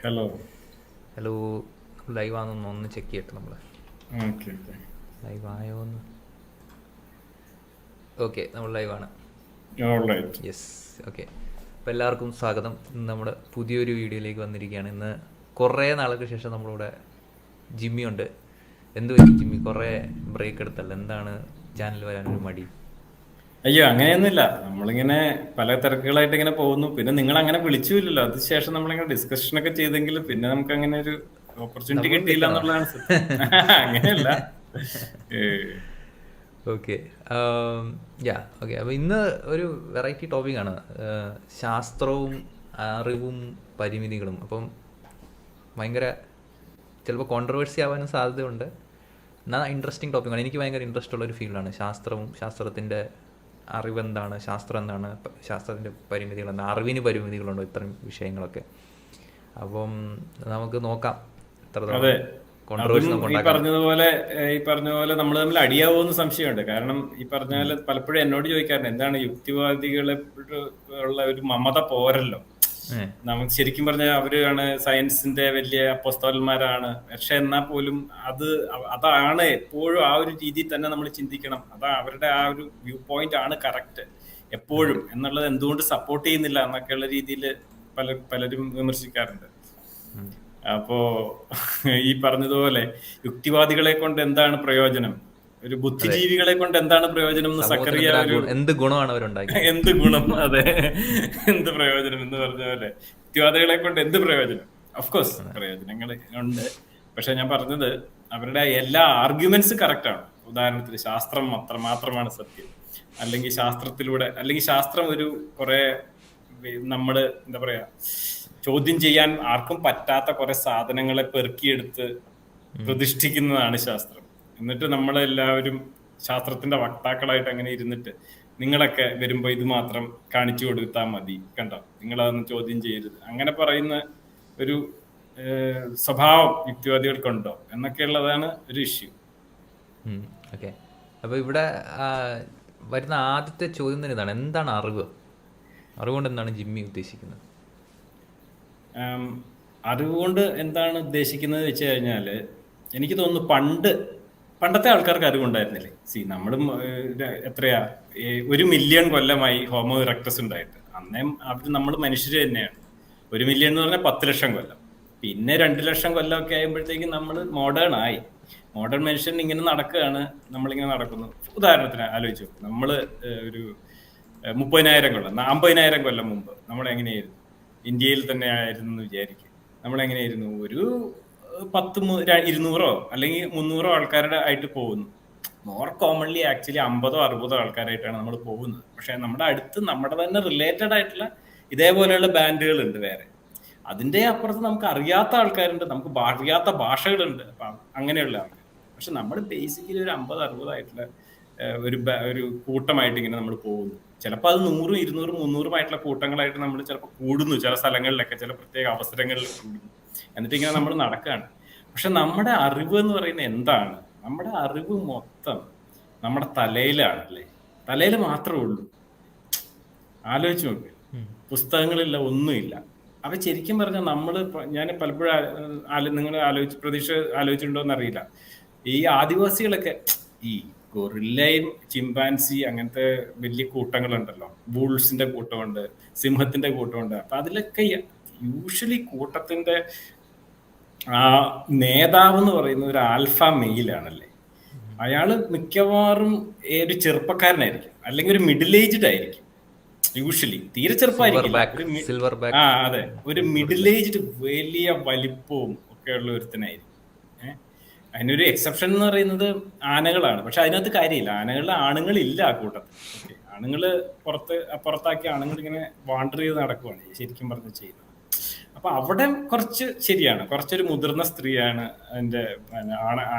Hello. Hello. Live ആണെന്ന് ഒന്ന് check ചെയ്യട്ടെ നമ്മൾ. Okay okay. ലൈവ് ആയോ എന്ന്. ഓക്കെ, നമ്മൾ ലൈവാണ്. ഓൾറൈറ്റ്. യെസ്. ഓക്കെ, അപ്പോൾ എല്ലാവർക്കും സ്വാഗതം. ഇന്ന് നമ്മുടെ പുതിയൊരു വീഡിയോയിലേക്ക് വന്നിരിക്കുകയാണ്. ഇന്ന് കുറേ നാൾക്ക് ശേഷം നമ്മളിവിടെ ജിമ്മി ഉണ്ട്. എന്ത് പറ്റി ജിമ്മി, കുറേ ബ്രേക്ക് എടുത്തല്ലോ, എന്താണ് ചാനൽ വരാനൊരു മടി? അയ്യോ, അങ്ങനെയൊന്നുമില്ല. നമ്മളിങ്ങനെ പല തിരക്കുകളായിട്ട് ഇങ്ങനെ പോകുന്നു. പിന്നെ നിങ്ങൾ അങ്ങനെ വിളിച്ചില്ലല്ലോ. അതിനുശേഷം നമ്മളിങ്ങനെ ഡിസ്കഷനൊക്കെ ചെയ്തെങ്കിൽ പിന്നെ നമുക്ക് അങ്ങനെ ഒരു ഓപ്പർച്യൂണിറ്റി നമ്മൾ കിട്ടിയില്ല വിളിക്കണോ? എന്നുള്ളതാണ് സത്യം. അങ്ങനെയല്ല. ഓക്കെ. യാ ഓക്കെ, അപ്പോൾ ഇന്ന് ഒരു വെറൈറ്റി ടോപ്പിക്കാണ്. ശാസ്ത്രവും അറിവും പരിമിതികളും. അപ്പം ഭയങ്കര ചിലപ്പോൾ കോൺട്രവേഴ്സി ആവാനും സാധ്യതയുണ്ട്. എന്നാൽ ഇൻട്രസ്റ്റിംഗ് ടോപ്പിക്കാണ്. എനിക്ക് ഭയങ്കര ഇൻട്രസ്റ്റ് ഉള്ളൊരു ഫീൽഡാണ് ശാസ്ത്രവും, ശാസ്ത്രത്തിൻ്റെ അറിവെന്താണ്, ശാസ്ത്രം എന്താണ്, ശാസ്ത്രത്തിൻ്റെ പരിമിതികൾ എന്താണ്, അറിവിന് പരിമിതികളുണ്ടോ, ഇത്തരം വിഷയങ്ങളൊക്കെ. അപ്പം നമുക്ക് നോക്കാം അതെ, എത്രത്തോളം അതും കോൺട്രവേഴ്സി നമുക്ക് ഈ ഉണ്ടാക്കാൻ. പറഞ്ഞ പോലെ നമ്മൾ തമ്മിൽ അടിയാവുമെന്ന് സംശയമുണ്ട്. കാരണം ഈ പറഞ്ഞ പോലെ പലപ്പോഴും എന്നോട് ചോദിക്കാറുണ്ട്, എന്താണ് യുക്തിവാദികളെ ഉള്ള ഒരു മമത പോരല്ലോ. നമുക്ക് ശരിക്കും പറഞ്ഞാൽ അവരാണ് സയൻസിന്റെ വലിയ അപ്പോസ്തലന്മാരാണ്. പക്ഷെ എന്നാൽ പോലും അതാണ് എപ്പോഴും ആ ഒരു രീതിയിൽ തന്നെ നമ്മൾ ചിന്തിക്കണം. അവരുടെ ആ ഒരു വ്യൂ പോയിന്റ് ആണ് കറക്റ്റ് എപ്പോഴും എന്നുള്ളത് എന്തുകൊണ്ട് സപ്പോർട്ട് ചെയ്യുന്നില്ല എന്നൊക്കെയുള്ള രീതിയിൽ പലരും വിമർശിക്കാറുണ്ട്. അപ്പോ ഈ പറഞ്ഞതുപോലെ യുക്തിവാദികളെ കൊണ്ട് എന്താണ് പ്രയോജനം, ഒരു അതെ, ബുദ്ധിജീവികളെ കൊണ്ട് എന്താണ് പ്രയോജനം എന്ന് സമൂഹത്തിന് സക്കറിയ ഒരു എന്ത് ഗുണമാണ് അവരുണ്ടാക്കിയത്? എന്ത് ഗുണം, അതെ, എന്ത് പ്രയോജനം എന്ന് പറഞ്ഞ പോലെ യുക്തിവാദികളെ കൊണ്ട് എന്ത് പ്രയോജനം? ഓഫ്കോഴ്സ് പ്രയോജനങ്ങൾ ഉണ്ട്. പക്ഷെ ഞാൻ പറഞ്ഞത് അവരുടെ എല്ലാ ആർഗ്യുമെന്റ്സ് കറക്റ്റ് ആണ്. ഉദാഹരണത്തിന് ശാസ്ത്രം മാത്രമാണ് സത്യം, അല്ലെങ്കിൽ ശാസ്ത്രത്തിലൂടെ, അല്ലെങ്കിൽ ശാസ്ത്രം ഒരു കുറെ നമ്മള് എന്താ പറയാ ചോദ്യം ചെയ്യാൻ ആർക്കും പറ്റാത്ത കുറെ സാധനങ്ങളെ പെറുക്കിയെടുത്ത് പ്രതിഷ്ഠിക്കുന്നതാണ് ശാസ്ത്രം. എന്നിട്ട് നമ്മളെല്ലാവരും ശാസ്ത്രത്തിന്റെ വക്താക്കളായിട്ട് അങ്ങനെ ഇരുന്നിട്ട് നിങ്ങളൊക്കെ വരുമ്പോ ഇത് മാത്രം കാണിച്ചു കൊടുത്താൽ മതി, കണ്ടോ, നിങ്ങളതൊന്നും ചോദ്യം ചെയ്യരുത്, അങ്ങനെ പറയുന്ന ഒരു സ്വഭാവം യുക്തിവാദികൾക്കുണ്ടോ എന്നൊക്കെയുള്ളതാണ് ഒരു ഇഷ്യൂ. ഓക്കെ, അപ്പോൾ ഇവിടെ വരുന്ന ആദ്യത്തെ ചോദ്യം തന്നെ ഇതാണ്: എന്താണ് അറിവ്? അറിവുകൊണ്ട് എന്താണ് ജിമ്മി ഉദ്ദേശിക്കുന്നത്? അറിവുകൊണ്ട് എന്താണ് ഉദ്ദേശിക്കുന്നത് വെച്ച് കഴിഞ്ഞാല്, എനിക്ക് തോന്നുന്നു പണ്ടത്തെ ആൾക്കാർക്ക് അറിവുണ്ടായിരുന്നില്ലേ. നമ്മളും എത്രയാ 1 മില്യൺ കൊല്ലമായി ഹോമോ ഇറക്ടസ് ഉണ്ടായിട്ട്. അന്നേ നമ്മൾ മനുഷ്യര് തന്നെയാണ്. 1 മില്യൺ എന്ന് പറഞ്ഞാൽ 10 ലക്ഷം കൊല്ലം. പിന്നെ 2 ലക്ഷം കൊല്ലമൊക്കെ ആയപ്പോഴത്തേക്കും നമ്മൾ മോഡേൺ ആയി. മോഡേൺ മനുഷ്യൻ ഇങ്ങനെ നടക്കുകയാണ്, നമ്മളിങ്ങനെ നടക്കുന്നു. ഉദാഹരണത്തിന് ആലോചിച്ചു, നമ്മള് ഒരു 30,000 കൊല്ലം 50,000 കൊല്ലം മുമ്പ് നമ്മൾ എങ്ങനെയായിരുന്നു? ഇന്ത്യയിൽ തന്നെ ആയിരുന്നു എന്ന് വിചാരിക്കും. നമ്മളെങ്ങനെയായിരുന്നു? ഒരു 200 അല്ലെങ്കിൽ 300 ആൾക്കാരുടെ ആയിട്ട് പോകുന്നു. മോർ കോമൺലി ആക്ച്വലി 50-60 ആൾക്കാരായിട്ടാണ് നമ്മൾ പോകുന്നത്. പക്ഷെ നമ്മുടെ അടുത്ത് നമ്മുടെ തന്നെ റിലേറ്റഡ് ആയിട്ടുള്ള ഇതേപോലെയുള്ള ബാൻഡുകൾ ഉണ്ട് വേറെ. അതിന്റെ അപ്പുറത്ത് നമുക്ക് അറിയാത്ത ആൾക്കാരുണ്ട്, നമുക്ക് അറിയാത്ത ഭാഷകളുണ്ട്. അപ്പൊ അങ്ങനെയുള്ള ആൾക്കാർ. പക്ഷെ നമ്മൾ ബേസിക്കലി ഒരു 50-60 ആയിട്ടുള്ള ഒരു കൂട്ടമായിട്ട് ഇങ്ങനെ നമ്മൾ പോകുന്നു. ചിലപ്പോൾ അത് 100, 200, 300 കൂട്ടങ്ങളായിട്ട് നമ്മൾ ചിലപ്പോൾ കൂടുന്നു. ചില സ്ഥലങ്ങളിലൊക്കെ ചില പ്രത്യേക അവസരങ്ങളിൽ കൂടുന്നു. എന്നിട്ട് ഇങ്ങനെ നമ്മൾ നടക്കുകയാണ്. പക്ഷെ നമ്മുടെ അറിവ് എന്ന് പറയുന്നത് എന്താണ്? നമ്മുടെ അറിവ് മൊത്തം നമ്മുടെ തലയിലാണ്, അല്ലേ? തലയിൽ മാത്രമേ ഉള്ളൂ. ആലോചിച്ച് നോക്ക്. പുസ്തകങ്ങളില്ല, ഒന്നുമില്ല. അപ്പൊ ശരിക്കും പറഞ്ഞാൽ ഞാൻ പലപ്പോഴും നിങ്ങൾ പ്രതീക്ഷ ആലോചിച്ചിട്ടുണ്ടോന്ന് അറിയില്ല. ഈ ആദിവാസികളൊക്കെ, ഈ ഗൊറില്ലയും ചിമ്പാൻസി അങ്ങനത്തെ വലിയ കൂട്ടങ്ങളുണ്ടല്ലോ, ബുൾസിന്റെ കൂട്ടമുണ്ട്, സിംഹത്തിന്റെ കൂട്ടമുണ്ട്. അപ്പൊ അതിലൊക്കെ യൂഷ്വലി കൂട്ടത്തിന്റെ ആ നേതാവ് എന്ന് പറയുന്ന ഒരു ആൽഫ മെയിലാണല്ലേ. അയാള് മിക്കവാറും ഒരു ചെറുപ്പക്കാരനായിരിക്കും, അല്ലെങ്കിൽ ഒരു മിഡിൽ ഏജ്ഡ് ആയിരിക്കും. യൂഷ്വലി തീരെ ചെറുപ്പമായിരിക്കില്ല. സിൽവർ ബാക്ക് അതെ, ഒരു മിഡിൽ ഏജ്ഡ് വലിയ വലിപ്പവും ഒക്കെ ഉള്ള ഒരുത്തനായിരിക്കും. അതിനൊരു എക്സെപ്ഷൻ എന്ന് പറയുന്നത് ആനകളാണ്. പക്ഷെ അതിനകത്ത് കാര്യമില്ല, ആനകളിൽ ആണുങ്ങളില്ല ആ കൂട്ടത്തിൽ. ഓക്കെ, ആണുങ്ങള് പുറത്താക്കിയ ആണുങ്ങൾ ഇങ്ങനെ വാണ്ടർ ചെയ്ത് നടക്കുവാണ് ശരിക്കും പറഞ്ഞ് ചെയ്യുന്നത്. അപ്പൊ അവിടെ കുറച്ച് ശരിയാണ്, കുറച്ചൊരു മുതിർന്ന സ്ത്രീയാണ് അതിന്റെ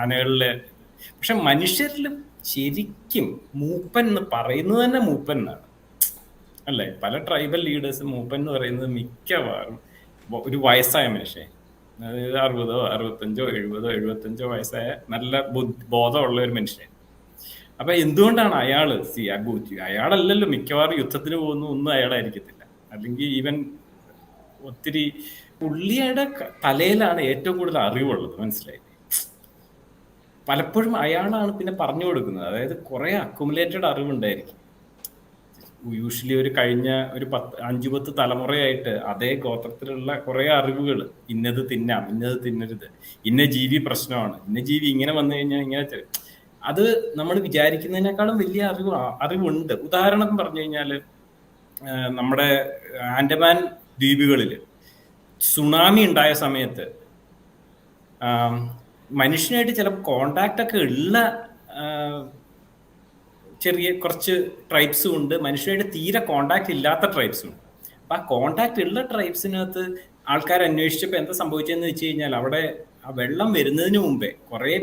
ആനകളിലെ. പക്ഷെ മനുഷ്യരിലും ശരിക്കും മൂപ്പൻ എന്ന് പറയുന്നത് തന്നെ മൂപ്പൻ എന്നാണ്, അല്ലേ? പല ട്രൈബൽ ലീഡേഴ്സും മൂപ്പൻ എന്ന് പറയുന്നത് മിക്കവാറും ഒരു വയസ്സായ മനുഷ്യൻ, അതായത് 60, 65, 70, 75 വയസ്സായ നല്ല ബോധമുള്ള ഒരു മനുഷ്യൻ. അപ്പൊ എന്തുകൊണ്ടാണ് അയാളല്ലല്ലോ മിക്കവാറും യുദ്ധത്തിന് പോകുന്നു, ഒന്നും അയാളായിരിക്കത്തില്ല. അല്ലെങ്കിൽ ഈവൻ ഒത്തിരി പുള്ളിയുടെ തലയിലാണ് ഏറ്റവും കൂടുതൽ അറിവുള്ളത്, മനസ്സിലായി. പലപ്പോഴും അയാളാണ് പിന്നെ പറഞ്ഞു കൊടുക്കുന്നത്. അതായത് കുറെ അക്കുമുലേറ്റഡ് അറിവുണ്ടായിരിക്കും. യൂഷ്വലി ഒരു കഴിഞ്ഞ ഒരു 5-10 തലമുറയായിട്ട് അതേ ഗോത്രത്തിലുള്ള കുറെ അറിവുകൾ, ഇന്നത് തിന്നാം, ഇന്നത് തിന്നരുത്, ഇന്ന ജീവി പ്രശ്നമാണ്, ഇന്ന ജീവി ഇങ്ങനെ വന്നു കഴിഞ്ഞാൽ ഇങ്ങനെ, അത് നമ്മൾ വിചാരിക്കുന്നതിനേക്കാളും വലിയ അറിവുണ്ട്. ഉദാഹരണം പറഞ്ഞു കഴിഞ്ഞാൽ നമ്മുടെ ആൻഡമാൻ ദ്വീപുകളിൽ സുനാമി ഉണ്ടായ സമയത്ത് മനുഷ്യനായിട്ട് ചിലപ്പോൾ കോണ്ടാക്ട് ഒക്കെ ഉള്ള ചെറിയ കുറച്ച് ട്രൈബ്സും ഉണ്ട്, മനുഷ്യരായിട്ട് തീരെ കോണ്ടാക്ട് ഇല്ലാത്ത ട്രൈബ്സും ഉണ്ട്. അപ്പൊ ആ കോണ്ടാക്ട് ഉള്ള ട്രൈബ്സിനകത്ത് ആൾക്കാർ അന്വേഷിച്ചപ്പോൾ എന്താ സംഭവിച്ചതെന്ന് വെച്ച് കഴിഞ്ഞാൽ അവിടെ ആ വെള്ളം വരുന്നതിന് മുമ്പേ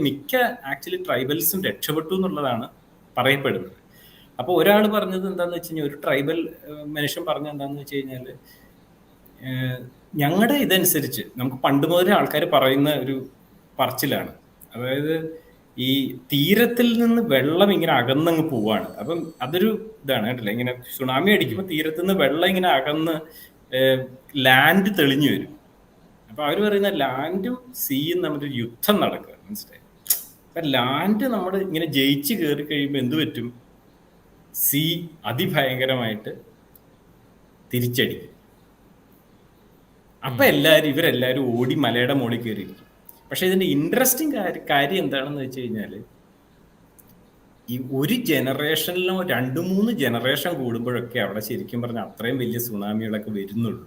മിക്ക ആക്ച്വലി ട്രൈബൽസും രക്ഷപ്പെട്ടു എന്നുള്ളതാണ് പറയപ്പെടുന്നത്. അപ്പോൾ ഒരാൾ പറഞ്ഞത് എന്താന്ന് വെച്ച് കഴിഞ്ഞാൽ, ഒരു ട്രൈബൽ മനുഷ്യൻ പറഞ്ഞത് എന്താന്ന് വെച്ച് കഴിഞ്ഞാൽ, ഞങ്ങളുടെ ഇതനുസരിച്ച് നമുക്ക് പണ്ട് മുതലേ ആൾക്കാർ പറയുന്ന ഒരു പറച്ചിലാണ്. അതായത് ഈ തീരത്തിൽ നിന്ന് വെള്ളം ഇങ്ങനെ അകന്നങ്ങ് പോവാണ്. അപ്പം അതൊരു ഇതാണ് കേട്ടില്ല, ഇങ്ങനെ സുനാമി അടിക്കുമ്പോൾ തീരത്തിൽ നിന്ന് വെള്ളം ഇങ്ങനെ അകന്ന് ലാൻഡ് തെളിഞ്ഞു വരും. അപ്പൊ അവര് പറയുന്ന ലാൻഡും സീയും തമ്മിലൊരു യുദ്ധം നടക്കുക, മനസ്സിലായി. അപ്പൊ ലാൻഡ് നമ്മൾ ഇങ്ങനെ ജയിച്ച് കയറി കഴിയുമ്പോൾ എന്ത് പറ്റും, സീ അതിഭയങ്കരമായിട്ട് തിരിച്ചടിക്കും. അപ്പൊ ഇവരെല്ലാരും ഓടി മലയുടെ മുകളിൽ കയറിയിരിക്കും. പക്ഷെ ഇതിന്റെ ഇൻട്രസ്റ്റിംഗ് കാര്യം എന്താണെന്ന് വെച്ച് കഴിഞ്ഞാല്, ഈ ഒരു ജനറേഷനിലോ 2-3 ജനറേഷൻ കൂടുമ്പോഴൊക്കെ അവിടെ ശരിക്കും പറഞ്ഞാൽ അത്രയും വലിയ സുനാമികളൊക്കെ വരുന്നുള്ളൂ.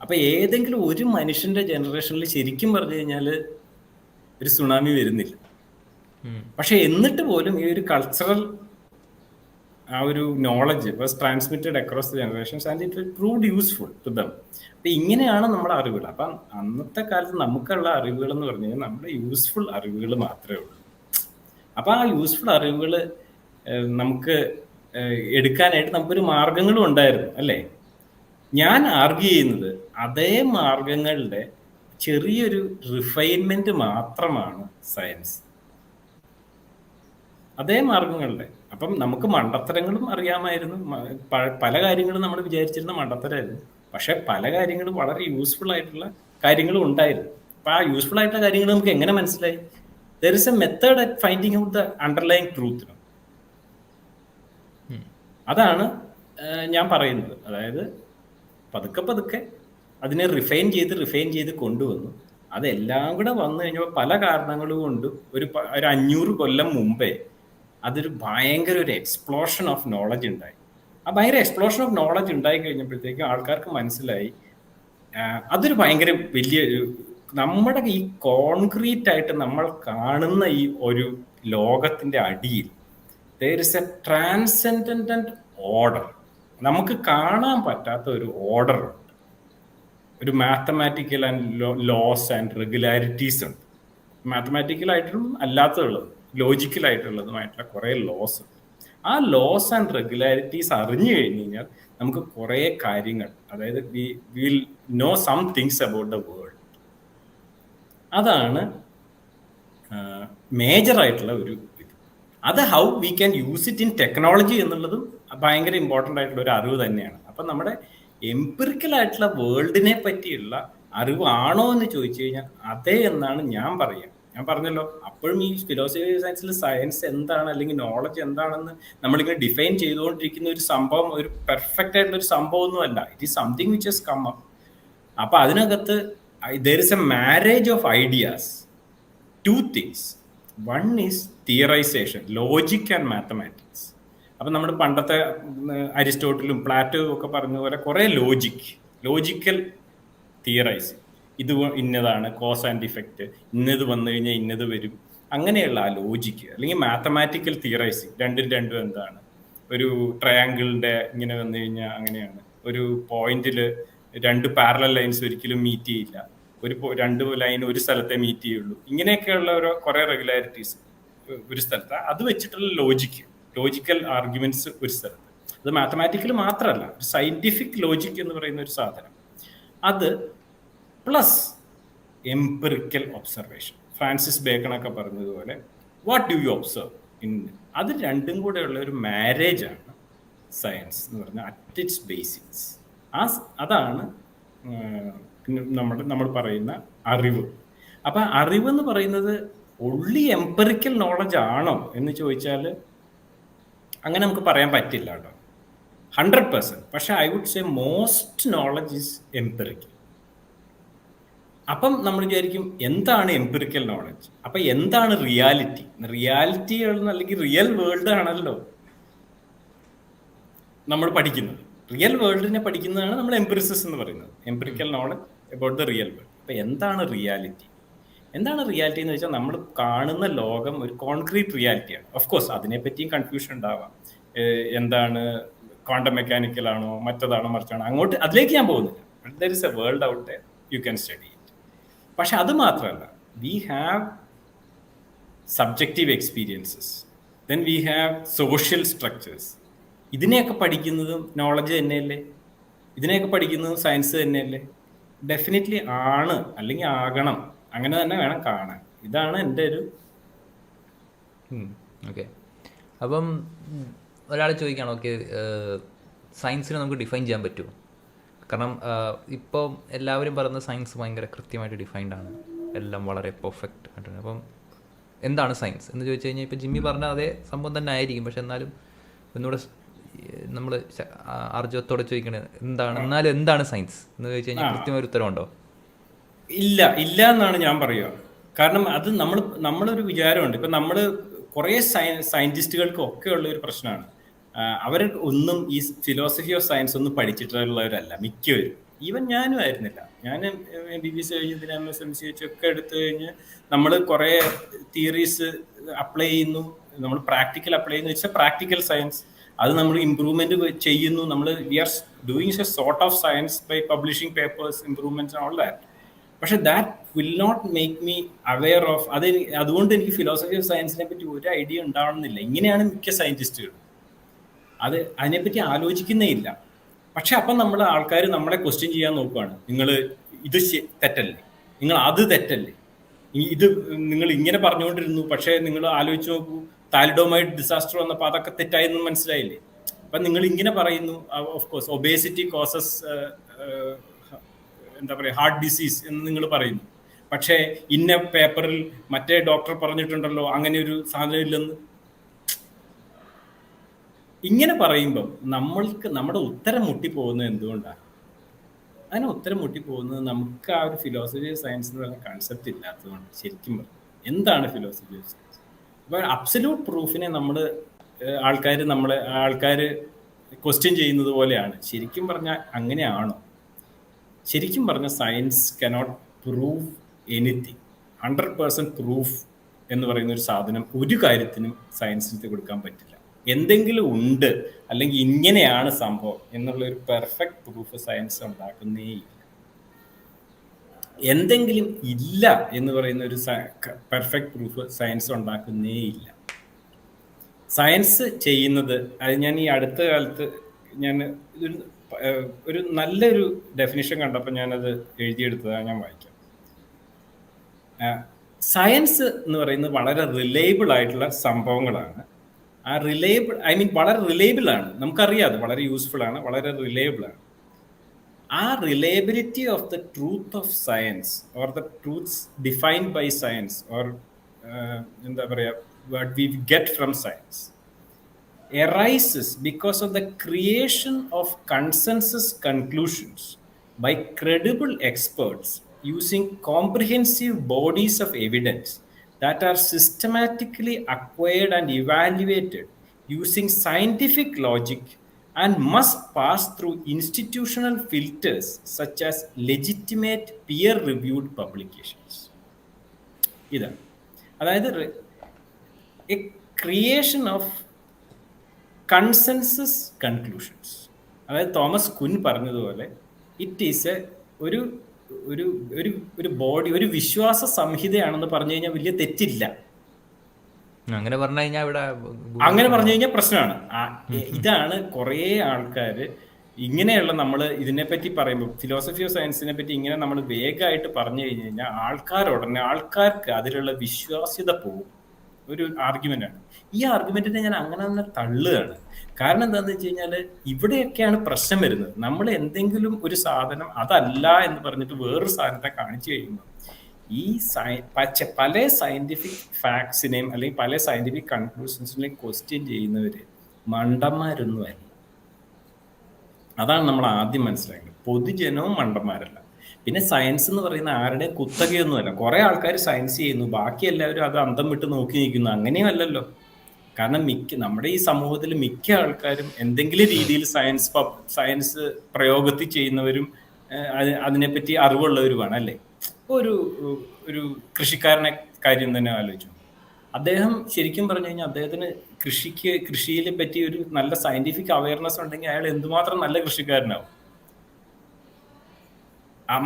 അപ്പൊ ഏതെങ്കിലും ഒരു മനുഷ്യന്റെ ജനറേഷനിൽ ശരിക്കും പറഞ്ഞു കഴിഞ്ഞാല് ഒരു സുനാമി വരുന്നില്ല. പക്ഷെ എന്നിട്ട് പോലും ഈ ഒരു കൾച്ചറൽ ആ ഒരു knowledge was transmitted across the generations and it proved useful to them. അപ്പൊ ഇങ്ങനെയാണ് നമ്മുടെ അറിവുകൾ. അപ്പം അന്നത്തെ കാലത്ത് നമുക്കുള്ള അറിവുകൾ എന്ന് പറഞ്ഞു കഴിഞ്ഞാൽ നമ്മുടെ യൂസ്ഫുൾ അറിവുകൾ മാത്രമേ ഉള്ളൂ. അപ്പൊ ആ യൂസ്ഫുൾ അറിവുകൾ നമുക്ക് എടുക്കാനായിട്ട് നമുക്കൊരു മാർഗങ്ങളും ഉണ്ടായിരുന്നു, അല്ലേ? ഞാൻ ആർഗ്യൂ ചെയ്യുന്നത് അതേ മാർഗങ്ങളുടെ ചെറിയൊരു റിഫൈൻമെന്റ് മാത്രമാണ് സയൻസ്. അതേ മാർഗങ്ങളുടെ. അപ്പം നമുക്ക് മണ്ടത്തരങ്ങളും അറിയാമായിരുന്നു, പല കാര്യങ്ങളും നമ്മൾ വിചാരിച്ചിരുന്ന മണ്ടത്തരമായിരുന്നു. പക്ഷെ പല കാര്യങ്ങളും വളരെ യൂസ്ഫുൾ ആയിട്ടുള്ള കാര്യങ്ങളും ഉണ്ടായിരുന്നു. അപ്പൊ ആ യൂസ്ഫുൾ ആയിട്ടുള്ള കാര്യങ്ങൾ നമുക്ക് എങ്ങനെ മനസ്സിലായി? There is A method at finding out the underlying truth. അതാണ് ഞാൻ പറയുന്നത്. അതായത് പതുക്കെ അതിനെ റിഫൈൻ ചെയ്ത് കൊണ്ടുവന്നു. അതെല്ലാം കൂടെ വന്നു കഴിഞ്ഞപ്പോൾ പല കാരണങ്ങളും കൊണ്ട് ഒരു 500 കൊല്ലം മുമ്പേ അതൊരു ഭയങ്കര ഒരു എക്സ്പ്ലോഷൻ ഓഫ് നോളജ് ഉണ്ടായി. ആ ഭയങ്കര എക്സ്പ്ലോഷൻ ഓഫ് നോളജ് ഉണ്ടായി കഴിഞ്ഞപ്പോഴത്തേക്കും ആൾക്കാർക്ക് മനസ്സിലായി അതൊരു ഭയങ്കര വലിയ, നമ്മുടെ ഈ കോൺക്രീറ്റ് ആയിട്ട് നമ്മൾ കാണുന്ന ഈ ഒരു ലോകത്തിന്റെ അടിയിൽ there is a transcendent order. നമുക്ക് കാണാൻ പറ്റാത്ത ഒരു ഓർഡർ ഉണ്ട്, ഒരു mathematical and laws and regularities ഉണ്ട്. മാത്തമാറ്റിക്കൽ ആയിട്ടും അല്ലാത്തതുള്ളത്, ലോജിക്കൽ ആയിട്ടുള്ളതുമായിട്ടുള്ള കുറെ ലോസ് ഉണ്ട്. ആ ലോസ് ആൻഡ് റെഗുലാരിറ്റീസ് അറിഞ്ഞു കഴിഞ്ഞു കഴിഞ്ഞാൽ നമുക്ക് കുറെ കാര്യങ്ങൾ, അതായത് we will know some things about the world. അതാണ് മേജർ ആയിട്ടുള്ള ഒരു ഇത്. അത് how we can use it in technology എന്നുള്ളതും ഭയങ്കര ഇമ്പോർട്ടൻ്റ് ആയിട്ടുള്ള ഒരു അറിവ് തന്നെയാണ്. അപ്പം നമ്മുടെ എംപിറിക്കൽ ആയിട്ടുള്ള വേൾഡിനെ പറ്റിയുള്ള അറിവാണോ എന്ന് ചോദിച്ചു കഴിഞ്ഞാൽ അതെ എന്നാണ് ഞാൻ പറയുക. ഞാൻ പറഞ്ഞല്ലോ, അപ്പോഴും ഈ ഫിലോസഫി സയൻസിൽ സയൻസ് എന്താണ് അല്ലെങ്കിൽ നോളജ് എന്താണെന്ന് നമ്മളിങ്ങനെ ഡിഫൈൻ ചെയ്തുകൊണ്ടിരിക്കുന്ന ഒരു സംഭവം ഒരു പെർഫെക്റ്റ് ആയിട്ടുള്ള ഒരു സംഭവം ഒന്നും അല്ല. It is something which has come up. അപ്പൊ അതിനകത്ത് there is a marriage of ideas, 2 things. One is theorization, logic and mathematics. അപ്പൊ നമ്മുടെ പണ്ടത്തെ അരിസ്റ്റോട്ടിലും പ്ലാറ്റോയും ഒക്കെ പറഞ്ഞ പോലെ കുറെ ലോജിക്കൽ തിയറൈസിങ്, ഇത് ഇന്നതാണ് കോസ് ആൻഡ് ഇഫക്റ്റ്, ഇന്നത് വന്നു കഴിഞ്ഞാൽ ഇന്നത് വരും, അങ്ങനെയുള്ള ആ ലോജിക്ക്. അല്ലെങ്കിൽ മാത്തമാറ്റിക്കൽ തിയറൈസിങ്, രണ്ടും എന്താണ്, ഒരു ട്രയാങ്കിളിന്റെ ഇങ്ങനെ വന്നു കഴിഞ്ഞാൽ അങ്ങനെയാണ്, ഒരു പോയിന്റില് 2 പാരലൽ ലൈൻസ് ഒരിക്കലും മീറ്റ് ചെയ്യില്ല, ഒരു 2 ലൈൻ ഒരു സ്ഥലത്തെ മീറ്റ് ചെയ്യുള്ളൂ, ഇങ്ങനെയൊക്കെയുള്ള കുറെ റെഗുലാരിറ്റീസ് ഒരു സ്ഥലത്ത്. അത് വെച്ചിട്ടുള്ള ലോജിക്കൽ ആർഗ്യുമെന്റ്സ് ഒരു സ്ഥലത്ത്. അത് മാത്തമാറ്റിക്കൽ മാത്രമല്ല, ഒരു സയന്റിഫിക് ലോജിക് എന്ന് പറയുന്ന ഒരു സാധനം. അത് പ്ലസ് എംപിറിക്കൽ ഒബ്സർവേഷൻ. ഫ്രാൻസിസ് ബേക്കണൊക്കെ പറഞ്ഞതുപോലെ what do you observe in, അത് രണ്ടും കൂടെ ഉള്ള ഒരു മാരേജ് ആണ് സയൻസ് എന്ന് പറഞ്ഞാൽ അറ്റ് ഇറ്റ്സ് ബേസിക്സ്. അതാണ് നമ്മൾ പറയുന്ന അറിവ്. അപ്പൊ അറിവ് എന്ന് പറയുന്നത് ഒള്ളി എംപെറിക്കൽ നോളജ് ആണോ എന്ന് ചോദിച്ചാൽ അങ്ങനെ നമുക്ക് പറയാൻ പറ്റില്ല കേട്ടോ, 100%. പക്ഷെ I would say most knowledge is empirical. അപ്പം നമ്മൾ വിചാരിക്കും എന്താണ് എംപിറിക്കൽ നോളജ്, അപ്പൊ എന്താണ് റിയാലിറ്റി? റിയാലിറ്റി അല്ലെങ്കിൽ റിയൽ വേൾഡ് ആണല്ലോ നമ്മൾ പഠിക്കുന്നത്. റിയൽ വേൾഡിനെ പഠിക്കുന്നതാണ് നമ്മൾ എംപിറിസിസ് എന്ന് പറയുന്നത്, empirical knowledge about the real world. അപ്പൊ എന്താണ് റിയാലിറ്റി? എന്താണ് റിയാലിറ്റി എന്ന് വെച്ചാൽ നമ്മൾ കാണുന്ന ലോകം ഒരു കോൺക്രീറ്റ് റിയാലിറ്റിയാണ്. ഓഫ് കോഴ്സ് അതിനെപ്പറ്റിയും കൺഫ്യൂഷൻ ഉണ്ടാവാം. എന്താണ് ക്വാണ്ടം മെക്കാനിക്കൽ ആണോ മറ്റതാണോ മറിച്ചാണോ, അങ്ങോട്ട് അതിലേക്ക് ഞാൻ പോകുന്നില്ല. There is a world out there, you can study it. പക്ഷെ അത് മാത്രമല്ല, we have subjective experiences, then we have social structures. ഇതിനെയൊക്കെ പഠിക്കുന്നതും നോളജ് തന്നെയല്ലേ? ഇതിനെയൊക്കെ പഠിക്കുന്നതും സയൻസ് തന്നെയല്ലേ? ഡെഫിനറ്റ്ലി ആണ്, അല്ലെങ്കിൽ ആകണം, അങ്ങനെ തന്നെ വേണം കാണാൻ. ഇതാണ് എൻ്റെ ഒരു ഓക്കെ. അപ്പം ഒരാൾ ചോദിക്കുകയാണ്, ഓക്കെ സയൻസിനെ നമുക്ക് ഡിഫൈൻ ചെയ്യാൻ പറ്റുമോ? കാരണം ഇപ്പോൾ എല്ലാവരും പറയുന്ന സയൻസ് ഭയങ്കര കൃത്യമായിട്ട് ഡിഫൈൻഡ് ആണ്, എല്ലാം വളരെ പെർഫെക്റ്റ് ആയിട്ടാണ്. അപ്പം എന്താണ് സയൻസ് എന്ന് ചോദിച്ചു കഴിഞ്ഞാൽ ഇപ്പോൾ ജിമ്മി പറഞ്ഞ അതേ സംഭവം തന്നെ ആയിരിക്കും. പക്ഷെ എന്നാലും ഒന്നുകൂടെ നമ്മൾ ആർജവത്തോടെ ചോദിക്കണത് എന്നാലും എന്താണ് സയൻസ് എന്ന് ചോദിച്ചു കഴിഞ്ഞാൽ കൃത്യമായ ഉത്തരവുണ്ടോ? ഇല്ല എന്നാണ് ഞാൻ പറയുക. കാരണം അത് നമ്മളൊരു വിചാരമുണ്ട്. ഇപ്പം നമ്മൾ കുറേ സയന്റിസ്റ്റുകൾക്കും ഒക്കെ ഉള്ള ഒരു പ്രശ്നമാണ്, അവർ ഒന്നും ഈ ഫിലോസഫി ഓഫ് സയൻസ് ഒന്നും പഠിച്ചിട്ടുള്ളവരല്ല മിക്കവരും. ഈവൻ ഞാനും ആയിരുന്നില്ല. ഞാൻ MBBS കഴിഞ്ഞതിന് MSMC ഒക്കെ എടുത്തു കഴിഞ്ഞ് നമ്മൾ കുറേ തിയറീസ് അപ്ലൈ ചെയ്യുന്നു, നമ്മൾ പ്രാക്ടിക്കൽ അപ്ലൈ ചെയ്യുന്നു. വെച്ചാൽ പ്രാക്ടിക്കൽ സയൻസ് അത് നമ്മൾ ഇമ്പ്രൂവ്മെന്റ് ചെയ്യുന്നു. നമ്മൾ we are doing a sort of science by publishing papers, improvements all that. പക്ഷെ that will not make me aware of അത്. അതുകൊണ്ട് എനിക്ക് ഫിലോസഫി ഓഫ് സയൻസിനെ പറ്റി ഒരു ഐഡിയ ഉണ്ടാവണമെന്നില്ല. ഇങ്ങനെയാണ് മിക്ക സയന്റിസ്റ്റുകൾ, അതിനെപ്പറ്റി ആലോചിക്കുന്നേ ഇല്ല. പക്ഷെ അപ്പം നമ്മൾ ആൾക്കാർ നമ്മളെ ക്വസ്റ്റ്യൻ ചെയ്യാൻ നോക്കുകയാണ്. നിങ്ങൾ ഇത് തെറ്റല്ലേ, നിങ്ങൾ അത് തെറ്റല്ലേ, ഇത് നിങ്ങൾ ഇങ്ങനെ പറഞ്ഞുകൊണ്ടിരുന്നു, പക്ഷേ നിങ്ങൾ ആലോചിച്ച് നോക്കൂ, താലിഡോമൈഡ് ഡിസാസ്റ്റർ വന്നപ്പോൾ അതൊക്കെ തെറ്റായെന്ന് മനസ്സിലായില്ലേ? അപ്പം നിങ്ങൾ ഇങ്ങനെ പറയുന്നു, ഓഫ് കോഴ്സ് ഒബേസിറ്റി കോസസ് എന്താ പറയുക ഹാർട്ട് ഡിസീസ് എന്ന് നിങ്ങൾ പറയുന്നു. പക്ഷേ ഇന്ന പേപ്പറിൽ മറ്റേ ഡോക്ടർ പറഞ്ഞിട്ടുണ്ടല്ലോ അങ്ങനെ ഒരു സാധനം ഇല്ലെന്ന്. ഇങ്ങനെ പറയുമ്പം നമ്മുടെ ഉത്തരം മുട്ടിപ്പോകുന്നത് എന്തുകൊണ്ടാണ്? അതിന് ഉത്തരം മുട്ടിപ്പോകുന്നത് നമുക്ക് ആ ഒരു ഫിലോസഫി ഓഫ് സയൻസ് എന്ന് പറയുന്ന കൺസെപ്റ്റ് ഇല്ലാത്തതുകൊണ്ട്. ശരിക്കും പറഞ്ഞു എന്താണ് ഫിലോസഫി ഓഫ് സയൻസ്? അപ്പോൾ അബ്സല്യൂട്ട് പ്രൂഫിനെ ആൾക്കാർ ക്വസ്റ്റ്യൻ ചെയ്യുന്നത് പോലെയാണ്. ശരിക്കും പറഞ്ഞാൽ അങ്ങനെയാണോ? ശരിക്കും പറഞ്ഞാൽ science cannot prove anything. 100% proof എന്ന് പറയുന്ന ഒരു സാധനം ഒരു കാര്യത്തിനും സയൻസിന് കൊടുക്കാൻ പറ്റില്ല. എന്തെങ്കിലും ഉണ്ട് അല്ലെങ്കിൽ ഇങ്ങനെയാണ് സംഭവം എന്നുള്ള ഒരു പെർഫെക്റ്റ് പ്രൂഫ് സയൻസ് ഉണ്ടാക്കുന്നേ ഇല്ല. എന്തെങ്കിലും ഇല്ല എന്ന് പറയുന്ന ഒരു പെർഫെക്റ്റ് പ്രൂഫ് സയൻസ് ഉണ്ടാക്കുന്നേ ഇല്ല. സയൻസ് ചെയ്യുന്നത്, അത് ഞാൻ ഈ അടുത്ത കാലത്ത് ഒരു നല്ലൊരു ഡെഫിനിഷൻ കണ്ടപ്പോൾ ഞാനത് എഴുതിയെടുത്തതാണ്, ഞാൻ വായിക്കാം. സയൻസ് എന്ന് പറയുന്നത് വളരെ റിലയബിൾ ആയിട്ടുള്ള സംഭവങ്ങളാണ്. ആ വളരെ റിലയബിൾ ആണ്, നമുക്കറിയാം, അത് വളരെ യൂസ്ഫുൾ ആണ്, വളരെ റിലയബിൾ ആണ്. ആ reliability of the truth of science or the truths defined by science or എന്താ പറയുക what we get from science arises because of the creation of consensus conclusions by credible experts using comprehensive bodies of evidence that are systematically acquired and evaluated using scientific logic and must pass through institutional filters such as legitimate peer-reviewed publications. ഇതാണ്, അതായത് a creation of consensus conclusions. അതായത് Thomas കുൻ പറഞ്ഞതുപോലെ it is ഒരു body, ഒരു വിശ്വാസ സംഹിതയാണെന്ന് പറഞ്ഞു കഴിഞ്ഞാൽ വലിയ തെറ്റില്ല. അങ്ങനെ പറഞ്ഞു കഴിഞ്ഞാൽ പ്രശ്നമാണ്. ഇതാണ് കുറേ ആൾക്കാർ ഇങ്ങനെയുള്ള നമ്മൾ ഇതിനെപ്പറ്റി പറയുമ്പോൾ, ഫിലോസഫി ഓഫ് സയൻസിനെ പറ്റി ഇങ്ങനെ നമ്മൾ വേഗമായിട്ട് പറഞ്ഞു കഴിഞ്ഞു കഴിഞ്ഞാൽ ആൾക്കാർക്ക് അതിലുള്ള വിശ്വാസ്യത പോകും. ഒരു ആർഗ്യുമെന്റ് ആണ്. ഈ ആർഗ്യുമെന്റിനെ ഞാൻ അങ്ങനെ തന്നെ തള്ളുകയാണ്. കാരണം എന്താണെന്ന് വെച്ച് കഴിഞ്ഞാൽ ഇവിടെയൊക്കെയാണ് പ്രശ്നം വരുന്നത്. നമ്മൾ എന്തെങ്കിലും ഒരു സാധനം അതല്ല എന്ന് പറഞ്ഞിട്ട് വേറൊരു സാധനത്തെ കാണിച്ചു കഴിയുമ്പോൾ ഈ പല സയന്റിഫിക് ഫാക്ട്സിനെയും അല്ലെങ്കിൽ പല സയന്റിഫിക് കൺക്ലൂഷൻസിനെയും ക്വസ്റ്റ്യൻ ചെയ്യുന്നവര് മണ്ടന്മാരൊന്നുമല്ല. അതാണ് നമ്മൾ ആദ്യം മനസ്സിലാക്കുന്നത്. പൊതുജനവും മണ്ടന്മാരല്ല. പിന്നെ സയൻസ് എന്ന് പറയുന്ന ആരുടെയും കുത്തകയൊന്നുമല്ല. കുറെ ആൾക്കാർ സയൻസ് ചെയ്യുന്നു, ബാക്കി എല്ലാവരും അത് അന്തം വിട്ട് നോക്കി നിൽക്കുന്നു. അങ്ങനെയും അല്ലല്ലോ. കാരണം നമ്മുടെ ഈ സമൂഹത്തിൽ മിക്ക ആൾക്കാരും എന്തെങ്കിലും രീതിയിൽ സയൻസ് പ്രയോഗത്തിൽ ചെയ്യുന്നവരും അതിനെപ്പറ്റി അറിവുള്ളവരുമാണ് അല്ലേ. ഇപ്പോൾ ഒരു കൃഷിക്കാരനെ കാര്യം തന്നെ ആലോചിച്ചു. അദ്ദേഹം ശരിക്കും പറഞ്ഞു കഴിഞ്ഞാൽ അദ്ദേഹത്തിന് കൃഷിയെ പറ്റി ഒരു നല്ല സയന്റിഫിക് അവയർനെസ് ഉണ്ടെങ്കിൽ അയാൾ എന്തുമാത്രം നല്ല കൃഷിക്കാരനാവും.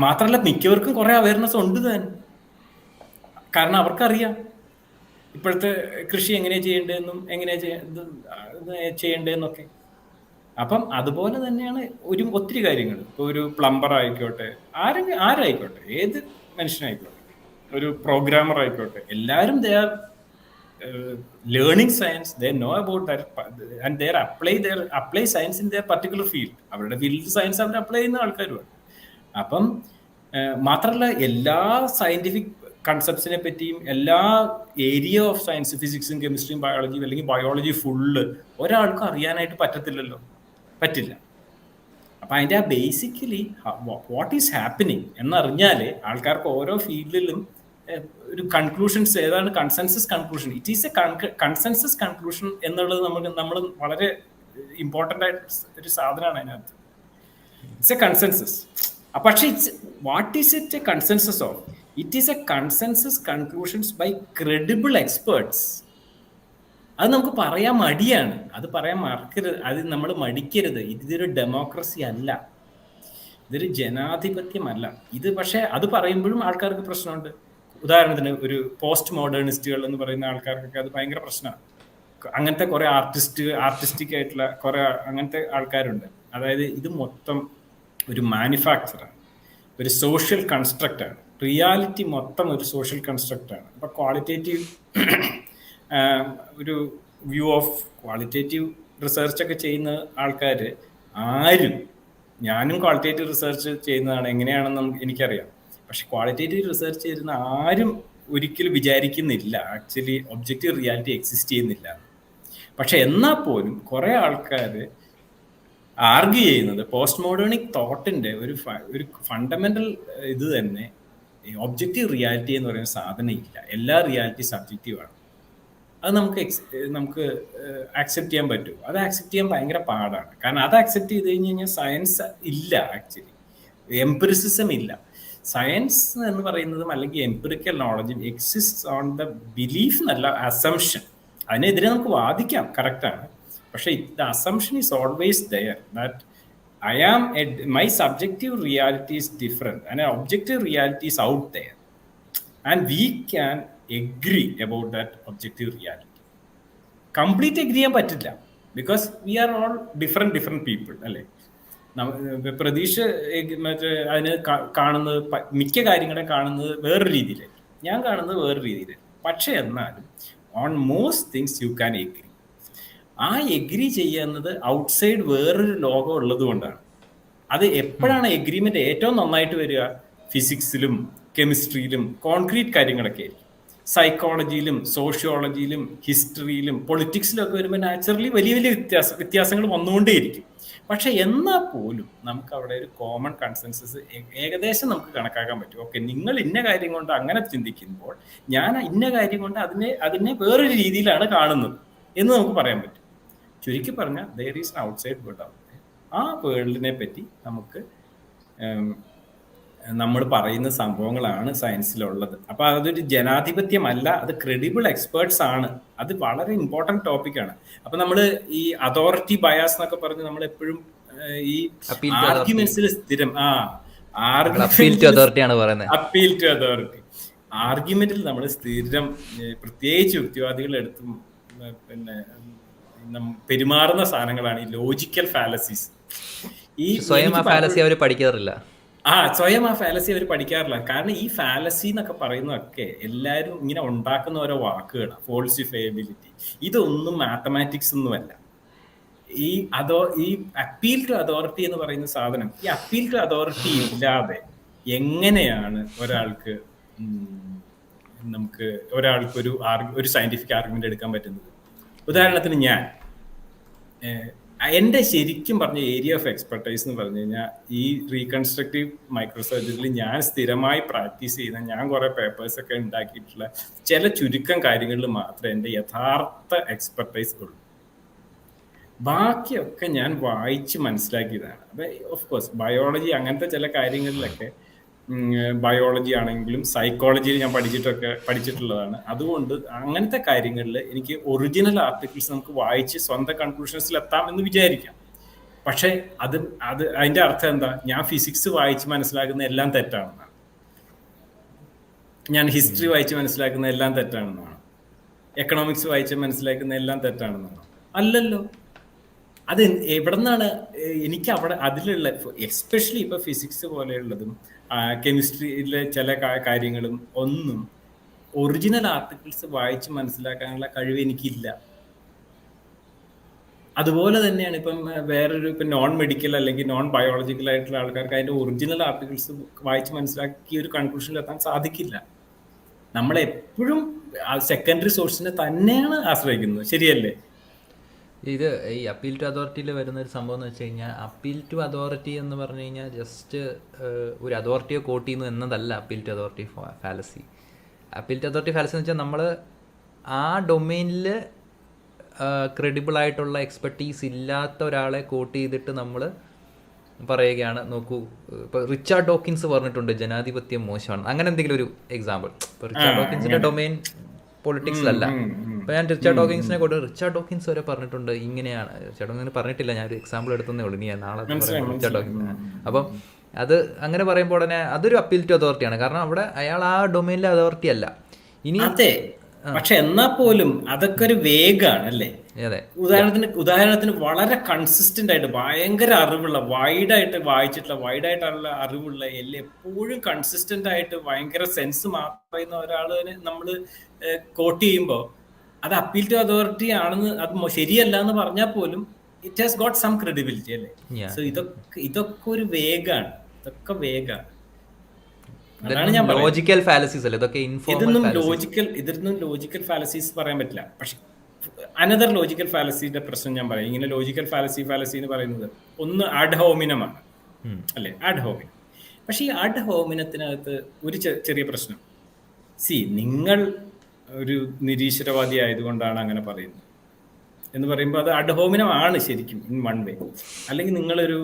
മാത്രമല്ല മിക്കവർക്കും കുറെ അവയർനെസ് ഉണ്ട് തന്നെ. കാരണം അവർക്കറിയാം ഇപ്പോഴത്തെ കൃഷി എങ്ങനെയാ ചെയ്യേണ്ടതെന്നും എങ്ങനെയാ ചെയ്യേണ്ടതെന്നൊക്കെ. അപ്പം അതുപോലെ തന്നെയാണ് ഒത്തിരി കാര്യങ്ങൾ. ഇപ്പോൾ ഒരു പ്ലംബർ ആയിക്കോട്ടെ, ആരായിക്കോട്ടെ, ഏത് മനുഷ്യനായിക്കോട്ടെ, ഒരു പ്രോഗ്രാമർ ആയിക്കോട്ടെ, എല്ലാവരും they are learning science, they know about that and they apply science in there particular field. അവരുടെ ഫീൽഡിൽ സയൻസ് അവർ അപ്ലൈ ചെയ്യുന്ന ആൾക്കാരുമാണ്. അപ്പം മാത്രമല്ല എല്ലാ സയന്റിഫിക് കൺസെപ്റ്റ്സിനെ പറ്റിയും എല്ലാ ഏരിയ ഓഫ് സയൻസ്, ഫിസിക്സും കെമിസ്ട്രിയും ബയോളജിയും അല്ലെങ്കിൽ ബയോളജി ഫുള്ള് ഒരാൾക്കും അറിയാനായിട്ട് പറ്റില്ല. അപ്പൊ അതിന്റെ ബേസിക്കലി വാട്ട് ഈസ് ഹാപ്പനിങ് എന്നറിഞ്ഞാല് ആൾക്കാർക്ക് ഓരോ ഫീൽഡിലും ഒരു കൺക്ലൂഷൻസ് ഏതാണ് consensus conclusion. It is a consensus conclusion എന്നുള്ളത് നമ്മൾ വളരെ ഇമ്പോർട്ടൻ്റ് ആയിട്ട് ഒരു സാധനമാണ് അതിനകത്ത്. It's a consensus. പക്ഷേ what is it a consensus of? It is a consensus conclusions by credible experts. അത് നമുക്ക് പറയാൻ മടിയാണ്, അത് പറയാൻ മറക്കരുത്, അത് നമ്മൾ മടിക്കരുത്. ഇതൊരു ഡെമോക്രസി അല്ല, ഇതൊരു ജനാധിപത്യമല്ല ഇത്. പക്ഷെ അത് പറയുമ്പോഴും ആൾക്കാർക്ക് പ്രശ്നമുണ്ട്. ഉദാഹരണത്തിന് ഒരു പോസ്റ്റ് മോഡേണിസ്റ്റുകൾ എന്ന് പറയുന്ന ആൾക്കാർക്കൊക്കെ അത് ഭയങ്കര പ്രശ്നമാണ്. അങ്ങനത്തെ കുറെ ആർട്ടിസ്റ്റിക് ആയിട്ടുള്ള കുറെ അങ്ങനത്തെ ആൾക്കാരുണ്ട്. അതായത് ഇത് മൊത്തം ഒരു മാനുഫാക്ചറാണ്, ഒരു സോഷ്യൽ കൺസ്ട്രക്റ്റാണ്. റിയാലിറ്റി മൊത്തം ഒരു സോഷ്യൽ കൺസ്ട്രക്റ്റാണ്. അപ്പോൾ ക്വാളിറ്റേറ്റീവ് ഒരു വ്യൂ ഓഫ് ക്വാളിറ്റേറ്റീവ് റിസർച്ചൊക്കെ ചെയ്യുന്ന ആൾക്കാർ ആരും, ഞാനും ക്വാളിറ്റേറ്റീവ് റിസർച്ച് ചെയ്യുന്നതാണ്, എങ്ങനെയാണെന്ന് എനിക്കറിയാം. പക്ഷെ ക്വാളിറ്റേറ്റീവ് റിസർച്ച് ചെയ്യുന്ന ആരും ഒരിക്കലും വിചാരിക്കുന്നില്ല ആക്ച്വലി ഒബ്ജക്റ്റീവ് റിയാലിറ്റി എക്സിസ്റ്റ് ചെയ്യുന്നില്ല. പക്ഷെ എന്നാൽ പോലും കുറെ ആൾക്കാർ ആർഗ്യൂ ചെയ്യുന്നത് പോസ്റ്റ് മോഡേണിക് തോട്ടിന്റെ ഒരു ഫണ്ടമെന്റൽ ഇത് തന്നെ, ഒബ്ജക്റ്റീവ് റിയാലിറ്റി എന്ന് പറയുന്ന സാധനം ഇല്ല, എല്ലാ റിയാലിറ്റി സബ്ജക്റ്റീവാണ്. അത് നമുക്ക് ആക്സെപ്റ്റ് ചെയ്യാൻ പറ്റുമോ? അത് ആക്സെപ്റ്റ് ചെയ്യാൻ ഭയങ്കര പാടാണ്. കാരണം അത് ആക്സെപ്റ്റ് ചെയ്ത് കഴിഞ്ഞാൽ സയൻസ് ഇല്ല, ആക്ച്വലി എംപിറിസിസം ഇല്ല. സയൻസ് എന്ന് പറയുന്നതും അല്ലെങ്കിൽ എംപിറിക്കൽ നോളജും എക്സിസ്റ്റ് ഓൺ ദ ബിലീഫ് എന്നല്ല, അസംഷൻ. അതിനെതിരെ നമുക്ക് വാദിക്കാം, കറക്റ്റാണ്. പക്ഷെ the assumption is always there that my subjective reality is different and an objective reality is out there and we can agree about that objective reality. Complete agree ചെയ്യാൻ പറ്റില്ല, because we are all different people അല്ലേ. പ്രതീക്ഷ മറ്റേ അതിന് കാണുന്നത് മിക്ക കാര്യങ്ങളെ കാണുന്നത് വേറൊരു രീതിയിലായിരിക്കും, ഞാൻ കാണുന്നത് വേറൊരു രീതിയിലായിരിക്കും. പക്ഷെ എന്നാലും on most things you can agree. ആ എഗ്രി ചെയ്യുന്നത് ഔട്ട്സൈഡ് വേറൊരു ലോകം ഉള്ളത് കൊണ്ടാണ്. അത് എപ്പോഴാണ് എഗ്രിമെന്റ് ഏറ്റവും നന്നായിട്ട് വരിക? ഫിസിക്സിലും കെമിസ്ട്രിയിലും കോൺക്രീറ്റ് കാര്യങ്ങളൊക്കെ ആയിരിക്കും. സൈക്കോളജിയിലും സോഷ്യോളജിയിലും ഹിസ്റ്ററിയിലും പൊളിറ്റിക്സിലും ഒക്കെ വരുമ്പോൾ നാച്ചുറലി വലിയ വലിയ വ്യത്യാസങ്ങൾ വന്നുകൊണ്ടേയിരിക്കും. പക്ഷെ എന്നാൽ പോലും നമുക്ക് അവിടെ ഒരു കോമൺ കൺസെൻസസ് ഏകദേശം നമുക്ക് കണക്കാക്കാൻ പറ്റും. ഓക്കെ, നിങ്ങൾ ഇന്ന കാര്യം കൊണ്ട് അങ്ങനെ ചിന്തിക്കുമ്പോൾ ഞാൻ ഇന്ന കാര്യം കൊണ്ട് അതിനെ വേറൊരു രീതിയിലാണ് കാണുന്നത് എന്ന് നമുക്ക് പറയാൻ പറ്റും. ചുരുക്കി പറഞ്ഞാൽ there is an outside world out there. ആ വേൾഡിനെ പറ്റി നമുക്ക് നമ്മൾ പറയുന്ന സംഭവങ്ങളാണ് സയൻസിലുള്ളത്. അപ്പൊ അതൊരു ജനാധിപത്യമല്ല, അത് ക്രെഡിബിൾ എക്സ്പേർട്സ് ആണ്. അത് വളരെ ഇമ്പോർട്ടന്റ് ടോപ്പിക്കാണ്. അപ്പൊ നമ്മൾ ഈ അതോറിറ്റി ബയാസ് എന്നൊക്കെ പറഞ്ഞ് നമ്മൾ എപ്പോഴും ഈ ആർഗ്യുമെന്റ്സിൽ സ്ഥിരം അപ്പീൽ ടു അതോറിറ്റി ആർഗ്യുമെന്റിൽ നമ്മൾ സ്ഥിരം പ്രത്യേകിച്ച് യുക്തിവാദികൾ എടുത്തും പിന്നെ പെരുമാറുന്ന സാധനങ്ങളാണ് ഈ ലോജിക്കൽ ഫാലസീസ്. ഈ സ്വയം ആ ഫാലസി അവർ പഠിക്കാറില്ല. സ്വയം ആ ഫാലസി അവർ പഠിക്കാറില്ല. കാരണം ഈ ഫാലസി എന്നൊക്കെ പറയുന്നതൊക്കെ എല്ലാവരും ഇങ്ങനെ ഉണ്ടാക്കുന്ന ഓരോ വാക്കുകളാണ്. ഫോൾസിഫയബിലിറ്റി, ഇതൊന്നും മാത്തമാറ്റിക്സ് ഒന്നുമല്ല. ഈ ഈ അപ്പീൽ ടു അതോറിറ്റി എന്ന് പറയുന്ന സാധനം, ഈ അപ്പീൽ ടു അതോറിറ്റി ഇല്ലാതെ എങ്ങനെയാണ് ഒരാൾക്ക് ഒരു സയന്റിഫിക് ആർഗ്യുമെന്റ് എടുക്കാൻ പറ്റുന്നത്? ഉദാഹരണത്തിന് എൻ്റെ ശരിക്കും പറഞ്ഞ ഏരിയ ഓഫ് എക്സ്പെർട്ടൈസ് എന്ന് പറഞ്ഞു കഴിഞ്ഞാൽ ഈ റീകൺസ്ട്രക്റ്റീവ് മൈക്രോസർജറിയിൽ ഞാൻ സ്ഥിരമായി പ്രാക്ടീസ് ചെയ്യുന്ന, ഞാൻ കുറെ പേപ്പേഴ്സ് ഒക്കെ ഉണ്ടാക്കിയിട്ടുള്ള ചില ചുരുക്കം കാര്യങ്ങളിൽ മാത്രമേ എൻ്റെ യഥാർത്ഥ എക്സ്പെർട്ടൈസ് ഉള്ളൂ. ബാക്കിയൊക്കെ ഞാൻ വായിച്ച് മനസ്സിലാക്കിയതാണ്. അപ്പം ഓഫ് കോഴ്സ് ബയോളജി അങ്ങനത്തെ ചില കാര്യങ്ങളിലൊക്കെ, ബയോളജി ആണെങ്കിലും സൈക്കോളജിയിൽ ഞാൻ പഠിച്ചിട്ടുള്ളതാണ്. അതുകൊണ്ട് അങ്ങനത്തെ കാര്യങ്ങളിൽ എനിക്ക് ഒറിജിനൽ ആർട്ടിക്കിൾസ് നമുക്ക് വായിച്ച് സ്വന്തം കൺക്ലൂഷൻസിൽ എത്താം എന്ന് വിചാരിക്കാം. പക്ഷെ അതിന്റെ അർത്ഥം എന്താ? ഞാൻ ഫിസിക്സ് വായിച്ച് മനസ്സിലാക്കുന്ന എല്ലാം തെറ്റാണെന്നാണ്, ഞാൻ ഹിസ്റ്ററി വായിച്ച് മനസ്സിലാക്കുന്ന എല്ലാം തെറ്റാണെന്നാണ്, എക്കണോമിക്സ് വായിച്ച് മനസ്സിലാക്കുന്ന എല്ലാം തെറ്റാണെന്നാണ്? അല്ലല്ലോ. അത് എവിടെ നിന്നാണ് എനിക്ക് അതിലുള്ള എസ്പെഷ്യലി ഇപ്പൊ ഫിസിക്സ് പോലെയുള്ളതും കെമിസ്ട്രിയിലെ ചില കാര്യങ്ങളും ഒന്നും ഒറിജിനൽ ആർട്ടിക്കിൾസ് വായിച്ച് മനസ്സിലാക്കാനുള്ള കഴിവ് എനിക്കില്ല. അതുപോലെ തന്നെയാണ് ഇപ്പം ഇപ്പം നോൺ മെഡിക്കൽ അല്ലെങ്കിൽ നോൺ ബയോളജിക്കൽ ആയിട്ടുള്ള ആൾക്കാർക്ക് അതിന്റെ ഒറിജിനൽ ആർട്ടിക്കിൾസ് വായിച്ച് മനസ്സിലാക്കി ഒരു കൺക്ലൂഷനിൽ എത്താൻ സാധിക്കില്ല. നമ്മളെപ്പോഴും സെക്കൻഡറി സോഴ്സിനെ തന്നെയാണ് ആശ്രയിക്കുന്നത്. ശരിയല്ലേ? ഇത് ഈ അപ്പീൽ ടു അതോറിറ്റിയിൽ വരുന്ന ഒരു സംഭവം എന്ന് വെച്ച് കഴിഞ്ഞാൽ, അപ്പീൽ ടു അതോറിറ്റി എന്ന് പറഞ്ഞു കഴിഞ്ഞാൽ ജസ്റ്റ് ഒരു അതോറിറ്റിയെ കോട്ട് ചെയ്യുന്നു എന്നതല്ല appeal to authority fallacy. Appeal to authority fallacy എന്ന് വെച്ചാൽ നമ്മൾ ആ ഡൊമെയിനിൽ ക്രെഡിബിൾ ആയിട്ടുള്ള എക്സ്പെർട്ടീസ് ഇല്ലാത്ത ഒരാളെ കോട്ട് ചെയ്തിട്ട് നമ്മൾ പറയുകയാണ്, നോക്കൂ ഇപ്പോൾ റിച്ചാർഡ് ഡോക്കിൻസ് പറഞ്ഞിട്ടുണ്ട് ജനാധിപത്യം മോശമാണ്, അങ്ങനെ എന്തെങ്കിലും ഒരു എക്സാമ്പിൾ. ഇപ്പോൾ റിച്ചാർഡ് ഡോക്കിൻസിൻ്റെ ഡൊമെയിൻ പൊളിറ്റിക്സിലല്ല. അപ്പോൾ ഞാൻ റിച്ചാർഡ് ഡോക്കിൻസിനെ കൊണ്ട് റിച്ചാർഡ് ഡോക്കിൻസ് വരെ പറഞ്ഞിട്ടുണ്ട് ഇങ്ങനെയാണ്. റിച്ചാർഡ് ഡോക്കിൻസ് പറഞ്ഞിട്ടില്ല, ഞാൻ ഒരു എക്സാമ്പിൾ എടുത്തേ ഉള്ളൂ, നീ നാളെ റിച്ചാർഡ് ഡോക്കിൻസ്. അപ്പം അത് അങ്ങനെ പറയുമ്പോൾ ഉടനെ അതൊരു അപ്പീൽ ടു അതോറിറ്റിയാണ്. കാരണം അവിടെ അയാൾ ആ ഡൊമെയിനിലെ അതോറിറ്റി അല്ല. ഇനി പക്ഷെ എന്നാ പോലും അതൊക്കെ ഒരു വേഗാണ് അല്ലേ? ഉദാഹരണത്തിന് വളരെ കൺസിസ്റ്റന്റ് ആയിട്ട് ഭയങ്കര അറിവുള്ള, വൈഡായിട്ട് വായിച്ചിട്ടുള്ള അറിവുള്ള, എപ്പോഴും കൺസിസ്റ്റന്റ് ആയിട്ട് ഭയങ്കര സെൻസ് പറയുന്ന ഒരാളിനെ നമ്മൾ കോട്ട് ചെയ്യുമ്പോൾ അത് അപ്പീൽ ടു അതോറിറ്റി ആണെന്ന്, അത് ശരിയല്ല എന്ന് പറഞ്ഞാൽ പോലും it has got some credibility അല്ലേ? സോ ഇതൊക്കെ ഒരു വേഗാണ്, ഇതൊക്കെ വേഗാണ്. ലോജിക്കൽ ഫാലസീസ് അല്ലേ ഇതൊക്കെ? ഇതൊന്നും ലോജിക്കൽ ഫാലസീസ് പറയാൻ പറ്റില്ല. പക്ഷെ അനദർ ലോജിക്കൽ ഫാലസിയുടെ പ്രശ്നം ഞാൻ പറയാം. ഇങ്ങനെ ലോജിക്കൽ ഫാലസി എന്ന് പറയുന്നത് ഒന്ന് അഡ് ഹോമിനമാണ് അല്ലെ? അഡ് ഹോമിനം. പക്ഷെ ഈ അഡ് ഹോമിനത്തിനകത്ത് ഒരു ചെറിയ പ്രശ്നം, നിങ്ങൾ ഒരു നിരീശ്വരവാദി ആയതുകൊണ്ടാണ് അങ്ങനെ പറയുന്നത് എന്ന് പറയുമ്പോൾ അത് അഡ് ഹോമിനം ആണ് ശരിക്കും ഇൻ വൺ വേ. അല്ലെങ്കിൽ നിങ്ങളൊരു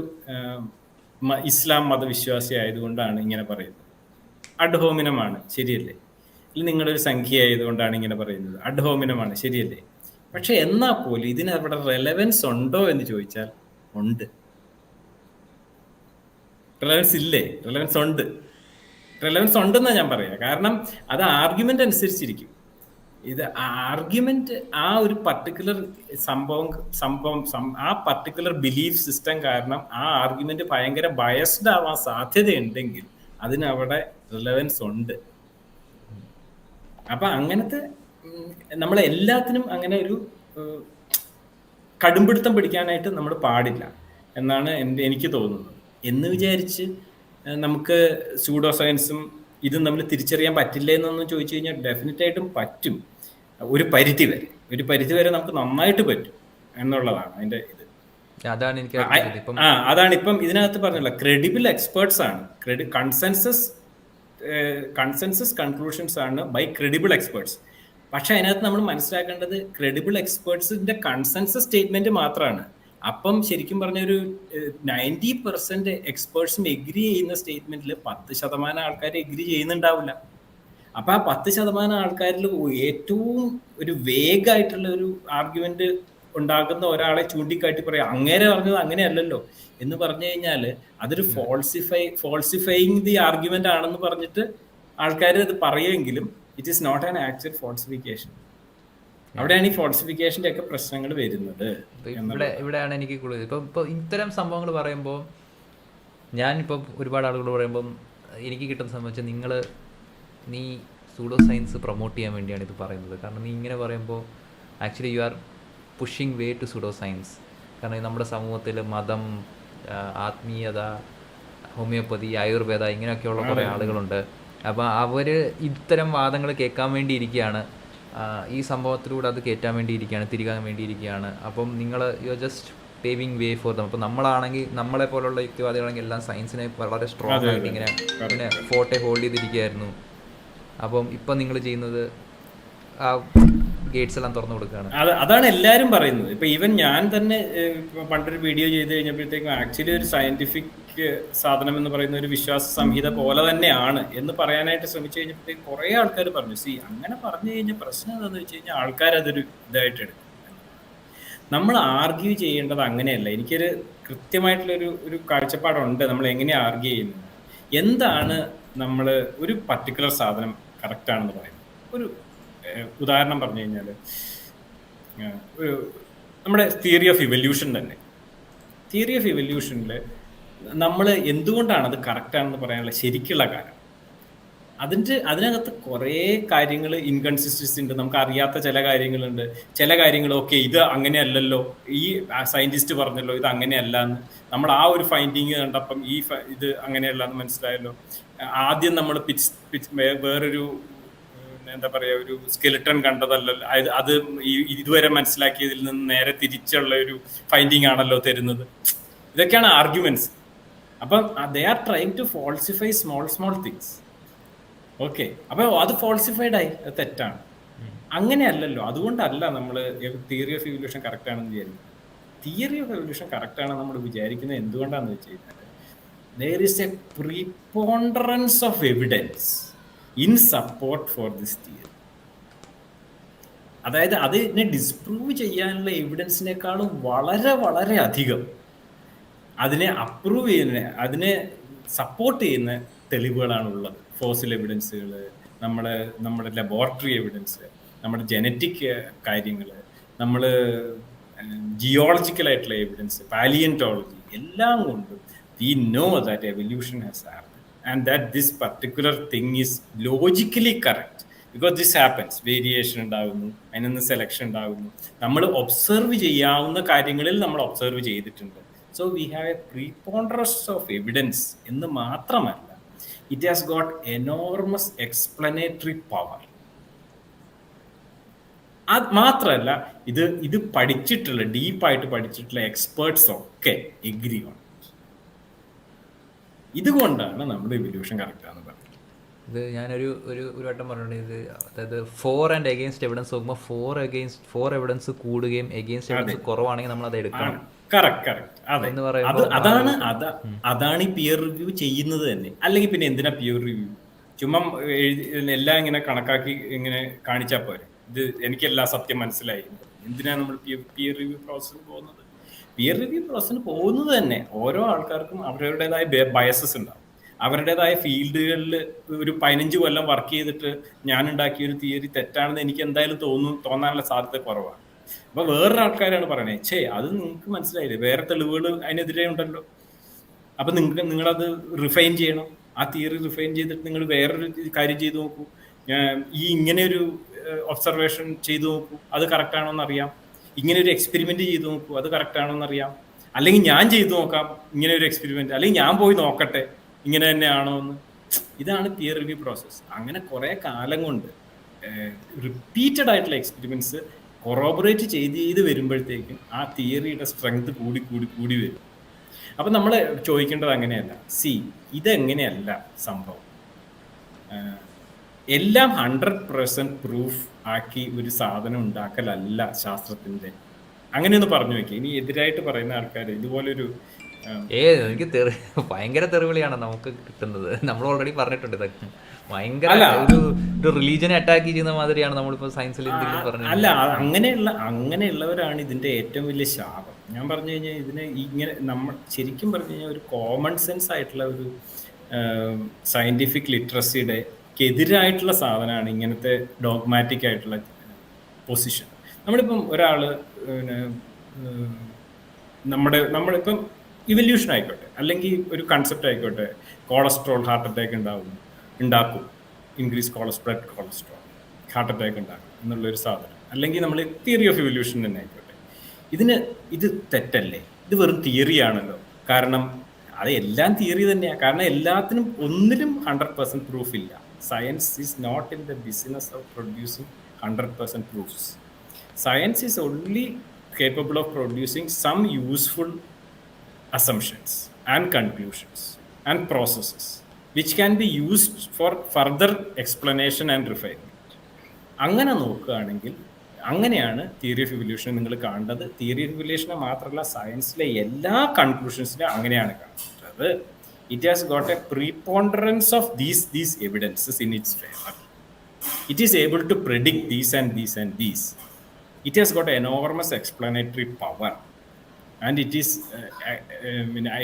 ഇസ്ലാം മതവിശ്വാസി ആയതുകൊണ്ടാണ് ഇങ്ങനെ പറയുന്നത്, അഡ് ഹോമിനമാണ്, ശരിയല്ലേ? അല്ലെങ്കിൽ നിങ്ങളൊരു സംഖ്യ ആയതുകൊണ്ടാണ് ഇങ്ങനെ പറയുന്നത്, അഡ് ഹോമിനമാണ്, ശരിയല്ലേ? പക്ഷെ എന്നാ പോലും ഇതിന് അവിടെ റെലവൻസ് ഉണ്ടോ എന്ന് ചോദിച്ചാൽ ഉണ്ട്. റെലവൻസ് ഇല്ലേ? റെലവൻസ് ഉണ്ടെന്നാ ഞാൻ പറയാം. കാരണം അത് ആർഗ്യുമെന്റ് അനുസരിച്ചിരിക്കും. ഇത് ആർഗ്യുമെന്റ് ആ ഒരു പർട്ടിക്കുലർ സംഭവം ആ പർട്ടിക്കുലർ ബിലീഫ് സിസ്റ്റം കാരണം ആ ആർഗ്യുമെന്റ് ഭയങ്കര ബയസ്ഡ് ആവാൻ സാധ്യതയുണ്ടെങ്കിൽ അതിന് അവിടെ റിലവൻസ് ഉണ്ട്. അപ്പൊ അങ്ങനത്തെ നമ്മളെല്ലാത്തിനും അങ്ങനെ ഒരു കടുംപിടുത്തം പിടിക്കാനായിട്ട് നമ്മൾ പാടില്ല എന്നാണ് എനിക്ക് തോന്നുന്നത്. എന്ന് വിചാരിച്ച് നമുക്ക് സ്യൂഡോ സയൻസും ഇതും നമ്മൾ തിരിച്ചറിയാൻ പറ്റില്ല എന്നൊന്നും ചോദിച്ചു കഴിഞ്ഞാൽ ഡെഫിനറ്റ് ആയിട്ടും പറ്റും. ഒരു പരിധി വരെ നമുക്ക് നന്നായിട്ട് പറ്റും എന്നുള്ളതാണ് അതിന്റെ ഇത്. അതാണ് ഇപ്പം ഇതിനകത്ത് പറഞ്ഞുള്ള ക്രെഡിബിൾ എക്സ്പേർട്സ് ആണ്, കൺസെൻസസ് കൺക്ലൂഷൻസ് ആണ് ബൈ ക്രെഡിബിൾ എക്സ്പേർട്സ്. പക്ഷെ അതിനകത്ത് നമ്മൾ മനസ്സിലാക്കേണ്ടത് ക്രെഡിബിൾ എക്സ്പേർട്സിന്റെ കൺസെൻസസ് സ്റ്റേറ്റ്മെന്റ് മാത്രമാണ്. അപ്പം ശരിക്കും പറഞ്ഞൊരു 90% എക്സ്പേർട്സും എഗ്രി ചെയ്യുന്ന സ്റ്റേറ്റ്മെന്റിൽ 10% ആൾക്കാർ എഗ്രി ചെയ്യുന്നുണ്ടാവില്ല. അപ്പൊ ആ 10% ആൾക്കാരിൽ ഏറ്റവും ഒരു വേഗമായിട്ടുള്ള ഒരു ആർഗ്യുമെന്റ് ഉണ്ടാക്കുന്ന ഒരാളെ ചൂണ്ടിക്കാട്ടി പറയാം അങ്ങേരെ പറഞ്ഞത് അങ്ങനെയല്ലല്ലോ എന്ന് പറഞ്ഞു കഴിഞ്ഞാൽ അതൊരു ഫോൾസിഫൈയിങ് ദി ആർഗ്യുമെന്റ് ആണെന്ന് പറഞ്ഞിട്ട് ആൾക്കാർ അത് പറയുമെങ്കിലും it is not an actual falsification. അവിടെയാണ് ഈ ഫോൾസിഫിക്കേഷന്റെ ഒക്കെ പ്രശ്നങ്ങൾ വരുന്നത്. ഇവിടെയാണ് എനിക്ക് കൂടുതൽ ഇപ്പൊ ഇത്തരം സംഭവങ്ങൾ പറയുമ്പോൾ ഞാനിപ്പം ഒരുപാട് ആളുകൾ പറയുമ്പം എനിക്ക് കിട്ടുന്ന സംബന്ധിച്ച് നീ സൂഡോ സയൻസ് പ്രൊമോട്ട് ചെയ്യാൻ വേണ്ടിയാണ് ഇത് പറയുന്നത്. കാരണം നീ ഇങ്ങനെ പറയുമ്പോൾ actually you are pushing way to pseudo science. കാരണം നമ്മുടെ സമൂഹത്തിൽ മതം, ആത്മീയത, ഹോമിയോപ്പതി, ആയുർവേദ ഇങ്ങനെയൊക്കെയുള്ള കുറേ ആളുകളുണ്ട്. അപ്പോൾ അവർ ഇത്തരം വാദങ്ങൾ കേൾക്കാൻ വേണ്ടി ഇരിക്കുകയാണ്, ഈ സംഭവത്തിലൂടെ അത് കയറ്റാൻ വേണ്ടി ഇരിക്കുകയാണ്, തിരികാൻ വേണ്ടി ഇരിക്കുകയാണ്. അപ്പം you are just paving way for them. അപ്പം നമ്മളാണെങ്കിൽ, നമ്മളെ പോലുള്ള യുക്തിവാദികളാണെങ്കിൽ എല്ലാം സയൻസിനെ വളരെ സ്ട്രോങ് ആയിട്ട് ഇങ്ങനെ ഫോർട്ടെ ഹോൾഡ് ചെയ്തിരിക്കുകയായിരുന്നു. അപ്പം ഇപ്പം നിങ്ങൾ ചെയ്യുന്നത് ആ ഗേറ്റ്സ് എല്ലാം തുറന്നു കൊടുക്കുകയാണ്. അതാണ് എല്ലാവരും പറയുന്നത്. ഇപ്പൊ ഈവൻ ഞാൻ തന്നെ പണ്ടൊരു വീഡിയോ ചെയ്ത് കഴിഞ്ഞപ്പോഴത്തേക്കും ആക്ച്വലി ഒരു സയന്റിഫിക് സാധനം എന്ന് പറയുന്ന ഒരു വിശ്വാസ സംഹിത പോലെ തന്നെയാണ് എന്ന് പറയാനായിട്ട് ശ്രമിച്ചു കഴിഞ്ഞപ്പോഴത്തേക്ക് കുറെ ആൾക്കാർ പറഞ്ഞു, അങ്ങനെ പറഞ്ഞു കഴിഞ്ഞാൽ പ്രശ്നം എന്താണെന്ന് വെച്ച് കഴിഞ്ഞാൽ ആൾക്കാർ അതൊരു ഇതായിട്ട് എടുക്കും. നമ്മൾ ആർഗ്യൂ ചെയ്യേണ്ടത് അങ്ങനെയല്ല. എനിക്കൊരു കൃത്യമായിട്ടുള്ളൊരു കാഴ്ചപ്പാടുണ്ട് നമ്മൾ എങ്ങനെ ആർഗ്യൂ ചെയ്യുന്നത്. എന്താണ് നമ്മൾ ഒരു പർട്ടിക്കുലർ സാധനം കറക്റ്റാണെന്ന് പറയുന്നത്. ഒരു ഉദാഹരണം പറഞ്ഞു കഴിഞ്ഞാൽ ഒരു നമ്മുടെ തിയറി ഓഫ് ഇവല്യൂഷൻ തന്നെ. തിയറി ഓഫ് ഇവല്യൂഷനിൽ നമ്മൾ എന്തുകൊണ്ടാണ് അത് കറക്റ്റാണെന്ന് പറയാനുള്ള ശരിക്കുള്ള കാരണം, അതിനകത്ത് കുറേ കാര്യങ്ങൾ ഇൻകൺസിസ്റ്റൻസി ഉണ്ട്. നമുക്ക് അറിയാത്ത ചില കാര്യങ്ങളുണ്ട്. ചില കാര്യങ്ങൾ ഓക്കെ ഇത് അങ്ങനെയല്ലല്ലോ, ഈ സയന്റിസ്റ്റ് പറഞ്ഞല്ലോ ഇത് അങ്ങനെയല്ല എന്ന്. നമ്മൾ ആ ഒരു ഫൈൻഡിങ് കണ്ടപ്പം ഇത് അങ്ങനെയല്ല എന്ന് മനസ്സിലായല്ലോ. ആദ്യം നമ്മൾ വേറൊരു എന്താ പറയുക, ഒരു സ്കെലിട്ടൺ കണ്ടതല്ലല്ലോ, അത് ഇതുവരെ മനസ്സിലാക്കിയതിൽ നിന്ന് നേരെ തിരിച്ചുള്ള ഒരു ഫൈൻഡിങ് ആണല്ലോ തരുന്നത്. ഇതൊക്കെയാണ് ആർഗ്യുമെന്റ്സ്. അപ്പം they are trying to falsify small things. Okay, അപ്പൊ അത് ഫോൾസിഫൈഡ് ആയി, അത് തെറ്റാണ്. അങ്ങനെയല്ലല്ലോ. അതുകൊണ്ടല്ല നമ്മൾ തിയറി ഓഫ് ഇവല്യൂഷൻ കറക്റ്റ് ആണെന്ന് വിചാരിക്കുന്നത്. തിയറി ഓഫ് എവല്യൂഷൻ കറക്റ്റ് ആണ് നമ്മൾ വിചാരിക്കുന്നത് എന്തുകൊണ്ടാണെന്ന് വെച്ച് കഴിഞ്ഞാൽ there is a preponderance of evidence in support for this theory. അതായത് അതിനെ ഡിസ്പ്രൂവ് ചെയ്യാനുള്ള എവിഡൻസിനേക്കാളും വളരെ വളരെ അധികം അതിനെ അപ്രൂവ് ചെയ്യുന്ന, അതിനെ സപ്പോർട്ട് ചെയ്യുന്ന തെളിവുകളാണ് ഉള്ളത്. ഫോസിൽ എവിഡൻസുകൾ, നമ്മുടെ ലബോറട്ടറി എവിഡൻസ്, നമ്മുടെ ജനറ്റിക് കാര്യങ്ങൾ, നമ്മൾ ജിയോളജിക്കലായിട്ടുള്ള എവിഡൻസ്, പാലിയന്റോളജി, എല്ലാം കൊണ്ടും we know that evolution has happened and that this particular thing is logically correct because this happens. Variation ഉണ്ടാകുന്നു, അതിനൊന്ന് സെലക്ഷൻ ഉണ്ടാകുന്നു. നമ്മൾ ഒബ്സർവ് ചെയ്യാവുന്ന കാര്യങ്ങളിൽ നമ്മൾ ഒബ്സർവ് ചെയ്തിട്ടുണ്ട്. So we have a preponderance of evidence എന്ന് മാത്രമല്ല, it has got enormous explanatory power. അത് മാത്രമല്ല, ഇത് പഠിച്ചിട്ടുള്ള, ഡീപ്പായിട്ട് പഠിച്ചിട്ടുള്ള എക്സ്പേർട്സ് ഒക്കെ എഗ്രി ആണ്. ഇതുകൊണ്ടാണ് നമ്മൾ ഇവല്യൂഷൻ കറക്റ്റ് ആണെന്ന് പറയുന്നത്. ഇത് ഞാനൊരു വട്ടം പറഞ്ഞിട്ടുണ്ട്. ഇത് അതായത് ഫോർ ആൻഡ് എഗെയിൻസ്റ്റ് എവിഡൻസ് നോക്കുമ്പോൾ ഫോർ എവിഡൻസ് കൂടുകയും എഗെയിൻസ്റ്റ് എവിഡൻസ് കുറവാണെങ്കിൽ നമ്മൾ അത് എടുക്കണം. അതാണ് ഈ പിയർ റിവ്യൂ ചെയ്യുന്നത് തന്നെ. അല്ലെങ്കിൽ പിന്നെ എന്തിനാ പിയർ റിവ്യൂ? ചുമ്മാ എല്ലാം ഇങ്ങനെ കണക്കാക്കി ഇങ്ങനെ കാണിച്ചാൽ പോരെ. ഇത് എനിക്കെല്ലാം സത്യം മനസ്സിലായി. എന്തിനാണ് നമ്മൾ പിയർ റിവ്യൂ പ്രോസസ്സിന് പോകുന്നത്? പിയർ റിവ്യൂ പ്രോസസ്സിന് പോകുന്നത് തന്നെ ഓരോ ആൾക്കാർക്കും അവരുടേതായ ബയസസ് ഉണ്ടാവും. അവരുടേതായ ഫീൽഡുകളിൽ ഒരു 15 കൊല്ലം വർക്ക് ചെയ്തിട്ട് ഞാൻ ഉണ്ടാക്കിയ ഒരു തിയറി തെറ്റാണെന്ന് എനിക്ക് എന്തായാലും തോന്നാനുള്ള സാധ്യത കുറവാണ്. അപ്പൊ വേറൊരാൾക്കാരാണ് പറയണേ, അത് നിങ്ങൾക്ക് മനസ്സിലായില്ലേ, വേറെ തെളിവുകൾ അതിനെതിരെ ഉണ്ടല്ലോ, അപ്പൊ നിങ്ങളത് റിഫൈൻ ചെയ്യണം. ആ തിയറി റിഫൈൻ ചെയ്തിട്ട് നിങ്ങൾ വേറൊരു കാര്യം ചെയ്തു നോക്കൂ, ഇങ്ങനെ ഒരു ഒബ്സർവേഷൻ ചെയ്തു നോക്കൂ, അത് കറക്റ്റ് ആണോ എന്നറിയാം. ഇങ്ങനെ ഒരു എക്സ്പെരിമെന്റ് ചെയ്തു നോക്കൂ, അത് കറക്റ്റ് ആണോ എന്നറിയാം. അല്ലെങ്കിൽ ഞാൻ ചെയ്തു നോക്കാം ഇങ്ങനെ ഒരു എക്സ്പെരിമെന്റ്, അല്ലെങ്കിൽ ഞാൻ പോയി നോക്കട്ടെ ഇങ്ങനെ തന്നെയാണോ എന്ന്. ഇതാണ് പിയർ റിവ്യൂ പ്രോസസ്. അങ്ങനെ കുറെ കാലം കൊണ്ട് റിപ്പീറ്റഡ് ആയിട്ടുള്ള എക്സ്പെരിമെന്റ്സ് കൊറോബറേറ്റ് ചെയ്ത് വരുമ്പോഴത്തേക്കും ആ തിയറിയുടെ സ്ട്രെങ്ത് കൂടി വരും. അപ്പൊ നമ്മൾ ചോദിക്കേണ്ടത് അങ്ങനെയല്ല. ഇതെങ്ങനെയല്ല സംഭവം. എല്ലാം 100% പ്രൂഫ് ആക്കി ഒരു സാധനം ഉണ്ടാക്കലല്ല ശാസ്ത്രത്തിന്റെ. അങ്ങനെയൊന്ന് പറഞ്ഞു വെക്കുക. ഇനി എതിരായിട്ട് പറയുന്ന ആൾക്കാർ ഇതുപോലൊരു എനിക്ക് ഭയങ്കര തെറിവിളിയാണ് നമുക്ക് കിട്ടുന്നത്. നമ്മൾ ഓൾറെഡി പറഞ്ഞിട്ടുണ്ട് ഇതൊക്കെ. ഭയങ്കര ഒരു റിലീജിയനെ അറ്റാക്ക് ചെയ്യുന്ന മാതിരിയാണ് നമ്മളിപ്പോ സയൻസിൽ എന്തെങ്കിലും പറഞ്ഞു. അല്ല, അങ്ങനെയുള്ളവരാണ് ഇതിന്റെ ഏറ്റവും വലിയ ശാപം. ഞാൻ പറഞ്ഞു കഴിഞ്ഞാൽ ഇതിനെ ഇങ്ങനെ നമ്മൾ ശരിക്കും പറഞ്ഞു കഴിഞ്ഞാൽ ഒരു കോമൺ സെൻസ് ആയിട്ടുള്ള ഒരു സയന്റിഫിക് ലിറ്ററസിയുടെ എതിരായിട്ടുള്ള സാധനമാണ് ഇങ്ങനത്തെ ഡോഗ്മാറ്റിക് ആയിട്ടുള്ള പൊസിഷൻ. നമ്മളിപ്പം ഒരാള് നമ്മളിപ്പം ഇവല്യൂഷൻ ആയിക്കോട്ടെ, അല്ലെങ്കിൽ ഒരു കൺസെപ്റ്റ് ആയിക്കോട്ടെ, കൊളസ്ട്രോൾ ഹാർട്ട് അറ്റാക്ക് ഉണ്ടാക്കും, increase blood cholesterol heart attack ഉണ്ടാക്കും എന്നുള്ളൊരു സാധനം, അല്ലെങ്കിൽ നമ്മൾ തിയറി ഓഫ് ഇവല്യൂഷൻ തന്നെ ആയിക്കോട്ടെ, ഇത് തെറ്റല്ലേ? ഇത് വെറും തിയറിയാണല്ലോ. കാരണം അത് എല്ലാം തിയറി തന്നെയാണ്. കാരണം എല്ലാത്തിനും ഒന്നിലും 100% പ്രൂഫ് ഇല്ല. Science is not in the business of producing 100% proofs. Science is only capable of producing some useful assumptions and conclusions and processes which can be used for further explanation and refinement. അങ്ങനെ നോക്കുകയാണെങ്കിൽ അങ്ങനെയാണ് theory of evolution നിങ്ങൾ കാണേണ്ടത്. Theory of ഇവല്യൂഷനെ മാത്രമല്ല, സയൻസിലെ എല്ലാ കൺക്ലൂഷൻസിലും അങ്ങനെയാണ് കാണുന്നത്. It has got a preponderance of these evidences in its favour. It is able to predict these and these and these. It has got enormous explanatory power, and it is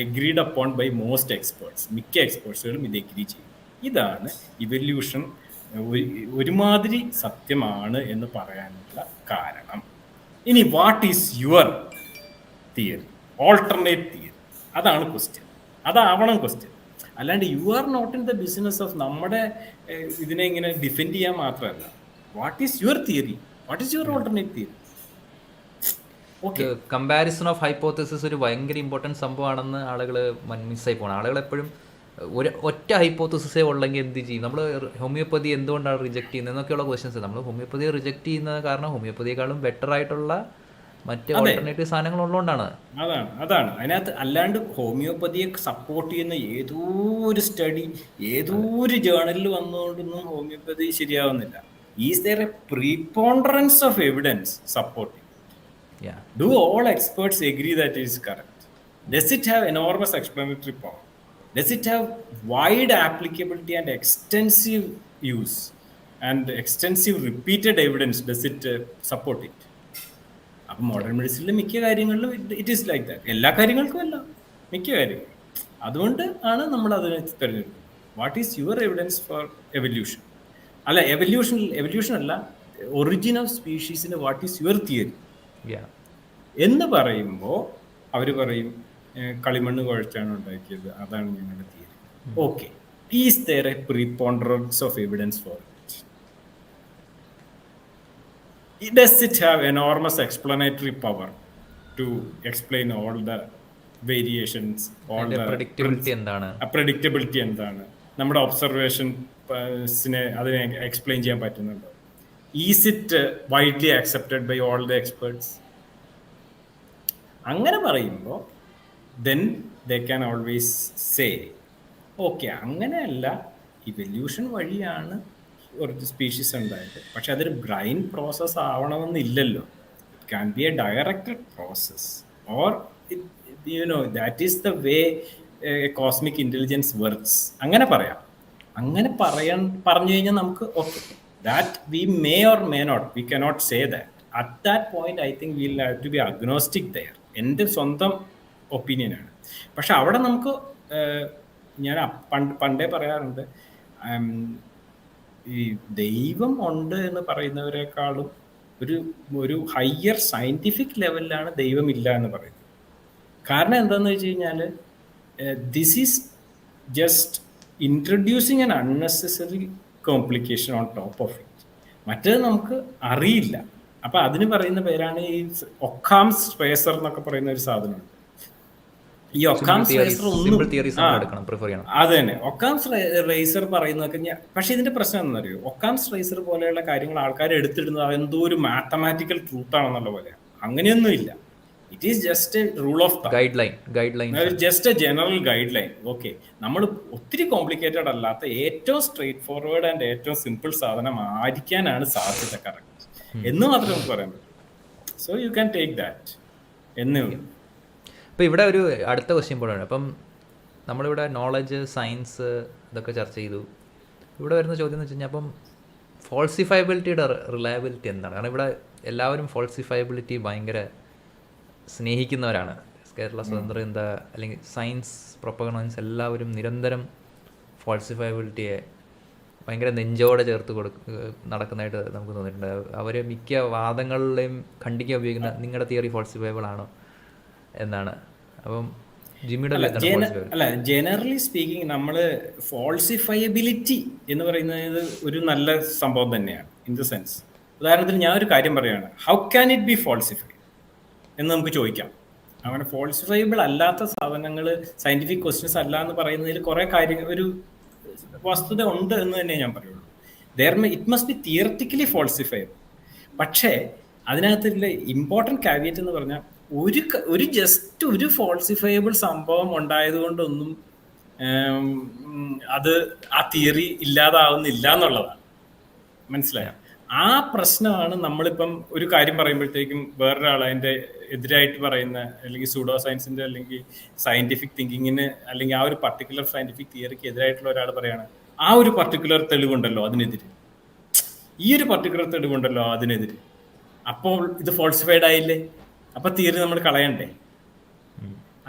agreed upon by most experts. മിക്ക എക്സ്പേർട്സുകളും ഇത് agree ചെയ്യും. ഇതാണ് evolution ഒരുമാതിരി സത്യമാണ് എന്ന് പറയാനുള്ള കാരണം. ഇനി what is your theory, alternate theory? അതാണ് ക്വസ്റ്റ്യൻ. അതാവണം ക്വസ്റ്റ്യൻ. അല്ലാണ്ട് you are not in the business of നമ്മുടെ ഇതിനെ ഇങ്ങനെ ഡിഫെൻഡ് ചെയ്യാൻ മാത്രമല്ല. What is your theory, what is your alternate theory? Comparison of hypothesis ഒരു ഭയങ്കര ഇമ്പോർട്ടൻറ്റ് സംഭവമാണെന്ന് ആളുകൾ മിസ്സായി പോകണം. ആളുകൾ എപ്പോഴും ഒറ്റ ഹൈപ്പോത്തസിസേ ഉള്ളെങ്കിൽ എന്ത് ചെയ്യും? നമ്മൾ ഹോമിയോപ്പതി എന്തുകൊണ്ടാണ് റിജക്ട് ചെയ്യുന്നത് എന്നൊക്കെയുള്ള ക്വസ്റ്റ്യൻസ്. നമ്മൾ ഹോമിയോപ്പതിയെ റിജക്ട് ചെയ്യുന്നത് കാരണം ഹോമിയോപ്പതിയെക്കാളും ബെറ്റർ ആയിട്ടുള്ള മറ്റ് ഓൾട്ടർനേറ്റീവ് സാധനങ്ങൾ ഉള്ളതുകൊണ്ടാണ്. അതാണ് അതിനകത്ത്. അല്ലാണ്ട് ഹോമിയോപ്പതിയെ സപ്പോർട്ട് ചെയ്യുന്ന ഏതോ ഒരു സ്റ്റഡി ഏതോ ഒരു ജേർണലിൽ വന്നുകൊണ്ടൊന്നും ഹോമിയോപ്പതി ശരിയാവുന്നില്ല. Is there a preponderance of evidence supporting? Do all experts agree that is correct? Does it have enormous explanatory power? Does it have wide applicability and extensive use and extensive repeated evidence? Does it support it? അപ്പം modern മെഡിസിനിലെ മിക്ക കാര്യങ്ങളിലും it is like that. എല്ലാ കാര്യങ്ങൾക്കും അല്ല, മിക്ക കാര്യങ്ങളും. അതുകൊണ്ട് ആണ് നമ്മൾ അതിനെ തിരഞ്ഞെടുക്കുന്നത്. What is your evidence for evolution? അല്ല, എവല്യൂഷൻ അല്ല, ഒറിജിൻ ഓഫ് സ്പീഷീസിന് വാട്ട് ഈസ് യുവർ തിയറി എന്ന് പറയുമ്പോൾ അവർ പറയും കളിമണ്ണ് കുഴച്ചാണ് ഉണ്ടാക്കിയത്, അതാണ് ഞങ്ങളുടെ theory. Okay, is there a preponderance of evidence for? Does it have enormous explanatory power to explain all the variations, all the predictability എന്താണ്, predictability എന്താണ്, നമ്മുടെ ഒബ്സർവേഷൻസിനെ അതിനെ എക്സ്പ്ലെയിൻ ചെയ്യാൻ പറ്റുന്നുണ്ടോ? Is it widely accepted by all the experts? അങ്ങനെ പറയുമ്പോൾ then they can always say, okay, അങ്ങനെയല്ല, evolution വഴിയാണ് ഒരു സ്പീഷീസ് ഉണ്ടായത്. പക്ഷെ അതൊരു ബ്രെയിൻ പ്രോസസ് ആവണമെന്നില്ലല്ലോ. It can be a directed process, or that is the way cosmic intelligence works. അങ്ങനെ പറയാം. അങ്ങനെ പറഞ്ഞു കഴിഞ്ഞാൽ നമുക്ക് okay, that we may or may not, we cannot say that. At that point I think will have to B agnostic there. എൻ്റെ സ്വന്തം ഒപ്പീനിയനാണ്. പക്ഷെ അവിടെ നമുക്ക് ഞാൻ പണ്ടേ പറയാറുണ്ട്, ഈ ദൈവം ഉണ്ട് എന്ന് പറയുന്നവരെക്കാളും ഒരു ഹയർ സയന്റിഫിക് ലെവലിലാണ് ദൈവം ഇല്ല എന്ന് പറയുന്നത്. കാരണം എന്താണെന്ന് വെച്ച് കഴിഞ്ഞാൽ this is just introducing an unnecessary complication on top of it. മറ്റേത് നമുക്ക് അറിയില്ല. അപ്പം അതിന് പറയുന്ന പേരാണ് ഈ ഒക്കാംസ് റേസർ എന്നൊക്കെ പറയുന്ന ഒരു സാധനമുണ്ട്. ഈ ഒക്കാംസ് റേസർ അത് തന്നെ. ഒക്കാംസ് റേസർ പറയുന്നതൊക്കെ പക്ഷെ ഇതിന്റെ പ്രശ്നം എന്താണെന്നറിയോ? ഒക്കാംസ് റേസർ പോലെയുള്ള കാര്യങ്ങൾ ആൾക്കാർ എടുത്തിടുന്നത് അതെന്തോ ഒരു മാത്തമാറ്റിക്കൽ ട്രൂത്ത് ആണെന്നുള്ള പോലെയാണ്. അങ്ങനെയൊന്നും ഇല്ല. It is just A rule of guide line, just A general guide line. Okay, നമ്മൾ ഒത്തിരി കോംപ്ലിക്കേറ്റഡ് അല്ലാത്ത ഏറ്റവും സ്ട്രെയിറ്റ് ഫോർവേഡ് ആൻഡ് ഏറ്റവും സിമ്പിൾ സാധനം ആയിരിക്കാനാണ് സാധ്യത കറക്റ്റ് എന്ന് മാത്രമേ നമുക്ക് പറയാൻ പറ്റൂ. So you can take that എന്നേ ഉള്ളൂ. അപ്പോൾ ഇവിടെ ഒരു അടുത്ത ക്വസ്റ്റ്യൻ പോലെയാണ്. അപ്പം നമ്മളിവിടെ നോളജ്, സയൻസ് ഇതൊക്കെ ചർച്ച ചെയ്തു. ഇവിടെ വരുന്ന ചോദ്യം എന്ന് വെച്ച് കഴിഞ്ഞാൽ, അപ്പം ഫോൾസിഫയബിലിറ്റിയുടെ റിലയബിലിറ്റി എന്താണ്? കാരണം ഇവിടെ എല്ലാവരും ഫോൾസിഫയബിലിറ്റി ഭയങ്കര സ്നേഹിക്കുന്നവരാണ്. കേരള സ്വതന്ത്ര ചിന്ത അല്ലെങ്കിൽ സയൻസ് പ്രൊപ്പഗണൻസ് എല്ലാവരും നിരന്തരം ഫോൾസിഫയബിലിറ്റിയെ ഭയങ്കര നെഞ്ചോടെ ചേർത്ത് നടക്കുന്നതായിട്ട് നമുക്ക് തോന്നിയിട്ടുണ്ട്. അവർ മിക്ക വാദങ്ങളിലെയും ഖണ്ഡിക്കാൻ ഉപയോഗിക്കുന്ന നിങ്ങളുടെ തിയറി ഫോൾസിഫയബിൾ ആണോ എന്നാണ്. അപ്പം ജിമ്മിയുടെ അല്ല എന്താണ് falsifiability? അല്ല ജനറലി സ്പീക്കിംഗ് നമ്മൾ ഫോൾസിഫയബിലിറ്റി എന്ന് പറയുന്നത് ഒരു നല്ല സംഭവം തന്നെയാണ് ഇൻ ദ സെൻസ്. ഉദാഹരണത്തിന് ഞാൻ ഒരു കാര്യം പറയുകയാണ്, ഹൗ ക്യാൻ ഇറ്റ് ബി ഫോൾസിഫൈഡ് എന്ന് നമുക്ക് ചോദിക്കാം. അങ്ങനെ ഫോൾസിഫയബിൾ അല്ലാത്ത സാധനങ്ങൾ സയന്റിഫിക് ക്വസ്റ്റ്യൻസ് അല്ല എന്ന് പറയുന്നതിൽ കുറെ കാര്യങ്ങൾ, ഒരു വസ്തുത ഉണ്ട് എന്ന് തന്നെ ഞാൻ പറയുള്ളൂ. It must be theoretically falsified. പക്ഷേ അതിനകത്തുള്ള ഇമ്പോർട്ടൻറ്റ് കാവിയറ്റ് എന്ന് പറഞ്ഞാൽ ഒരു ജസ്റ്റ് ഒരു ഫോൾസിഫയബിൾ സംഭവം ഉണ്ടായത് കൊണ്ടൊന്നും അത് ആ തിയറി ഇല്ലാതാവുന്നില്ല എന്നുള്ളതാണ്. മനസ്സിലായോ? ആ പ്രശ്നമാണ് നമ്മളിപ്പം ഒരു കാര്യം പറയുമ്പോഴത്തേക്കും വേറൊരാൾ അതിൻ്റെ എതിരായിട്ട് പറയുന്ന, അല്ലെങ്കിൽ സൂഡോ സയൻസിന്റെ അല്ലെങ്കിൽ സയന്റിഫിക് തിങ്കിങ്ങിന് അല്ലെങ്കിൽ ആ ഒരു പർട്ടിക്കുലർ സയന്റിഫിക് തിയറിക്ക് എതിരായിട്ടുള്ള ഒരാൾ പറയാണ് ആ ഒരു പർട്ടിക്കുലർ തെളിവുണ്ടല്ലോ അതിനെതിരെ, ഈ ഒരു പർട്ടിക്കുലർ തെളിവുണ്ടല്ലോ അതിനെതിരെ, അപ്പോൾ ഇത് ഫോൾസിഫൈഡ് ആയില്ലേ, അപ്പൊ തിയറി നമ്മൾ കളയണ്ടേ?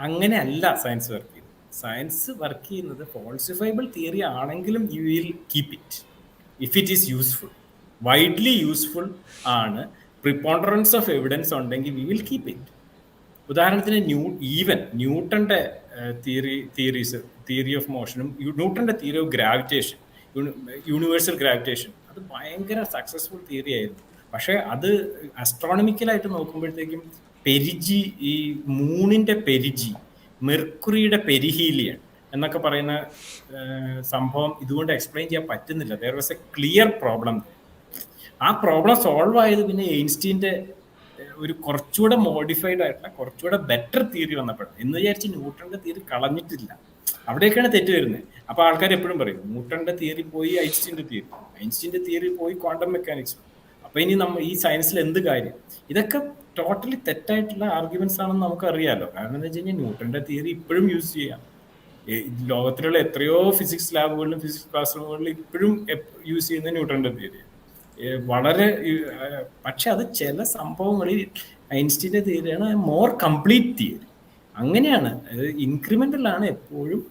അങ്ങനെ അല്ല സയൻസ് വർക്ക് ചെയ്യുന്നത്. സയൻസ് വർക്ക് ചെയ്യുന്നത് ഫോൾസിഫൈബിൾ തിയറി ആണെങ്കിലും you will keep it if it is useful, widely useful ആണ്, പ്രിപ്പോണ്ടറൻസ് ഓഫ് എവിഡൻസ് ഉണ്ടെങ്കിൽ വി വിൽ കീപ് ഇറ്റ്. ഉദാഹരണത്തിന് ന്യൂട്ടന്റെ തിയറി ഓഫ് മോഷനും ന്യൂട്ടന്റെ theory of gravitation, universal gravitation, അത് ഭയങ്കര സക്സസ്ഫുൾ തിയറി ആയിരുന്നു. പക്ഷെ അത് അസ്ട്രോണമിക്കലായിട്ട് നോക്കുമ്പോഴത്തേക്കും ഈ മൂണിന്റെ പെരിജി, മെർക്കുറിയുടെ പെരിഹീലിയൻ എന്നൊക്കെ പറയുന്ന സംഭവം ഇതുകൊണ്ട് എക്സ്പ്ലെയിൻ ചെയ്യാൻ പറ്റുന്നില്ല. There was A clear problem. ആ പ്രോബ്ലം സോൾവ് ആയത് പിന്നെ എയിൻസ്റ്റീൻ്റെ ഒരു കുറച്ചുകൂടെ മോഡിഫൈഡ് ആയിട്ടുള്ള കുറച്ചുകൂടെ ബെറ്റർ തിയറി വന്നപ്പോഴാണ്. എന്ന് വിചാരിച്ച് ന്യൂട്ടന്റെ തിയറി കളഞ്ഞിട്ടില്ല, അവിടേക്കാണ് തെറ്റ് വരുന്നത്. അപ്പൊ ആൾക്കാർ എപ്പോഴും പറയും ന്യൂട്ടന്റെ തിയറി പോയി ഐൻസ്റ്റീൻ്റെ തിയറി പോയി ക്വാണ്ടം മെക്കാനിക്സ്. അപ്പൊ ഇനി ഈ സയൻസിൽ എന്ത് കാര്യം? ഇതൊക്കെ ടോട്ടലി തെറ്റായിട്ടുള്ള ആർഗ്യുമെന്റ്സ് ആണെന്ന് നമുക്ക് അറിയാലോ. കാരണം എന്താ വെച്ച് കഴിഞ്ഞാൽ ന്യൂട്ടന്റെ തിയറി ഇപ്പോഴും യൂസ് ചെയ്യാം. ലോകത്തിലുള്ള എത്രയോ ഫിസിക്സ് ലാബുകളിലും ഫിസിക്സ് ക്ലാസ് റൂമുകളിലും ഇപ്പോഴും യൂസ് ചെയ്യുന്ന ന്യൂട്ടന്റെ തിയറി വളരെ. പക്ഷെ അത് ചില സംഭവങ്ങളിൽ ഐൻസ്റ്റീൻ്റെ തിയറിയാണ് മോർ കംപ്ലീറ്റ് തിയറി. അങ്ങനെയാണ്, ഇൻക്രിമെന്റൽ ആണ് എപ്പോഴും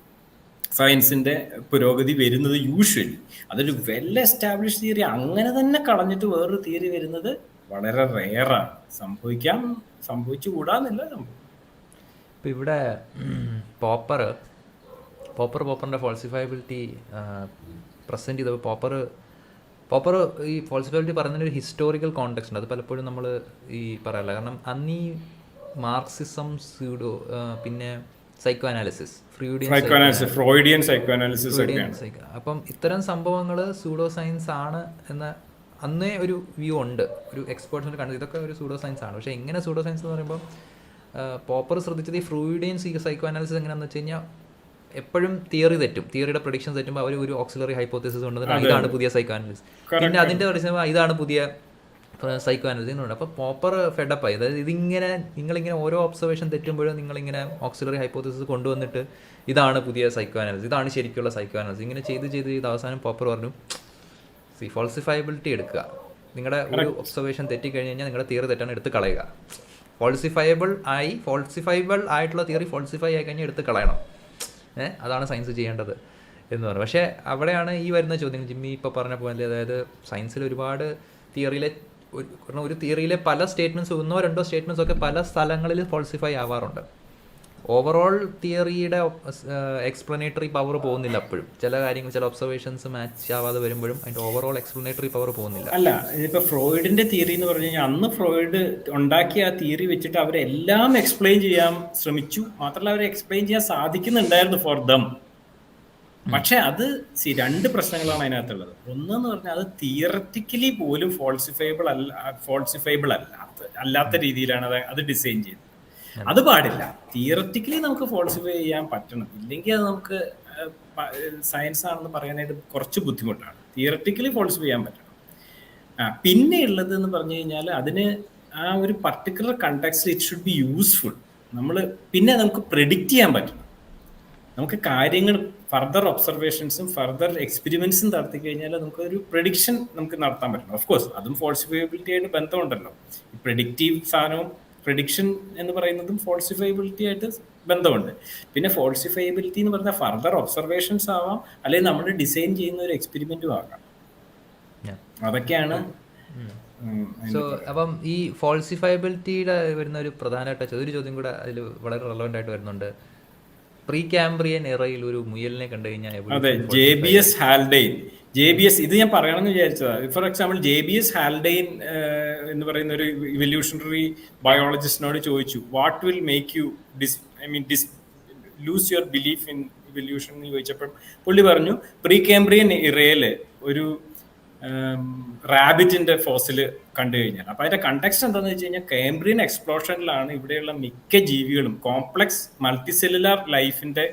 സയൻസിന്റെ പുരോഗതി വരുന്നത് യൂഷ്വലി. അതൊരു വെൽ എസ്റ്റാബ്ലിഷ് തിയറി അങ്ങനെ തന്നെ കളഞ്ഞിട്ട് വേറൊരു തിയറി വരുന്നത് വളരെ റെയറാണ്. സംഭവിച്ചുകൂടാന്നില്ല. ഇപ്പം ഇവിടെ പോപ്പറിൻ്റെ ഫോൾസിഫയബിലിറ്റി പ്രസൻറ്റ് ചെയ്തപ്പോൾ പോപ്പർ ഈ ഫോൾസിഫയബിലിറ്റി പറയുന്നതിന് ഒരു ഹിസ്റ്റോറിക്കൽ കോണ്ടെക്സ്റ്റ് ഉണ്ട്. അത് പലപ്പോഴും നമ്മൾ ഈ പറയാറില്ല. കാരണം അന്ന് ഈ മാർക്സിസം, സ്യൂഡോ, പിന്നെ psycho analysis, Freudian psycho analysis, അപ്പം ഇത്തരം സംഭവങ്ങൾ സൂഡോ സയൻസ് ആണ് എന്ന അന്നേ ഒരു വ്യൂ ഉണ്ട്, ഒരു എക്സ്പേർട്സിന് കണ്ടത് ഇതൊക്കെ ഒരു സൂഡോ സയൻസ് ആണ്. പക്ഷേ എങ്ങനെ സൂഡോ സയൻസ് എന്ന് പറയുമ്പോൾ പോപ്പർ ശ്രദ്ധിച്ചത് ഈ ഫ്രൂയിഡിയൻ സൈക്കോ അനാലിസിസ് എങ്ങനെയാണെന്ന് വെച്ച് കഴിഞ്ഞാൽ എപ്പോഴും തിയറി തെറ്റും, തിയറിയുടെ പ്രഡിക്ഷൻ തെറ്റുമ്പോൾ അവർ ഒരു ഓക്സിലറി ഹൈപ്പോത്തസിസ് കൊണ്ടുവന്നിട്ട് ഇതാണ് പുതിയ സൈക്കോ അനാലിസിസ്, പിന്നെ അതിൻ്റെ പ്രഡിക്ഷൻ ഇതാണ് പുതിയ സൈക്കോ അനാലിസിസ് എന്നുണ്ട്. അപ്പോൾ പോപ്പർ ഫെഡപ്പായി. അതായത് നിങ്ങളിങ്ങനെ ഓരോ ഒബ്സർവേഷൻ തെറ്റുമ്പോഴും നിങ്ങളിങ്ങനെ ഓക്സിലറി ഹൈപ്പോത്തസിസ് കൊണ്ടുവന്നിട്ട് ഇതാണ് പുതിയ സൈക്കോ അനാലിസിസ്, ഇതാണ് ശരിക്കുള്ള സൈക്കോ അനാലിസിസ്, ഇങ്ങനെ ചെയ്ത് അവസാനം പോപ്പർ പറഞ്ഞു ഫോൾസിഫയബിലിറ്റി എടുക്കുക. നിങ്ങളുടെ ഒരു ഒബ്സർവേഷൻ തെറ്റിക്കഴിഞ്ഞ് കഴിഞ്ഞാൽ നിങ്ങളുടെ തിയറി തെറ്റാണ്, എടുത്ത് കളയുക. ഫോൾസിഫയബിൾ ആയിട്ടുള്ള തിയറി ഫോൾസിഫൈ ആയി കഴിഞ്ഞാൽ എടുത്ത് കളയണം. അതാണ് സയൻസ് ചെയ്യേണ്ടത് എന്ന് പറഞ്ഞു. പക്ഷേ അവിടെയാണ് ഈ വരുന്ന ചോദ്യങ്ങൾ ജിമ്മി ഇപ്പോൾ പറഞ്ഞ പോലെ. അതായത് സയൻസിൽ ഒരുപാട് ഒരു തിയറിയിലെ പല സ്റ്റേറ്റ്മെൻറ്റ്സ്, ഒന്നോ രണ്ടോ സ്റ്റേറ്റ്മെൻറ്റ്സ് ഒക്കെ പല സ്ഥലങ്ങളിൽ ഫോൾസിഫൈ ആവാറുണ്ട്. ഓവറോൾ തിയറിയുടെ എക്സ്പ്ലനേറ്ററി പവർ പോകുന്നില്ല അപ്പോഴും. ചില കാര്യങ്ങൾ, ചില ഒബ്സർവേഷൻസ് മാച്ച് ആവാതെ വരുമ്പോഴും അതിൻ്റെ ഓവറോൾ എക്സ്പ്ലനേറ്ററി പവർ പോകുന്നില്ല. അല്ല, ഇതിപ്പോൾ ഫ്രോയിഡിന്റെ തിയറി എന്ന് പറഞ്ഞു കഴിഞ്ഞാൽ അന്ന് ഫ്രോയിഡ് ഉണ്ടാക്കിയ ആ തിയറി വെച്ചിട്ട് അവരെല്ലാം എക്സ്പ്ലെയിൻ ചെയ്യാൻ ശ്രമിച്ചു. മാത്രമല്ല അവർ എക്സ്പ്ലെയിൻ ചെയ്യാൻ സാധിക്കുന്നുണ്ടായിരുന്നു ഫോർ ദം. പക്ഷെ അത് രണ്ട് പ്രശ്നങ്ങളാണ് അതിനകത്തുള്ളത്. ഒന്നെന്ന് പറഞ്ഞാൽ അത് തിയററ്റിക്കലി പോലും ഫോൾസിഫൈബിൾ അല്ലാത്ത രീതിയിലാണ് അത് ഡിസൈൻ ചെയ്തത്. അത് പാടില്ല. തിയററ്റിക്കലി നമുക്ക് ഫോൾസിഫൈ ചെയ്യാൻ പറ്റണം, ഇല്ലെങ്കിൽ അത് നമുക്ക് സയൻസ് ആണെന്ന് പറയാനായിട്ട് കുറച്ച് ബുദ്ധിമുട്ടാണ്. തിയററ്റിക്കലി ഫോൾസിഫൈ ചെയ്യാൻ പറ്റണം. പിന്നെ ഉള്ളത് എന്ന് പറഞ്ഞു കഴിഞ്ഞാൽ അതിന് ആ ഒരു പർട്ടിക്കുലർ കണ്ടെക്സ്റ്റിൽ ഇറ്റ് ഷുഡ് ബി യൂസ്ഫുൾ. പിന്നെ നമുക്ക് പ്രെഡിക്റ്റ് ചെയ്യാൻ പറ്റണം. നമുക്ക് കാര്യങ്ങൾ ഫർദർ ഒബ്സർവേഷൻസും ഫർദർ എക്സ്പെരിമെന്റ്സും നടത്തി കഴിഞ്ഞാൽ നമുക്ക് ഒരു പ്രെഡിക്ഷൻ നമുക്ക് നടത്താൻ പറ്റണം. ഓഫ് കോഴ്സ് അതും ഫോൾസിഫയബിലിറ്റി ആയിട്ട് ബന്ധമുണ്ടല്ലോ. പ്രെഡിക്റ്റീവ് സാധനവും പ്രെഡിക്ഷൻ എന്ന് പറയുന്നതും ഫോൾസിഫയബിലിറ്റി ആയിട്ട് ബന്ധമുണ്ട്. പിന്നെ ഫോൾസിഫയബിലിറ്റി എന്ന് പറഞ്ഞാൽ ഫർദർ ഒബ്സർവേഷൻസ് ആവാം, അല്ലെങ്കിൽ നമ്മൾ ഡിസൈൻ ചെയ്യുന്ന ഒരു എക്സ്പെരിമെന്റും ആകാം. അതൊക്കെയാണ്. സോ അപ്പം ഈ ഫോൾസിഫയബിലിറ്റിയുടെ വരുന്ന ഒരു പ്രധാനമായിട്ട് ഒരു ചോദ്യം കൂടെ അതിൽ വളരെ റെലവൻ്റ് ആയിട്ട് വരുന്നുണ്ട്. പ്രീ ക്യാമ്പ്രിയൻ എറയിൽ ഒരു മുയലിനെ കണ്ടു കഴിഞ്ഞാൽ അതെ, എവല്യൂഷൻ JBS ഹാൽഡെയിൻ. JBS ഇത് ഞാൻ പറയണമെന്ന് വിചാരിച്ചതാ. ഫോർ എക്സാമ്പിൾ JBS ഹാൽഡെയിൻ എന്ന് പറയുന്ന ഒരു ഇവല്യൂഷണറി ബയോളജിസ്റ്റിനോട് ചോദിച്ചു, what will make you lose your belief in evolution എന്ന് ചോദിച്ചപ്പോൾ പുള്ളി പറഞ്ഞു, പ്രീ കാംബ്രിയൻ ഇറയില് ഒരു റാബിറ്റിന്റെ ഫോസില് കണ്ടു കഴിഞ്ഞാൽ, അപ്പൊ അതിന്റെ കണ്ടെക്സ്റ്റ് എന്താണെന്ന് വെച്ച് കഴിഞ്ഞാൽ കാംബ്രിയൻ എക്സ്പ്ലോഷനിലാണ് ഇവിടെയുള്ള മിക്ക ജീവികളും കോംപ്ലക്സ് മൾട്ടിസെല്ലുലാർ ലൈഫിന്റെ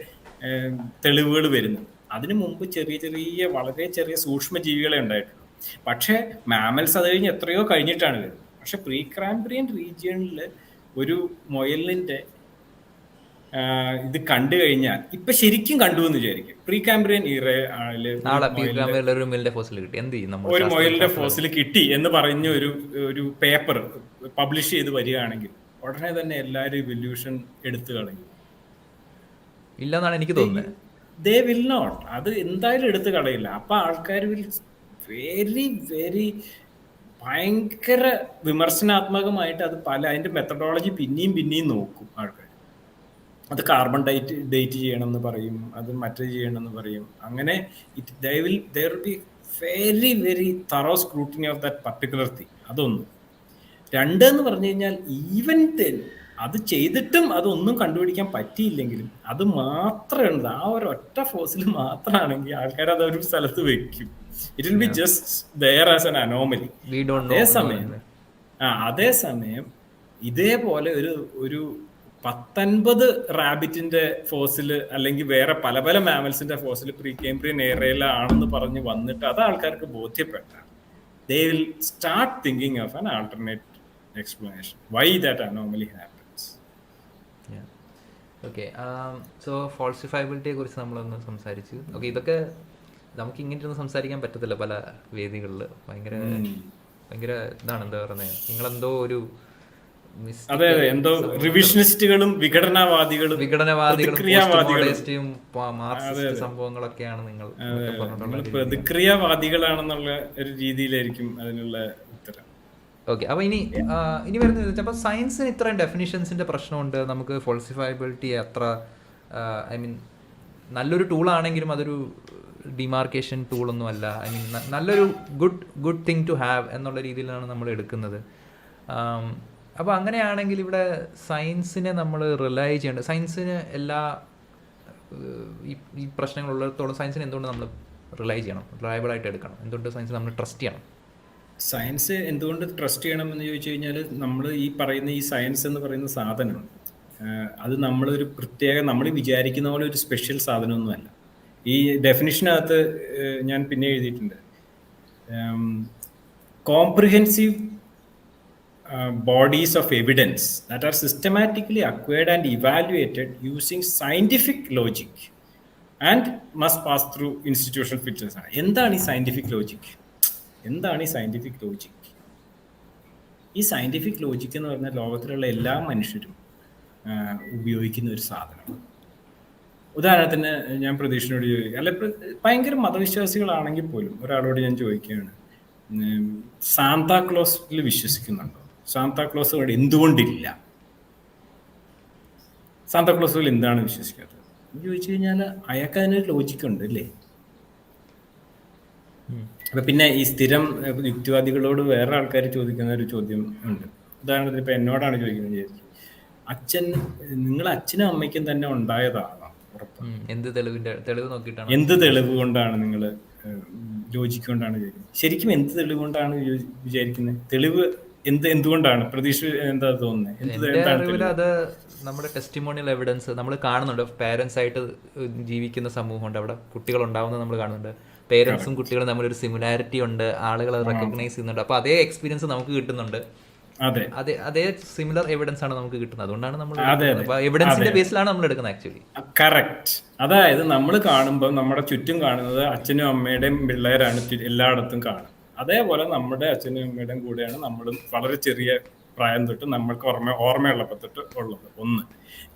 തെളിവുകൾ വരുന്നത്. അതിനു മുമ്പ് ചെറിയ ചെറിയ വളരെ ചെറിയ സൂക്ഷ്മ ജീവികളെ ഉണ്ടായിട്ടുള്ളൂ. പക്ഷെ മാമൽസ് അത് കഴിഞ്ഞ് എത്രയോ കഴിഞ്ഞിട്ടാണ് വരുന്നത്. പക്ഷെ പ്രീ കാംബ്രിയൻ റീജിയണിൽ ഒരു മുയലിന്റെ ഇത് കണ്ടു കഴിഞ്ഞാൽ, ഇപ്പൊ ശരിക്കും കണ്ടു എന്ന് വിചാരിക്കും, പ്രീ കാംബ്രിയൻ ഒരു മുയലിന്റെ ഫോസിൽ കിട്ടി എന്ന് പറഞ്ഞ ഒരു പേപ്പർ പബ്ലിഷ് ചെയ്ത് വരികയാണെങ്കിൽ ഉടനെ തന്നെ എല്ലാരും ഇവല്യൂഷൻ എടുത്തു കളയും. ഇല്ലെന്നാണ് എനിക്ക് തോന്നുന്നത്. ദേ വിൽ നോട്ട്, അത് എന്തായാലും എടുത്തു കളയില്ല. അപ്പൊ ആൾക്കാർ വിൽ വെരി വെരി ഭയങ്കര വിമർശനാത്മകമായിട്ട് അത് അതിന്റെ മെത്തഡോളജി പിന്നെയും നോക്കും ആൾക്കാർ. അത് കാർബൺ ഡേറ്റ് ചെയ്യണം എന്ന് പറയും, അത് മറ്റേ ചെയ്യണം എന്ന് പറയും. അങ്ങനെ there will be very very thorough scrutiny of that particular thing. അതൊന്നും. രണ്ടെന്ന് പറഞ്ഞു കഴിഞ്ഞാൽ ഈവൻ തെൻ അത് ചെയ്തിട്ടും അതൊന്നും കണ്ടുപിടിക്കാൻ പറ്റിയില്ലെങ്കിലും അത് മാത്രമേ ആ ഒരു ഒറ്റ ഫോസിൽ മാത്രമാണെങ്കിൽ ആൾക്കാർ അതൊരു സ്ഥലത്ത് വെക്കും. It will be just there as an anomaly. അതേസമയം ഇതേപോലെ ഒരു 19 റാബിറ്റിന്റെ ഫോസില് അല്ലെങ്കിൽ വേറെ പല പല മാമൽസിന്റെ ഫോസില് പ്രീ കാംബ്രിയൻ ഏരിയയിലാണെന്ന് പറഞ്ഞ് വന്നിട്ട് അത് ആൾക്കാർക്ക് ബോധ്യപ്പെട്ടാൽ they will start thinking of an alternate explanation why that anomaly happens. Okay, so ഫാൾസിഫയബിലിറ്റിയെ കുറിച്ച് നമ്മളൊന്ന് സംസാരിച്ചു. ഓക്കെ, ഇതൊക്കെ നമുക്ക് ഇങ്ങനെയൊന്നും സംസാരിക്കാൻ പറ്റത്തില്ല പല വേദികളിൽ. ഭയങ്കര ഇതാണ്, എന്താ പറയുന്നത്, നിങ്ങളെന്തോ ഒരു അതെ എന്തോ റിവിഷനിസ്റ്റുകളും വിഘടനവാദികളും സംഭവങ്ങളൊക്കെയാണ് നിങ്ങൾ പ്രതിക്രിയാവാദികളാണെന്നുള്ള ഒരു രീതിയിലായിരിക്കും അതിനുള്ള ഉത്തരം. ഓക്കെ, അപ്പൊ ഇനി വരുന്നത് അപ്പൊ സയൻസിന് ഇത്രയും ഡെഫിനിഷൻസിന്റെ പ്രശ്നമുണ്ട്. നമുക്ക് ഫാൾസിഫയബിലിറ്റി അത്ര നല്ലൊരു ടൂളാണെങ്കിലും അതൊരു ഡിമാർക്കേഷൻ ടൂളൊന്നും അല്ല. നല്ലൊരു ഗുഡ് തിങ് ടു ഹാവ് എന്നുള്ള രീതിയിലാണ് നമ്മൾ എടുക്കുന്നത്. അപ്പോൾ അങ്ങനെയാണെങ്കിൽ ഇവിടെ സയൻസിനെ നമ്മൾ റിലൈ ചെയ്യേണ്ടത്, സയൻസിന് എല്ലാ ഈ പ്രശ്നങ്ങളുള്ളിടത്തോളം സയൻസിനെ എന്തുകൊണ്ട് നമ്മൾ റിലൈ ചെയ്യണം, റിലയബിളായിട്ട് എടുക്കണം? എന്തുകൊണ്ട് സയൻസ് നമ്മൾ ട്രസ്റ്റ് ചെയ്യണം? സയൻസ് എന്തുകൊണ്ട് ട്രസ്റ്റ് ചെയ്യണം എന്ന് ചോദിച്ചു കഴിഞ്ഞാൽ, നമ്മൾ ഈ പറയുന്ന ഈ സയൻസ് എന്ന് പറയുന്ന സാധനം അത് നമ്മളൊരു പ്രത്യേക നമ്മൾ വിചാരിക്കുന്ന പോലെ ഒരു സ്പെഷ്യൽ സാധനമൊന്നുമല്ല. ഈ ഡെഫിനിഷനകത്ത് ഞാൻ പിന്നെ എഴുതിയിട്ടുണ്ട്, comprehensive bodies of evidence that are systematically acquired and evaluated using scientific logic and must pass through institutional filters. എന്താണ് ഈ സയന്റിഫിക് ലോജിക്? ഈ സയന്റിഫിക് ലോജിക് എന്ന് പറഞ്ഞാൽ ലോകത്തിലുള്ള എല്ലാ മനുഷ്യരും ഉപയോഗിക്കുന്ന ഒരു സാധനമാണ്. ഉദാഹരണത്തിന് ഞാൻ പ്രതീക്ഷയോട് ചോദിക്കുക, അല്ല ഭയങ്കര മതവിശ്വാസികളാണെങ്കിൽ പോലും ഒരാളോട് ഞാൻ ചോദിക്കുകയാണ്, സാന്താക്ലോസിൽ വിശ്വസിക്കുന്നുണ്ടോ? സാന്താക്ലോസുകൾ എന്തുകൊണ്ടില്ല? സാന്താക്ലോസുകൾ എന്താണ് വിശ്വസിക്കാത്തത് എന്ന് ചോദിച്ചു കഴിഞ്ഞാൽ അയാൾക്ക് അതിനൊരു ലോജിക്കുണ്ട് അല്ലേ? അപ്പൊ പിന്നെ ഈ സ്ഥിരം യുക്തിവാദികളോട് വേറെ ആൾക്കാർ ചോദിക്കുന്ന ഒരു ചോദ്യം ഉണ്ട്. ഉദാഹരണത്തിന് ഇപ്പൊ എന്നോടാണ് ചോദിക്കുന്നത്, വിചാരിക്കും, നിങ്ങളെ അച്ഛനും അമ്മയ്ക്കും തന്നെ ഉണ്ടായതാണോ ഉറപ്പ്? എന്ത് തെളിവ് കൊണ്ടാണ് നിങ്ങൾ ലോജിക്കൊണ്ടാണ് ചോദിക്കുന്നത്? ശരിക്കും എന്ത് തെളിവ് കൊണ്ടാണ് വിചാരിക്കുന്നത്? തെളിവ് എന്തുകൊണ്ടാണ്? പ്രതീക്ഷ എന്താ തോന്നുന്നത്? അത് നമ്മുടെ ടെസ്റ്റിമോണിയൽ എവിഡൻസ് നമ്മൾ കാണുന്നുണ്ട്. പേരൻസ് ആയിട്ട് ജീവിക്കുന്ന സമൂഹമുണ്ട്, അവിടെ കുട്ടികൾ ഉണ്ടാവുന്നത് നമ്മൾ കാണുന്നുണ്ട്. പേരൻസും കുട്ടികളും തമ്മിലൊരു സിമിലാരിറ്റി ഉണ്ട്, ആളുകൾ അത് റെക്കഗ്നൈസ് ചെയ്യുന്നുണ്ട്. അപ്പൊ അതേ എക്സ്പീരിയൻസ് നമുക്ക് കിട്ടുന്നുണ്ട്, അതേ സിമിലർ എവിഡൻസ് ആണ് നമുക്ക് കിട്ടുന്നത്. അതുകൊണ്ടാണ് നമ്മൾ എവിഡൻസിന്റെ ബേസിലാണ് നമ്മൾ എടുക്കുന്നത് ആക്ച്വലി. കറക്റ്റ്. അതായത് നമ്മൾ കാണുമ്പോൾ നമ്മുടെ ചുറ്റും കാണുന്നത് അച്ഛനും അമ്മയുടെയും പിള്ളേരാണ് എല്ലായിടത്തും കാണുന്നത്. അതേപോലെ നമ്മുടെ അച്ഛനും അമ്മയുടെയും കൂടെയാണ് നമ്മളും വളരെ ചെറിയ പ്രായം തൊട്ട് നമ്മൾക്ക് ഓർമ്മയുള്ളപ്പോൾ തൊട്ട് ഉള്ളത്. ഒന്ന്.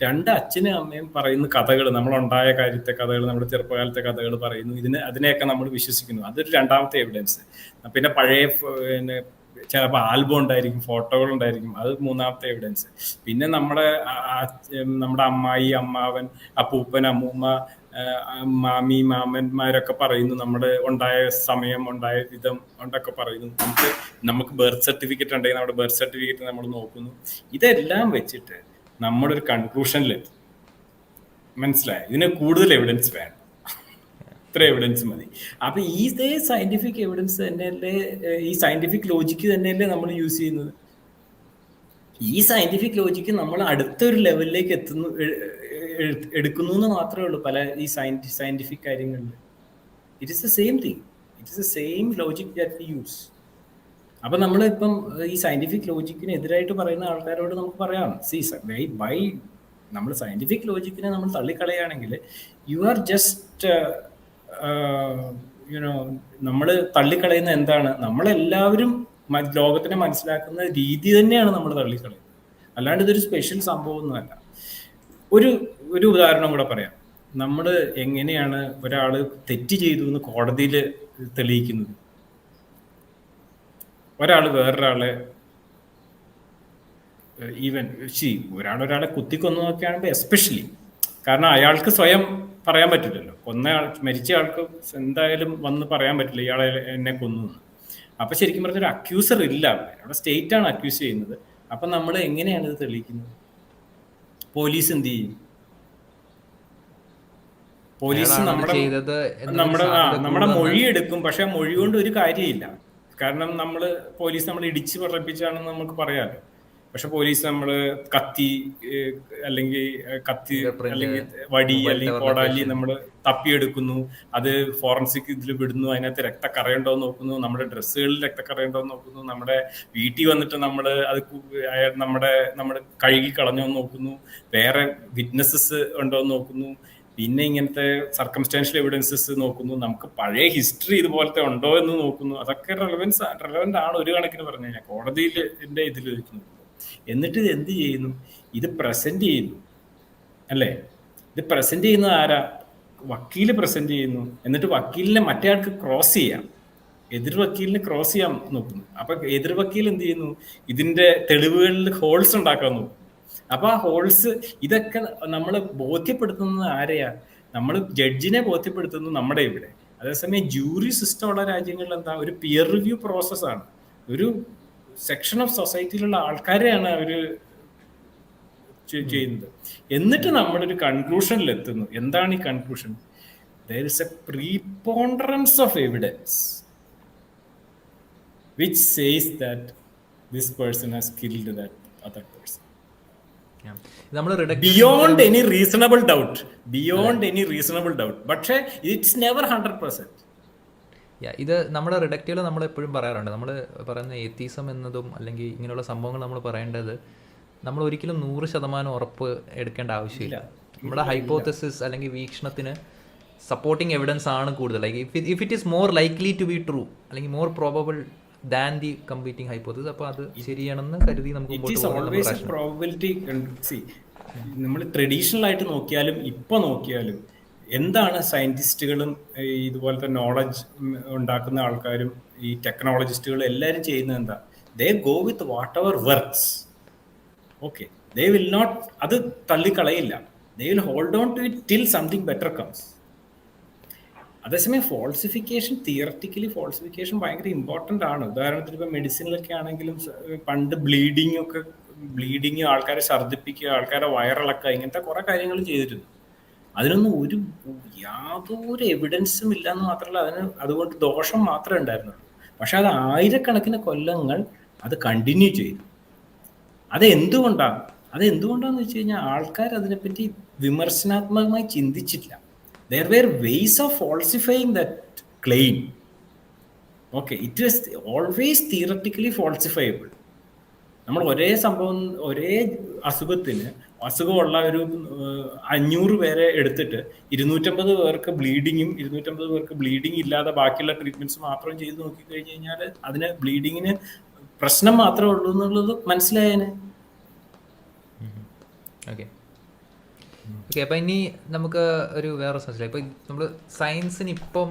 രണ്ട്, അച്ഛനും അമ്മയും പറയുന്ന കഥകൾ, നമ്മളുണ്ടായ കാര്യത്തെ കഥകൾ, നമ്മുടെ ചെറുപ്പകാലത്തെ കഥകൾ പറയുന്നു, അതിനെയൊക്കെ നമ്മൾ വിശ്വസിക്കുന്നു. അതൊരു രണ്ടാമത്തെ എവിഡൻസ്. പിന്നെ ചിലപ്പോൾ ആൽബം ഉണ്ടായിരിക്കും, ഫോട്ടോകൾ ഉണ്ടായിരിക്കും, അത് മൂന്നാമത്തെ എവിഡൻസ്. പിന്നെ നമ്മുടെ അമ്മായി, അമ്മാവൻ, അപ്പൂപ്പൻ, അമ്മൂമ്മ, മാമി, മാമന്മാരൊക്കെ പറയുന്നു, നമ്മുടെ ഉണ്ടായ സമയം, ഉണ്ടായ വിധം കൊണ്ടൊക്കെ പറയുന്നു. നമുക്ക് ബർത്ത് സർട്ടിഫിക്കറ്റ് ഉണ്ടെങ്കിൽ നമ്മുടെ ബർത്ത് സർട്ടിഫിക്കറ്റ് നമ്മൾ നോക്കുന്നു. ഇതെല്ലാം വെച്ചിട്ട് നമ്മളൊരു കൺക്ലൂഷനിലെത്തും. മനസ്സിലായി? ഇതിന് കൂടുതൽ എവിഡൻസ് വേണം, ഇത്ര എവിഡൻസ് മതി. അപ്പൊ ഇതേ സയന്റിഫിക് എവിഡൻസ് തന്നെയല്ലേ, ഈ സയന്റിഫിക് ലോജിക്ക് തന്നെയല്ലേ നമ്മൾ യൂസ് ചെയ്യുന്നത്. ഈ സയന്റിഫിക് ലോജിക്ക് നമ്മൾ അടുത്തൊരു ലെവലിലേക്ക് എടുക്കുന്നു എന്ന് മാത്രമേ ഉള്ളൂ പല ഈ സയന്റിഫിക് കാര്യങ്ങളിൽ. It is the same thing, it is the same logic that we use. അപ്പൊ നമ്മളിപ്പം ഈ സയന്റിഫിക് ലോജിക്കിന് എതിരായിട്ട് പറയുന്ന ആൾക്കാരോട് നമുക്ക് പറയാം, ബൈ നമ്മൾ സയന്റിഫിക് ലോജിക്കിനെ നമ്മൾ തള്ളിക്കളയുകയാണെങ്കിൽ യു ആർ ജസ്റ്റ് യുനോ, നമ്മൾ തള്ളിക്കളയുന്ന എന്താണ്, നമ്മളെല്ലാവരും ലോകത്തിനെ മനസ്സിലാക്കുന്ന രീതി തന്നെയാണ് നമ്മൾ തള്ളിക്കളയുന്നത്. അല്ലാണ്ട് ഇതൊരു സ്പെഷ്യൽ സംഭവമൊന്നുമല്ല. ഒരു ഉദാഹരണം കൂടെ പറയാം. നമ്മൾ എങ്ങനെയാണ് ഒരാൾ തെറ്റ് ചെയ്തു എന്ന് കോടതിയിൽ തെളിയിക്കുന്നത്? ഒരാൾ വേറൊരാളെ ഈവൻ ഒരാളെ കുത്തിക്കൊന്നൊക്കെയാണെങ്കിൽ എസ്പെഷ്യലി, കാരണം അയാൾക്ക് സ്വയം പറയാൻ പറ്റില്ലല്ലോ. മരിച്ച ആൾക്ക് എന്തായാലും വന്ന് പറയാൻ പറ്റില്ല ഇയാളെ എന്നെ കൊന്നു. അപ്പൊ ശരിക്കും പറഞ്ഞൊരു അക്യൂസർ ഇല്ല അവിടെ സ്റ്റേറ്റ് ആണ് അക്യൂസ് ചെയ്യുന്നത്. അപ്പൊ നമ്മൾ എങ്ങനെയാണ് ഇത് തെളിയിക്കുന്നത്? പോലീസ് എന്ത് ചെയ്യും? പോലീസ് നമ്മുടെ മൊഴി എടുക്കും, പക്ഷെ മൊഴി കൊണ്ട് ഒരു കാര്യമില്ല. കാരണം പോലീസ് നമ്മൾ ഇടിച്ച് പറപ്പിച്ചാണെന്ന് നമുക്ക് പറയാമല്ലോ. പക്ഷെ പോലീസ് നമ്മള് കത്തി അല്ലെങ്കിൽ വടി അല്ലെങ്കിൽ കോടാലി നമ്മൾ തപ്പിയെടുക്കുന്നു, അത് ഫോറൻസിക് ഇതിൽ വിടുന്നു, അതിനകത്ത് രക്തക്കറയുണ്ടോ എന്ന് നോക്കുന്നു, നമ്മുടെ ഡ്രസ്സുകളിൽ രക്തക്കറയുണ്ടോ എന്ന് നോക്കുന്നു, നമ്മുടെ വീട്ടിൽ വന്നിട്ട് നമ്മൾ കഴുകി കളഞ്ഞോ എന്ന് നോക്കുന്നു, വേറെ വിറ്റ്നസ്സസ് ഉണ്ടോ എന്ന് നോക്കുന്നു, പിന്നെ ഇങ്ങനത്തെ സർക്കംസ്റ്റാൻഷ്യൽ എവിഡൻസസ് നോക്കുന്നു, നമുക്ക് പഴയ ഹിസ്റ്ററി ഇതുപോലത്തെ ഉണ്ടോ എന്ന് നോക്കുന്നു. അതൊക്കെ റെലവെന്റ് ആണ് ഒരു കണക്കിന് പറഞ്ഞു കഴിഞ്ഞാൽ കോടതിയിൽ ഇതിൽ നോക്കുന്നു. എന്നിട്ട് ഇത് എന്ത് ചെയ്യുന്നു? ഇത് പ്രസന്റ് ചെയ്യുന്നു അല്ലേ? ഇത് പ്രസന്റ് ചെയ്യുന്നത് ആരാ? വക്കീല് പ്രസന്റ് ചെയ്യുന്നു. എന്നിട്ട് വക്കീലിനെ മറ്റേ ആൾക്ക് ക്രോസ് ചെയ്യാം, എതിർ വക്കീലിന് ക്രോസ് ചെയ്യാൻ നോക്കുന്നു. അപ്പൊ എതിർ വക്കീൽ എന്ത് ചെയ്യുന്നു? ഇതിന്റെ തെളിവുകളിൽ ഹോൾസ് ഉണ്ടാക്കാൻ നോക്കും. അപ്പൊ ആ ഹോൾസ് ഇതൊക്കെ നമ്മൾ ബോധ്യപ്പെടുത്തുന്നത് ആരെയാ? നമ്മൾ ജഡ്ജിനെ ബോധ്യപ്പെടുത്തുന്നു നമ്മുടെ ഇവിടെ. അതേസമയം ജൂറി സിസ്റ്റം ഉള്ള രാജ്യങ്ങളിൽ എന്താ? ഒരു പിയർ റിവ്യൂ പ്രോസസ്സാണ്. ഒരു സെക്ഷൻ ഓഫ് സൊസൈറ്റിയിലുള്ള ആൾക്കാരെയാണ് അവര് ചെയ്യുന്നത്. എന്നിട്ട് നമ്മളൊരു കൺക്ലൂഷനിൽ എത്തുന്നു. എന്താണ് ഈ conclusion? there is a preponderance of evidence which says that this person has killed that other person beyond any reasonable doubt, പക്ഷേ it's never 100%. ഇത് നമ്മുടെ റിഡക്റ്റുകൾ നമ്മൾ എപ്പോഴും പറയാറുണ്ട്. നമ്മൾ പറയുന്ന എത്തീസം എന്നതും അല്ലെങ്കിൽ ഇങ്ങനെയുള്ള സംഭവങ്ങൾ നമ്മൾ പറയേണ്ടത് നമ്മൾ ഒരിക്കലും 100% ഉറപ്പ് എടുക്കേണ്ട ആവശ്യമില്ല. നമ്മുടെ ഹൈപ്പോത്തസിസ് അല്ലെങ്കിൽ വീക്ഷണത്തിന് സപ്പോർട്ടിങ് എവിഡൻസ് ആണ് കൂടുതൽ. Like if it is more likely to be true അല്ലെങ്കിൽ more probable than the competing hypothesis, അപ്പോൾ അത് ശരിയാണെന്ന് കരുതി നമുക്ക് നമ്മൾ ട്രഡീഷണൽ ആയിട്ട് നോക്കിയാലും ഇപ്പൊ നോക്കിയാലും എന്താണ് സയന്റിസ്റ്റുകളും ഇതുപോലത്തെ നോളജ് ഉണ്ടാക്കുന്ന ആൾക്കാരും ഈ ടെക്നോളജിസ്റ്റുകളും എല്ലാവരും ചെയ്യുന്നത് എന്താ? They go with whatever works. Okay, they will not, അത് തള്ളിക്കളയില്ല. They will hold on to it till something better comes. അതേസമയം തിയററ്റിക്കലി ഫോൾസിഫിക്കേഷൻ ഭയങ്കര ഇമ്പോർട്ടൻ്റ് ആണ്. ഉദാഹരണത്തിന് ഇപ്പം മെഡിസിനിലൊക്കെ ആണെങ്കിലും പണ്ട് ബ്ലീഡിങ് ആൾക്കാരെ ഛർദ്ദിപ്പിക്കുക, ആൾക്കാരെ വയറിളക്കുക, ഇങ്ങനത്തെ കുറെ കാര്യങ്ങൾ ചെയ്തിരുന്നു. അതിനൊന്നും യാതൊരു എവിഡൻസും ഇല്ലെന്ന് മാത്രമല്ല, അതുകൊണ്ട് ദോഷം മാത്രമേ ഉണ്ടായിരുന്നുള്ളൂ. പക്ഷെ അത് ആയിരക്കണക്കിന് കൊല്ലങ്ങൾ അത് കണ്ടിന്യൂ ചെയ്തു. അതെന്തുകൊണ്ടാന്ന് വെച്ച് കഴിഞ്ഞാൽ ആൾക്കാർ അതിനെപ്പറ്റി വിമർശനാത്മകമായി ചിന്തിച്ചില്ല. There were ways of falsifying that claim. Okay, it was always theoretically falsifiable. നമ്മൾ ഒരേ അസുഖമുള്ള ഒരു 500 പേരെ എടുത്തിട്ട് 250 പേർക്ക് ബ്ലീഡിങ് ഇല്ലാതെ ബാക്കിയുള്ള ട്രീറ്റ്മെന്റ്സ് മാത്രം ചെയ്ത് നോക്കിക്കഴിഞ്ഞ് കഴിഞ്ഞാൽ അതിന് ബ്ലീഡിങ്ങിന് പ്രശ്നം മാത്രമേ ഉള്ളൂ എന്നുള്ളത് മനസ്സിലായേനെ. ഓക്കെ, അപ്പം ഇനി നമുക്ക് ഒരു വേറെ സംശയം. ഇപ്പം നമ്മൾ സയൻസിന് ഇപ്പം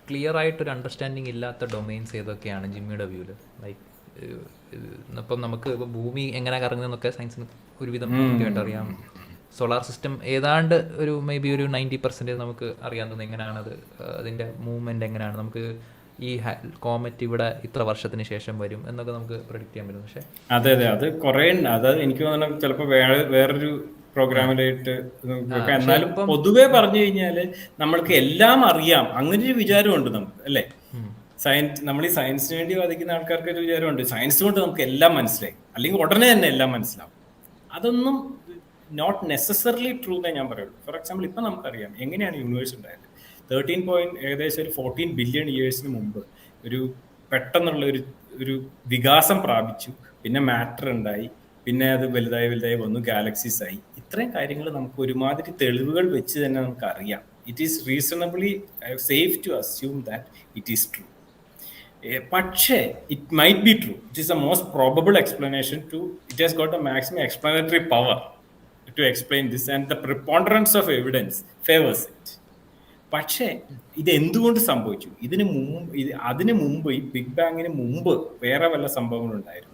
ക്ലിയർ ആയിട്ടൊരു അണ്ടർസ്റ്റാൻഡിങ് ഇല്ലാത്ത ഡൊമെയിൻസ് ഏതൊക്കെയാണ് ജിമ്മിയുടെ വ്യൂവിൽ? ലൈക്ക് ഇപ്പം നമുക്ക് ഇപ്പോൾ ഭൂമി എങ്ങനെ കറങ്ങുന്നതെന്നൊക്കെ സയൻസിന് ഒരുവിധം കൃത്യമായിട്ട് അറിയാം. സോളാർ സിസ്റ്റം ഏതാണ്ട് ഒരു മേ ബി ഒരു 90% നമുക്ക് അറിയാൻ തോന്നുന്നു എങ്ങനെയാണത്, അതിൻ്റെ മൂവ്മെൻറ്റ് എങ്ങനെയാണ്, നമുക്ക് ഈ കോമറ്റ് ഇവിടെ ഇത്ര വർഷത്തിന് ശേഷം വരും എന്നൊക്കെ നമുക്ക് പ്രഡിക്റ്റ് ചെയ്യാൻ പറ്റും. പക്ഷേ അതെ അതെ, അത് കുറേ ഉണ്ട്. അത് എനിക്ക് തോന്നുന്നു ചിലപ്പോൾ വേറൊരു പ്രോഗ്രാമിലായിട്ട് എന്നാലും പൊതുവെ പറഞ്ഞു കഴിഞ്ഞാൽ നമ്മൾക്ക് എല്ലാം അറിയാം അങ്ങനെ ഒരു വിചാരമുണ്ട് നമുക്ക്, അല്ലേ? നമ്മൾ ഈ സയൻസിന് വേണ്ടി വാദിക്കുന്ന ആൾക്കാർക്ക് ഒരു വിചാരമുണ്ട് സയൻസ് കൊണ്ട് നമുക്ക് എല്ലാം മനസ്സിലായി, അല്ലെങ്കിൽ ഉടനെ തന്നെ എല്ലാം മനസ്സിലാവും. അതൊന്നും നോട്ട് നെസസറിലി ട്രൂ എന്നേ ഞാൻ പറയുള്ളൂ. ഫോർ എക്സാമ്പിൾ, ഇപ്പം നമുക്കറിയാം എങ്ങനെയാണ് യൂണിവേഴ്സ് ഉണ്ടായത്. ഏകദേശം ഒരു 14 ബില്യൺ ഇയേഴ്സിന് മുമ്പ് ഒരു പെട്ടെന്നുള്ള ഒരു വികാസം പ്രാപിച്ചു. പിന്നെ മാറ്റർ ഉണ്ടായി, പിന്നെ അത് വലുതായി വന്നു, ഗാലക്സീസ് ആയി. ഇത്രയും കാര്യങ്ങൾ നമുക്ക് ഒരുമാതിരി തെളിവുകൾ വെച്ച് തന്നെ നമുക്ക് അറിയാം. It is reasonably safe to assume that it is true. പക്ഷേ it might be true. It is the most probable explanation to it has got a maximum explanatory power to explain this and the preponderance of evidence favours it. പക്ഷേ ഇത് എന്തുകൊണ്ട് സംഭവിച്ചു? അതിന് മുമ്പ് ഈ big ബാങ്ങിന് മുമ്പ് വേറെ വല്ല സംഭവങ്ങളുണ്ടായിരുന്നു?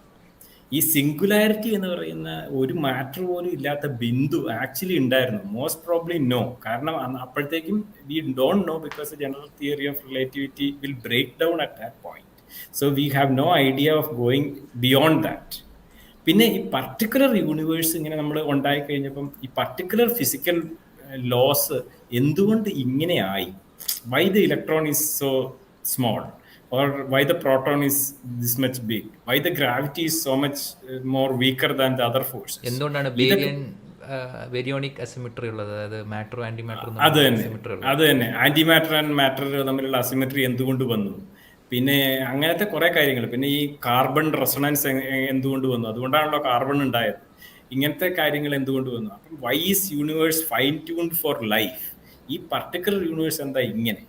ഈ സിംഗുലാരിറ്റി എന്ന് പറയുന്ന ഒരു മാറ്റർ പോലും ഇല്ലാത്ത ബിന്ദു ആക്ച്വലി ഉണ്ടായിരുന്നു? Most probably no. കാരണം അപ്പോഴത്തേക്കും we don't know because general theory of relativity will break down at that point. So we have no idea of going beyond that. പിന്നെ ഈ പർട്ടിക്കുലർ യൂണിവേഴ്സ് ഇങ്ങനെ നമ്മൾ ഉണ്ടായി കഴിഞ്ഞപ്പം ഈ പർട്ടിക്കുലർ ഫിസിക്കൽ ലോസ് എന്തുകൊണ്ട് ഇങ്ങനെയായി? Why the electron is so small, or why the proton is this much big, why the gravity is so much more weaker than the other forces? എന്തുകൊണ്ടാണ് baryonic asymmetry ഉള്ളത്? അതായത് matter anti matter. അത് തന്നെ anti matter and matter തമ്മിലുള്ള asymmetry എന്തുകൊണ്ട് വന്നു? പിന്നെ അങ്ങനത്തെ കുറെ കാര്യങ്ങൾ. പിന്നെ ഈ കാർബൺ റെസൊണൻസ് എന്തുകൊണ്ട് വന്നു? അതുകൊണ്ടാണല്ലോ കാർബൺ ഉണ്ടായത്. ഇങ്ങനത്തെ കാര്യങ്ങൾ എന്തുകൊണ്ട് വന്നു? അപ്പം why is universe fine tuned for life? ഈ പർട്ടിക്കുലർ യൂണിവേഴ്സ് എന്താ ഇങ്ങനെ?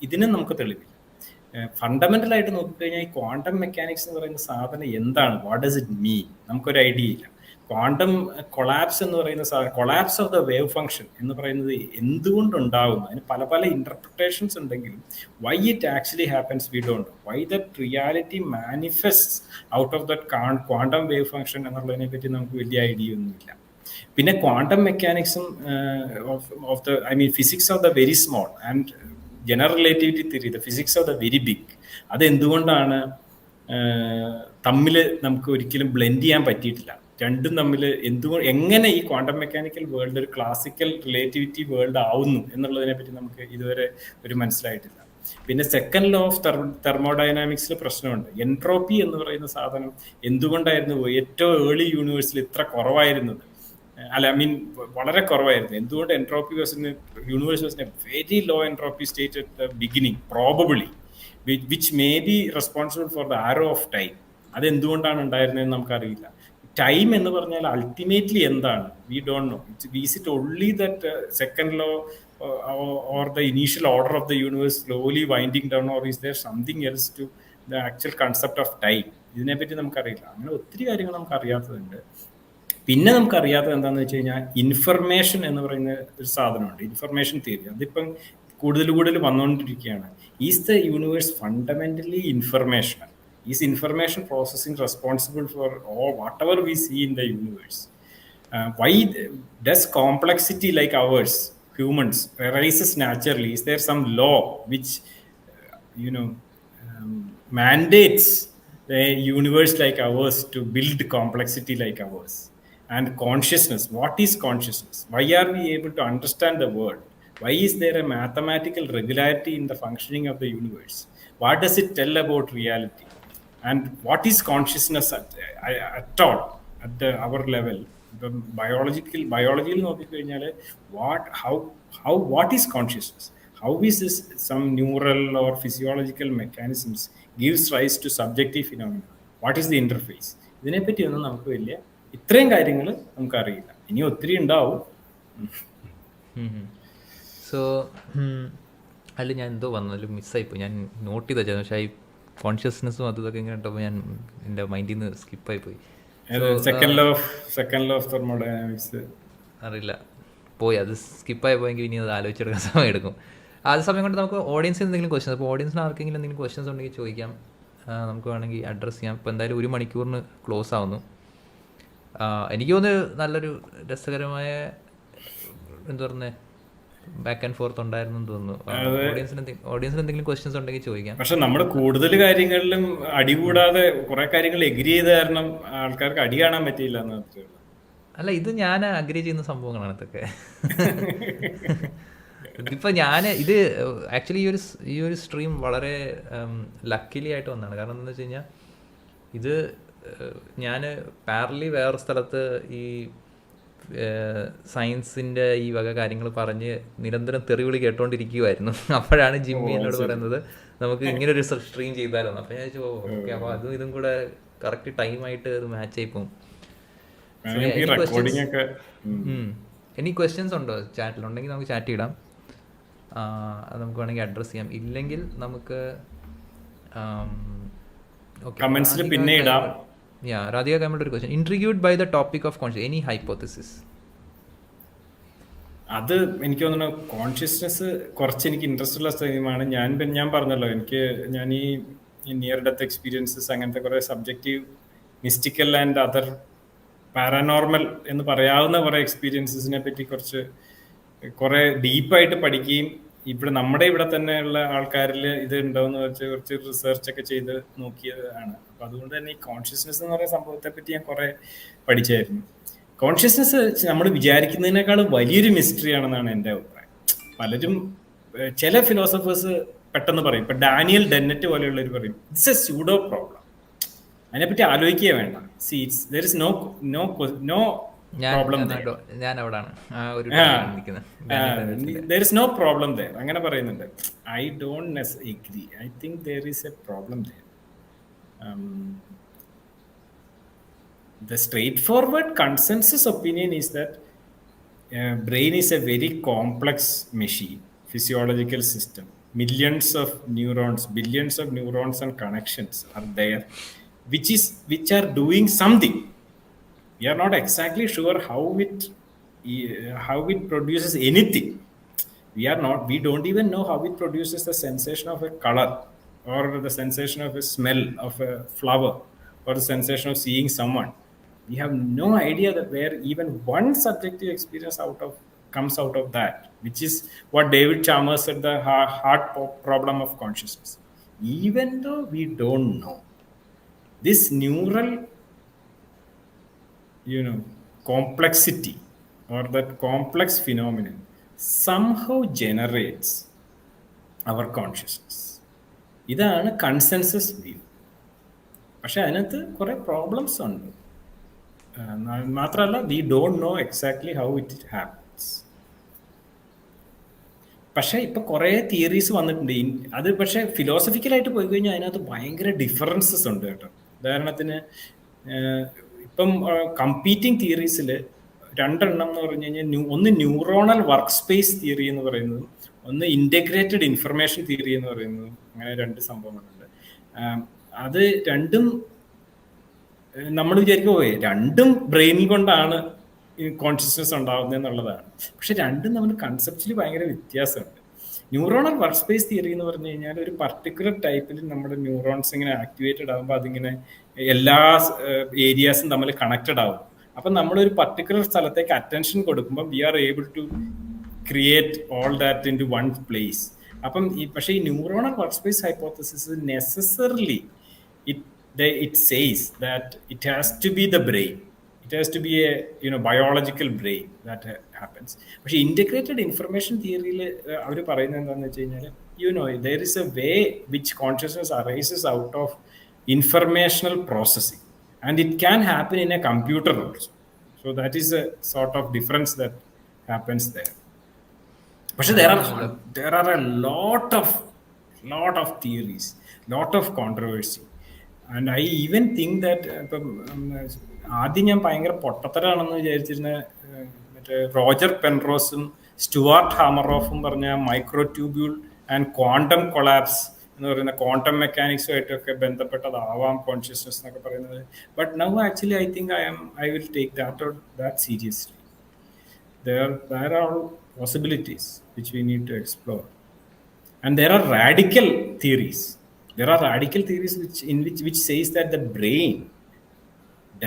ഇതിനും നമുക്ക് തെളിവില്ല. ഫണ്ടമെന്റൽ ആയിട്ട് നോക്കിക്കഴിഞ്ഞാൽ ഈ ക്വാണ്ടം മെക്കാനിക്സ് എന്ന് പറയുന്ന സാധനം എന്താണ്? What does it mean? നമുക്കൊരു ഐഡിയ ഇല്ല. ക്വാണ്ടം കൊളാപ്സ് എന്ന് പറയുന്ന സാധനം, collapse of the wave function എന്ന് പറയുന്നത് എന്തുകൊണ്ടുണ്ടാകുന്നു? അതിന് പല പല ഇന്റർപ്രിട്ടേഷൻസ് ഉണ്ടെങ്കിലും why it actually happens we don't know. Why that reality manifest out of that quantum wave function എന്നുള്ളതിനെ പറ്റി നമുക്ക് വലിയ ഐഡിയ ഒന്നുമില്ല. പിന്നെ ക്വാണ്ടം മെക്കാനിക്സും physics of the very small and general relativity theory, the physics of the very big, അതെന്തുകൊണ്ടാണ് തമ്മിൽ നമുക്ക് ഒരിക്കലും ബ്ലെൻഡ് ചെയ്യാൻ പറ്റിയിട്ടില്ല? രണ്ടും തമ്മിൽ എങ്ങനെ ഈ ക്വാണ്ടം മെക്കാനിക്കൽ വേൾഡ് ഒരു ക്ലാസിക്കൽ റിലേറ്റിവിറ്റി വേൾഡ് ആവുന്നു എന്നുള്ളതിനെ പറ്റി നമുക്ക് ഇതുവരെ ഒരു മനസ്സിലായിട്ടില്ല. പിന്നെ സെക്കൻഡ് ലോ ഓഫ് തെർമോഡൈനാമിക്സിൽ പ്രശ്നമുണ്ട്. എൻട്രോപ്പി എന്ന് പറയുന്ന സാധനം എന്തുകൊണ്ടായിരുന്നു ഏറ്റവും ഏർലി യൂണിവേഴ്സിൽ ഇത്ര കുറവായിരുന്നത്? വളരെ കുറവായിരുന്നു. എന്തുകൊണ്ട് entropy universe was a very low entropy state at the beginning, probably, which may be responsible for the arrow of time. അതെന്തുകൊണ്ടാണ് ഉണ്ടായിരുന്നതെന്ന് നമുക്കറിയില്ല. ടൈം എന്ന് പറഞ്ഞാൽ അൾട്ടിമേറ്റ്ലി എന്താണ്? We don't know. Is it only that second law or the initial order of the universe slowly winding down, or is there something else to the actual concept of time? ഇതിനെപ്പറ്റി നമുക്കറിയില്ല. അങ്ങനെ ഒത്തിരി കാര്യങ്ങൾ നമുക്ക് അറിയാത്തതുണ്ട്. പിന്നെ നമുക്കറിയാത്തത് എന്താണെന്ന് വെച്ച് കഴിഞ്ഞാൽ ഇൻഫർമേഷൻ എന്ന് പറയുന്ന ഒരു സാധനമുണ്ട്, ഇൻഫർമേഷൻ തിയറി. അതിപ്പം കൂടുതൽ വന്നുകൊണ്ടിരിക്കുകയാണ്. Is the universe fundamentally information? Is information processing responsible for whatever we see in the universe? Why does complexity like ours, humans, arises naturally? Is there some law which mandates a universe like ours to build complexity like ours? And consciousness, what is consciousness? Why are we able to understand the world? Why is there a mathematical regularity in the functioning of the universe? What does it tell about reality? And what is consciousness at all at our level? ബയോളജിയിൽ നോക്കിക്കഴിഞ്ഞാൽ what is consciousness? How is this some neural or physiological mechanisms gives rise to subjective phenomena? What is the interface? ഇതിനെപ്പറ്റി ഒന്നും നമുക്ക് വലിയ ഇത്രയും കാര്യങ്ങൾ നമുക്കറിയില്ല. ഇനി ഒത്തിരി ഉണ്ടാവും. സോ അല്ല, ഞാൻ എന്തോ വന്നാലും മിസ്സായിപ്പോയി. ഞാൻ നോട്ട് ചെയ്ത് വെച്ചാൽ, പക്ഷേ ഈ കോൺഷ്യസ്നെസ്സും അതൊക്കെ ഇങ്ങനെ ഇട്ടപ്പോൾ ഞാൻ എൻ്റെ മൈൻഡിൽ നിന്ന് സ്കിപ്പായിപ്പോയി. സെക്കൻഡ് ലോ ഓഫ് തെർമോഡൈനാമിക്സ് അറിയില്ല, പോയി. അത് സ്കിപ്പായി പോയെങ്കിൽ ഇനി അത് ആലോചിച്ചെടുക്കാൻ സമയം എടുക്കും. ആ സമയം കൊണ്ട് നമുക്ക് ഓഡിയൻസിന് എന്തെങ്കിലും ക്വസ്റ്റ്യൻസ്, അപ്പോൾ ഓഡിയൻസിന് ആർക്കെങ്കിലും എന്തെങ്കിലും ക്വസ്റ്റ്യൻസ് ഉണ്ടെങ്കിൽ ചോദിക്കാം. നമുക്ക് വേണമെങ്കിൽ അഡ്രസ്സ് ചെയ്യാം. ഇപ്പോൾ എന്തായാലും 1 മണിക്കൂറിന് ക്ലോസ് ആവുന്നു. എനിക്ക് തോന്നുന്നു നല്ലൊരു രസകരമായ എന്താ പറയുന്നത് ബാക്ക് ആൻഡ് ഫോർത്ത് ഉണ്ടായിരുന്നു തോന്നുന്നു. ഓഡിയൻസിന് എന്തെങ്കിലും ക്വസ്റ്റ്യൻസ് ഉണ്ടെങ്കിൽ ചോദിക്കാം. പക്ഷെ നമ്മൾ കൂടുതൽ കാര്യങ്ങളിലും അടി കൂടാതെ കുറെ കാര്യങ്ങൾ എഗ്രി ചെയ്ത കാരണം ആൾക്കാർക്ക് അടി കാണാൻ പറ്റിയില്ല എന്ന് മാത്രമേ ഉള്ളൂ. അല്ല, ഇത് ഞാൻ അഗ്രി ചെയ്യുന്ന സംഭവങ്ങളാണ് ഇതൊക്കെ. ഇതിപ്പോൾ ഞാൻ ഇത് ആക്ച്വലി ഈ ഒരു സ്ട്രീം വളരെ ലക്കിലി ആയിട്ട് വന്നതാണ്. കാരണം എന്താണെന്ന് വെച്ച് കഴിഞ്ഞാൽ ഇത് ഞാൻ പാരലി വേറെ സ്ഥലത്ത് ഈ സയൻസിൻ്റെ ഈ വക കാര്യങ്ങൾ പറഞ്ഞ് നിരന്തരം തെറിവിളി കേട്ടോണ്ടിരിക്കുമായിരുന്നു. അപ്പോഴാണ് ജിമ്മി എന്നോട് പറയുന്നത് നമുക്ക് ഇങ്ങനെ ഒരു സ്ട്രീം ചെയ്താലോ. അപ്പോൾ ഞാൻ ചോദിച്ചു ഓക്കെ, അപ്പോൾ അതും ഇതും കൂടെ കറക്റ്റ് ടൈമായിട്ട് ഇത് മാച്ച് ആയി പോകും. ഇനി ക്വസ്റ്റ്യൻസ് ഉണ്ടോ ചാറ്റിലുണ്ടെങ്കിൽ നമുക്ക് ചാറ്റ് ഇടാം. അത് നമുക്ക് വേണമെങ്കിൽ അഡ്രസ്സ് ചെയ്യാം. ഇല്ലെങ്കിൽ നമുക്ക് കമന്റ്സിൽ പിന്നെ ഇടാം. രാധിക കമ്മയുടെ ഒരു question, intrigued by the topic of conscious, any hypothesis? അത് എനിക്ക് തോന്നുന്നു കോൺഷ്യസ്നെസ് കുറച്ച് എനിക്ക് ഇൻട്രസ്റ്റ് ഉള്ള സ്ഥലമാണ്. ഞാൻ പറഞ്ഞല്ലോ, ഞാൻ ഈ നിയർ ഡെത്ത് എക്സ്പീരിയൻസസ് അങ്ങനത്തെ കുറെ subjective mystical and other paranormal എന്ന് പറയാവുന്ന കുറെ എക്സ്പീരിയൻസസിനെ പറ്റി കുറെ ഡീപ്പായിട്ട് പഠിക്കുകയും നമ്മുടെ ഇവിടെ തന്നെയുള്ള ആൾക്കാരിൽ ഇത് ഉണ്ടോയെന്ന് വെച്ച് കുറച്ച് റിസർച്ച് ഒക്കെ ചെയ്ത് നോക്കിയതാണ്. അപ്പൊ അതുകൊണ്ട് തന്നെ ഈ കോൺഷ്യസ്നെസ് എന്ന് പറയുന്ന സംഭവത്തെ പറ്റി ഞാൻ കുറെ പഠിച്ചായിരുന്നു. കോൺഷ്യസ്നെസ് നമ്മൾ വിചാരിക്കുന്നതിനേക്കാൾ വലിയൊരു മിസ്റ്ററി ആണെന്നാണ് എൻ്റെ അഭിപ്രായം. പലരും ചില ഫിലോസഫേഴ്സ് പെട്ടെന്ന് പറയും, ഇപ്പൊ ഡാനിയൽ ഡെന്നറ്റ് പോലെയുള്ളവർ പറയും ഇറ്റ്സ് എ സ്യൂഡോ പ്രോബ്ലം, അതിനെപ്പറ്റി ആലോചിക്കുക വേണ്ട. there is no problem there. ഞാൻ അവിടാണ് there is no problem there അങ്ങനെ പറയുന്നുണ്ട്. I don't agree. I think there is a problem there. The straightforward consensus opinion is that brain is a very complex machine, physiological system. Millions of neurons, billions of neurons and connections are there which are doing something. We are not exactly sure how it produces anything. We don't even know how it produces the sensation of a color, or the sensation of a smell of a flower, or the sensation of seeing someone. We have no idea that where even one subjective experience comes out of that, which is what David Chalmers said, the hard problem of consciousness. Even though we don't know, this neural complexity or that complex phenomenon somehow generates our consciousness. ഇതാണ് consensus view. പക്ഷെ അതിനകത്ത് കുറെ problems ഉണ്ട്. മാത്രമല്ല V don't no exactly how it happens. പക്ഷെ ഇപ്പൊ കുറെ theories വന്നിട്ടുണ്ട്. അത് പക്ഷെ ഫിലോസഫിക്കലായിട്ട് പോയി കഴിഞ്ഞാൽ അതിനകത്ത് ഭയങ്കര ഡിഫറൻസസ് ഉണ്ട് കേട്ടോ. ഉദാഹരണത്തിന് ഇപ്പം കമ്പീറ്റിംഗ് തിയറീസിൽ 2 എണ്ണം എന്ന് പറഞ്ഞു കഴിഞ്ഞാൽ, ഒന്ന് ന്യൂറോണൽ വർക്ക് സ്പേസ് തിയറി എന്ന് പറയുന്നതും ഒന്ന് ഇന്റഗ്രേറ്റഡ് ഇൻഫർമേഷൻ തിയറി എന്ന് പറയുന്നതും. അങ്ങനെ 2 സംഭവങ്ങളുണ്ട്. അത് രണ്ടും നമ്മൾ വിചാരിക്കുമോ രണ്ടും ബ്രെയിൻ കൊണ്ടാണ് കോൺഷ്യസ്നെസ് ഉണ്ടാകുന്നത് എന്നുള്ളതാണ്. പക്ഷെ രണ്ടും നമ്മൾ കൺസെപ്ച്വലി ഭയങ്കര വ്യത്യാസമുണ്ട്. ന്യൂറോണൽ വർക്ക് സ്പേസ് തിയറി എന്ന് പറഞ്ഞു കഴിഞ്ഞാൽ ഒരു പർട്ടിക്കുലർ ടൈപ്പിൽ നമ്മുടെ ന്യൂറോൺസ് ഇങ്ങനെ ആക്ടിവേറ്റഡ് ആകുമ്പോൾ അതിങ്ങനെ എല്ലാ ഏരിയാസും തമ്മിൽ കണക്റ്റഡ് ആവും. അപ്പം നമ്മളൊരു പർട്ടിക്കുലർ സ്ഥലത്തേക്ക് അറ്റൻഷൻ കൊടുക്കുമ്പോൾ we are able to create all that into one place. അപ്പം പക്ഷേ ഈ neuronal workspace hypothesis necessarily it says that it has to be the brain. It has to be a biological brain that happens. പക്ഷെ integrated information തിയറിയിൽ അവർ പറയുന്നത് എന്താണെന്ന് വെച്ച് കഴിഞ്ഞാൽ there is a way which consciousness arises out of informational processing, and it can happen in a computer also. So that is a sort of difference that happens there. പക്ഷെ there are a lot of theories, lot of controversy. And I even think that ആദ്യം ഞാൻ ഭയങ്കര പൊട്ടത്തരാണെന്ന് വിചാരിച്ചിരുന്ന മറ്റേ Roger പെൻറോസും Stuart ഹാമറോഫും പറഞ്ഞ microtubule and quantum collapse എന്ന് പറയുന്ന quantum മെക്കാനിക്സുമായിട്ടൊക്കെ ബന്ധപ്പെട്ടതാവാം consciousness എന്നൊക്കെ പറയുന്നത്. But now actually I think I will take that seriously. There are possibilities which we need to explore. And there are radical theories. There are radical theories which says that the brain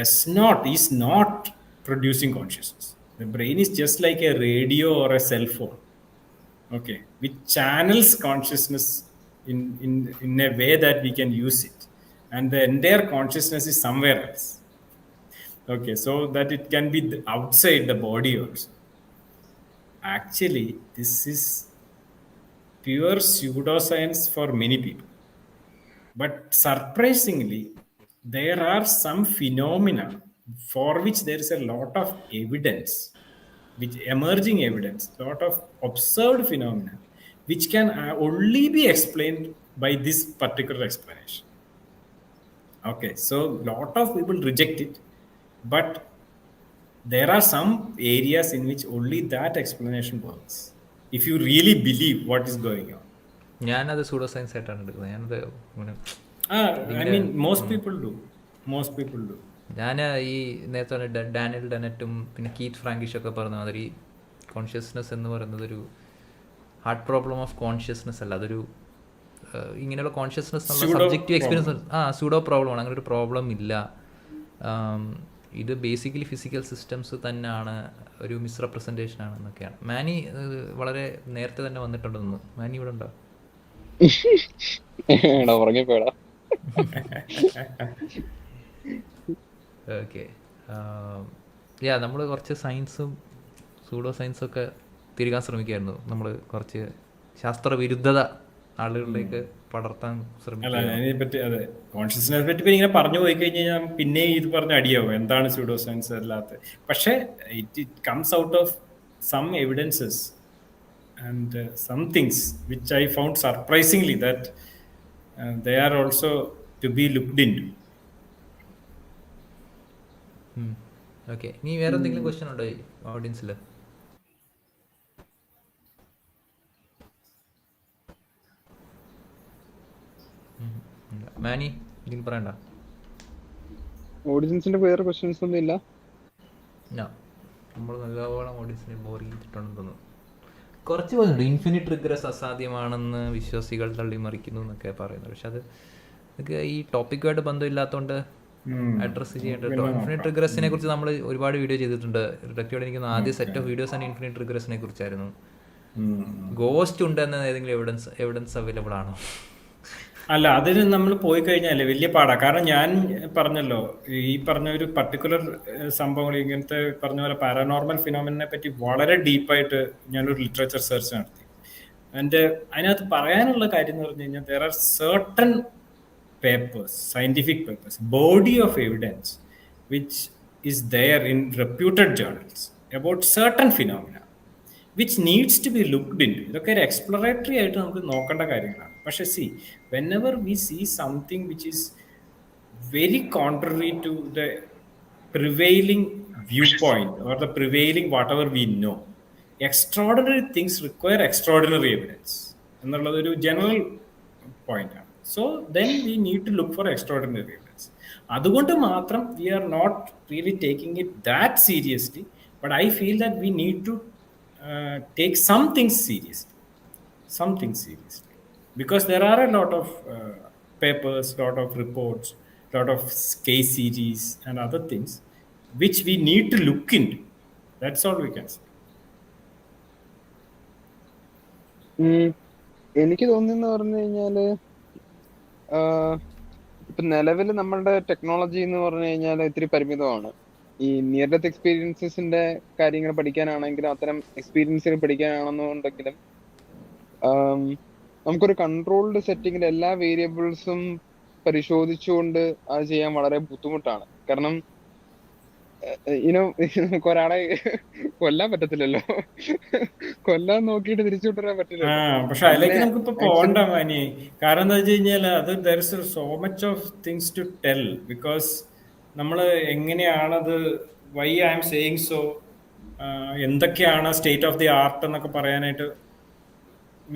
is not producing consciousness. The brain is just like a radio or a cell phone, okay, which channels consciousness in a way that we can use it, and the entire consciousness is somewhere else, okay, so that it can be outside the body also. Actually, this is pure pseudoscience for many people. But surprisingly, there are some phenomena for which there is a lot of evidence, which emerging evidence, lot of observed phenomena, which can only be explained by this particular explanation. Okay, so lot of people reject it, but there are some areas in which only that explanation works. If you really believe what is going on. ഞാനത് pseudo science ആയിട്ടാണ് എടുക്കുന്നത്. ഞാനത് ഇങ്ങനെ I mean, most people do. Most people do. ഞാൻ ഈ നേരത്തെ പറഞ്ഞ Daniel ഡെനറ്റും പിന്നെ കീത്ത് ഫ്രാങ്കിഷൊക്കെ പറഞ്ഞ മാതിരി കോൺഷ്യസ്നെസ് എന്ന് പറയുന്നത് ഒരു ഹാർഡ് പ്രോബ്ലം ഓഫ് കോൺഷ്യസ്നെസ് അല്ല, അതൊരു ഇങ്ങനെയുള്ള കോൺഷ്യസ്നെസ് എന്നുള്ള സബ്ജക്റ്റീവ് എക്സ്പീരിയൻസ് സ്യൂഡോ പ്രോബ്ലമാണ്. അങ്ങനെ ഒരു പ്രോബ്ലം ഇല്ല. ഇത് ബേസിക്കലി ഫിസിക്കൽ സിസ്റ്റംസ് തന്നെയാണ്, ഒരു മിസ്റെപ്രസെൻറ്റേഷൻ ആണെന്നൊക്കെയാണ്. മാനി വളരെ നേരത്തെ തന്നെ വന്നിട്ടുണ്ടെന്ന്. മാനി ഇവിടെ ഉണ്ടോ? ഉറങ്ങിപ്പോടാ. ഓക്കെ, നമ്മൾ കുറച്ച് സയൻസും സൂഡോ സയൻസും ഒക്കെ തിരികാൻ ശ്രമിക്കുകയായിരുന്നു. നമ്മൾ കുറച്ച് ശാസ്ത്രവിരുദ്ധത ആളുകളിലേക്ക് പടർത്താൻ ശ്രമിക്കുക. അതിനെപ്പറ്റി അതെ, കോൺഷ്യസ്നെസ് പറ്റി ഇങ്ങനെ പറഞ്ഞു പോയി കഴിഞ്ഞാൽ പിന്നെ ഇത് പറഞ്ഞ അടിയാവും എന്താണ് സ്യൂഡോ സയൻസ് അല്ലാത്ത. പക്ഷേ it comes out of some evidences and some things which I found surprisingly that they are also to be looked into. Okay, നീ വേറെ എന്തെങ്കിലും ക്വസ്റ്റ്യൻ ഉണ്ടോ ഈ ഓഡിയൻസിൽ? മാനി എന്തെങ്കിലും പറയണ്ട? ഓഡിയൻസിന്റെ വേറെ ക്വസ്റ്റ്യൻസ് ഒന്നും ഇല്ല. നമ്മൾ നല്ലവണ്ണം ഓഡിയൻസിനെ ബോർ ചെയ്തിട്ടുണ്ടെന്ന് തോന്നുന്നു. കുറച്ച് പറയുന്നുണ്ട് ഇൻഫിനിറ്റ് റിഗ്രസ് അസാധ്യമാണെന്ന് വിശ്വാസികൾ തള്ളിമറിക്കുന്നു എന്നൊക്കെ പറയുന്നത്. പക്ഷെ അത് നമുക്ക് ഈ ടോപ്പിക്കുമായിട്ട് ബന്ധമില്ലാത്തതുകൊണ്ട് അഡ്രസ്സ് ചെയ്യേണ്ടത്. ഇൻഫിനിറ്റ് റിഗ്രസിനെ കുറിച്ച് നമ്മൾ ഒരുപാട് വീഡിയോ ചെയ്തിട്ടുണ്ട്. റിഡക്റ്റോടെ എനിക്ക് ആദ്യ സെറ്റ് ഓഫ് വീഡിയോസ് ആണ് ഇൻഫിനിറ്റ് റിഗ്രസിനെ കുറിച്ചായിരുന്നു. ഗോസ്റ്റ് ഉണ്ടെന്ന ഏതെങ്കിലും എവിഡൻസ് അവൈലബിൾ ആണോ? അല്ല, അതിന് നമ്മൾ പോയി കഴിഞ്ഞാലേ വലിയ പാടാ. കാരണം ഞാൻ പറഞ്ഞല്ലോ, ഈ പറഞ്ഞ ഒരു പർട്ടിക്കുലർ സംഭവങ്ങൾ, ഇങ്ങനത്തെ പറഞ്ഞ പോലെ പാരാനോർമൽ ഫിനോമിനെ പറ്റി വളരെ ഡീപ്പായിട്ട് ഞാനൊരു ലിറ്ററേച്ചർ സെർച്ച് നടത്തി. അതിനകത്ത് പറയാനുള്ള കാര്യം എന്ന് പറഞ്ഞു കഴിഞ്ഞാൽ, there are certain papers, scientific papers, body of evidence which is there in reputed journals about certain phenomena which needs to be looked into. ഇതൊക്കെ ഒരു എക്സ്പ്ലോറേറ്ററി ആയിട്ട് നമുക്ക് നോക്കേണ്ട കാര്യങ്ങളാണ്. പക്ഷെ whenever we see something which is very contrary to the prevailing viewpoint or the prevailing whatever we know, extraordinary things require extraordinary evidence എന്നുള്ളത് ഒരു general point ആണ്. So then we need to look for extraordinary evidence. അതുകൊണ്ട് മാത്രം we are not really taking it that seriously, but I feel that we need to take some things seriously, because there are a lot of papers, lot of reports, lot of case series and other things which we need to look into. That's all we can say. എനിക്ക് തോന്നുന്നു പറഞ്ഞു കഴിഞ്ഞാല്, ഇപ്പൊ നിലവിൽ നമ്മളുടെ technology എന്ന് പറഞ്ഞു കഴിഞ്ഞാൽ ഇത്തിരി പരിമിതമാണ്. ഈ നിയർ ഡെത്ത് എക്സ്പീരിയൻസസിന്റെ കാര്യങ്ങൾ പഠിക്കാനാണെങ്കിലും അത്തരം എക്സ്പീരിയൻസുകൾ പഠിക്കാനാണെന്നുണ്ടെങ്കിലും നമുക്കൊരു കൺട്രോൾഡ് സെറ്റിങ്ങിൽ എല്ലാ വേരിയബിൾസും പരിശോധിച്ചുകൊണ്ട് അത് ചെയ്യാൻ വളരെ ബുദ്ധിമുട്ടാണ്. കാരണം നമുക്ക് ഒരാളെ കൊല്ലാൻ പറ്റത്തില്ലല്ലോ, കൊല്ലാൻ നോക്കിയിട്ട് തിരിച്ചു വിട്ടുവരാൻ പറ്റില്ല. പക്ഷെ അതിലേക്ക് നമുക്കിപ്പോ പോകണ്ട മാനി. കാരണം എന്താ വെച്ച് കഴിഞ്ഞാൽ, അത് there is so much of things to tell, because നമ്മൾ എങ്ങനെയാണത്, why I am saying so, എന്തൊക്കെയാണ് സ്റ്റേറ്റ് ഓഫ് ദി ആർട്ട് എന്നൊക്കെ പറയാനായിട്ട്,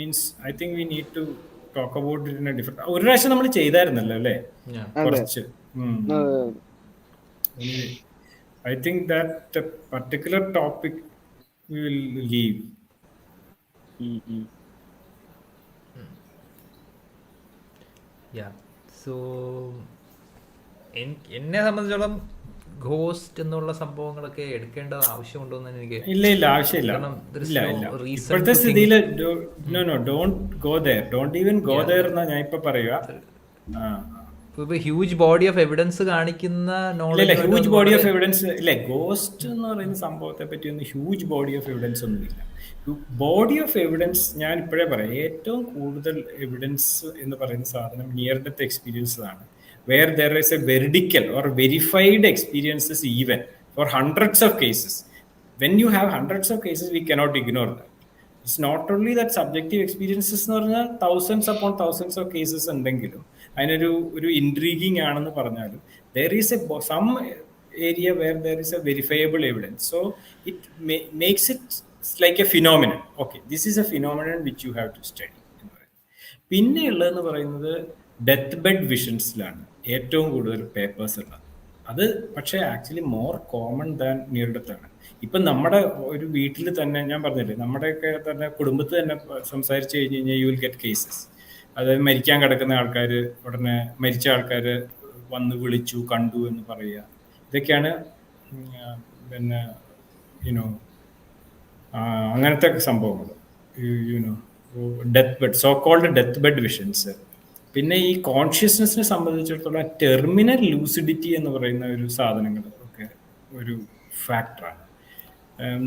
means I think we need to talk about it in a different. ഒരു പ്രാവശ്യം നമ്മൾ ചെയ്തായിരുന്നല്ലോ അല്ലേ കുറച്ച്. I think that particular topic we will leave. Yeah so എന്നെ സംബന്ധിച്ചോളം ഗോസ്റ്റ് എന്നുള്ള സംഭവങ്ങളൊക്കെ എടുക്കേണ്ടത് ആവശ്യമുണ്ടോ എന്ന് എനിക്ക്, ഇല്ല ആവശ്യമില്ല. കാരണം there is ഇല്ല no ഇല്ല reason ഇപ്പോഴത്തെ to think. സ്ഥിതിയിൽ no don't go there, don't even go there എന്നാ ഞാൻ ഇപ്പൊ പറയുക. ആ. ഇപ്പൊ ഹ്യൂജ് ബോഡി ഓഫ് എവിഡൻസ് കാണിക്കുന്ന ഇല്ല knowledge huge body of evidence ഇല്ല. ഗോസ്റ്റ് എന്ന് പറയുന്ന സംഭവത്തെ പറ്റി ഒന്നും ഹ്യൂജ് ബോഡി ഓഫ് എവിഡൻസ് ഒന്നുമില്ല. ബോഡി ഓഫ് എവിഡൻസ് ഞാൻ ഇപ്പോഴേ പറയാം, ഏറ്റവും കൂടുതൽ എവിഡൻസ് എന്ന് പറയുന്ന സാധനം നിയർ ഡെത്ത് എക്സ്പീരിയൻസ് ആണ്. Where there is a veridical or verified experiences even for hundreds of cases. When you have hundreds of cases, we cannot ignore that. It's not only that subjective experiences എന്ന് പറഞ്ഞാൽ thousands upon thousands of cases ഉണ്ടെങ്കിലും അതിനൊരു intriguing ആണെന്ന് പറഞ്ഞാലും there is some area where there is a verifiable evidence. So it makes it like a phenomenon. Okay, this is a phenomenon which you have to study. പിന്നെ ഉള്ളതെന്ന് പറയുന്നത് death bed വിഷൻസിലാണ് ഏറ്റവും കൂടുതൽ papers ഉള്ളത്. അത് പക്ഷേ actually more common than near death ആണ്. ഇപ്പം നമ്മുടെ ഒരു വീട്ടിൽ തന്നെ ഞാൻ പറഞ്ഞില്ലേ, നമ്മുടെയൊക്കെ തന്നെ കുടുംബത്തിൽ തന്നെ സംസാരിച്ച് കഴിഞ്ഞ് കഴിഞ്ഞാൽ യു വിൽ ഗെറ്റ് കേസസ്. അതായത് മരിക്കാൻ കിടക്കുന്ന ആൾക്കാർ ഉടനെ മരിച്ച ആൾക്കാർ വന്ന് വിളിച്ചു കണ്ടു എന്ന് പറയുക. ഇതൊക്കെയാണ് പിന്നെ യുനോ അങ്ങനത്തെ സംഭവങ്ങൾ, you know death bed, so called death bed visions. പിന്നെ ഈ കോൺഷ്യസ്നെസ്സിനെ സംബന്ധിച്ചിടത്തോളം ടെർമിനൽ ലൂസിഡിറ്റി എന്ന് പറയുന്ന ഒരു സാധനങ്ങൾ ഒക്കെ ഒരു ഫാക്ടറാണ്.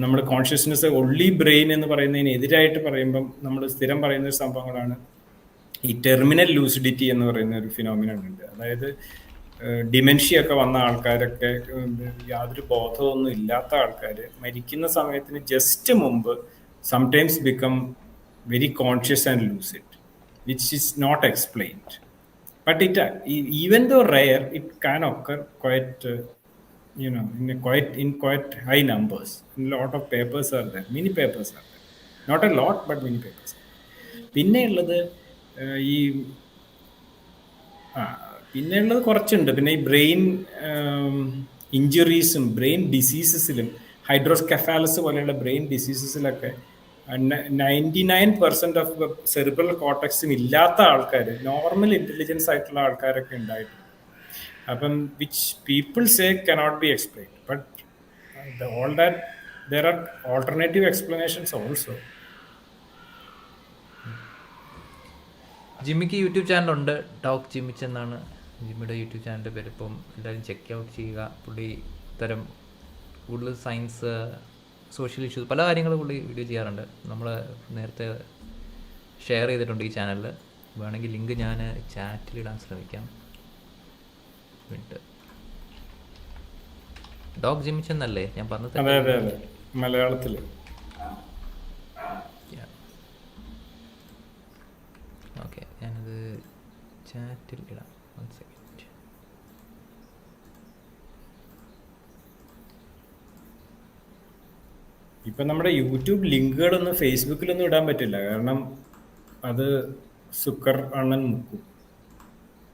നമ്മൾ കോൺഷ്യസ്നെസ് ഒള്ളി ബ്രെയിൻ എന്ന് പറയുന്നതിന് എതിരായിട്ട് പറയുമ്പം നമ്മൾ സ്ഥിരം പറയുന്ന ഒരു സംഭവങ്ങളാണ് ഈ ടെർമിനൽ ലൂസിഡിറ്റി എന്ന് പറയുന്ന ഒരു ഫിനോമിനൻ ഉണ്ട്. അതായത് ഡിമെൻഷ്യ ഒക്കെ വന്ന ആൾക്കാരൊക്കെ, യാതൊരു ബോധമൊന്നും ഇല്ലാത്ത ആൾക്കാർ മരിക്കുന്ന സമയത്തിന് ജസ്റ്റ് മുമ്പ് sometimes become very conscious and lucid, which is not explained. But it, even though rare, it can occur quite, in quite high numbers. A lot of papers are there. Many papers are there. Not a lot, but many papers. പിന്നെ ഉള്ളത് കുറച്ചുണ്ട്. പിന്നെ ഈ brain ഇഞ്ചുറീസും brain ഡിസീസസിലും hydrocephalus പോലെയുള്ള brain ഡിസീസസിലൊക്കെ 99% of cerebral കോർട്ടക്സും ഇല്ലാത്ത ആൾക്കാർ, നോർമൽ ഇന്റലിജൻസ് ആയിട്ടുള്ള ആൾക്കാരൊക്കെ ഉണ്ടായിട്ടുണ്ട്. അപ്പം which people say cannot be explain, but all that there are alternative explanations also. ജിമ്മിക്ക് യൂട്യൂബ് ചാനലുണ്ട്, ടോക്ക് ജിമ്മിച്ച് എന്നാണ് ജിമ്മിയുടെ യൂട്യൂബ് ചാനലിൻ്റെ പേര്. ഇപ്പം എല്ലാവരും ചെക്ക് ഔട്ട് ചെയ്യുക. പുള്ളി ഇത്തരം കൂടുതൽ സയൻസ്, സോഷ്യൽ ഇഷ്യൂസ്, പല കാര്യങ്ങളും പുള്ളി വീഡിയോ ചെയ്യാറുണ്ട്. നമ്മൾ നേരത്തെ ഷെയർ ചെയ്തിട്ടുണ്ട് ഈ ചാനലിൽ. വേണമെങ്കിൽ ലിങ്ക് ഞാൻ ചാറ്റിലിടാൻ ശ്രമിക്കാം. ഡോഗ് ജിമിച്ച് എന്നല്ലേ ഞാൻ പറഞ്ഞത്? മലയാളത്തിൽ. ഓക്കെ, ഞാനത് ചാറ്റിൽ ഇടാം. 1 സെക്കൻഡ്. ഇപ്പം നമ്മുടെ യൂട്യൂബ് ലിങ്കുകളൊന്നും ഫേസ്ബുക്കിലൊന്നും ഇടാൻ പറ്റില്ല, കാരണം അത് സുക്കർ അണ്ണൻ മുക്കും.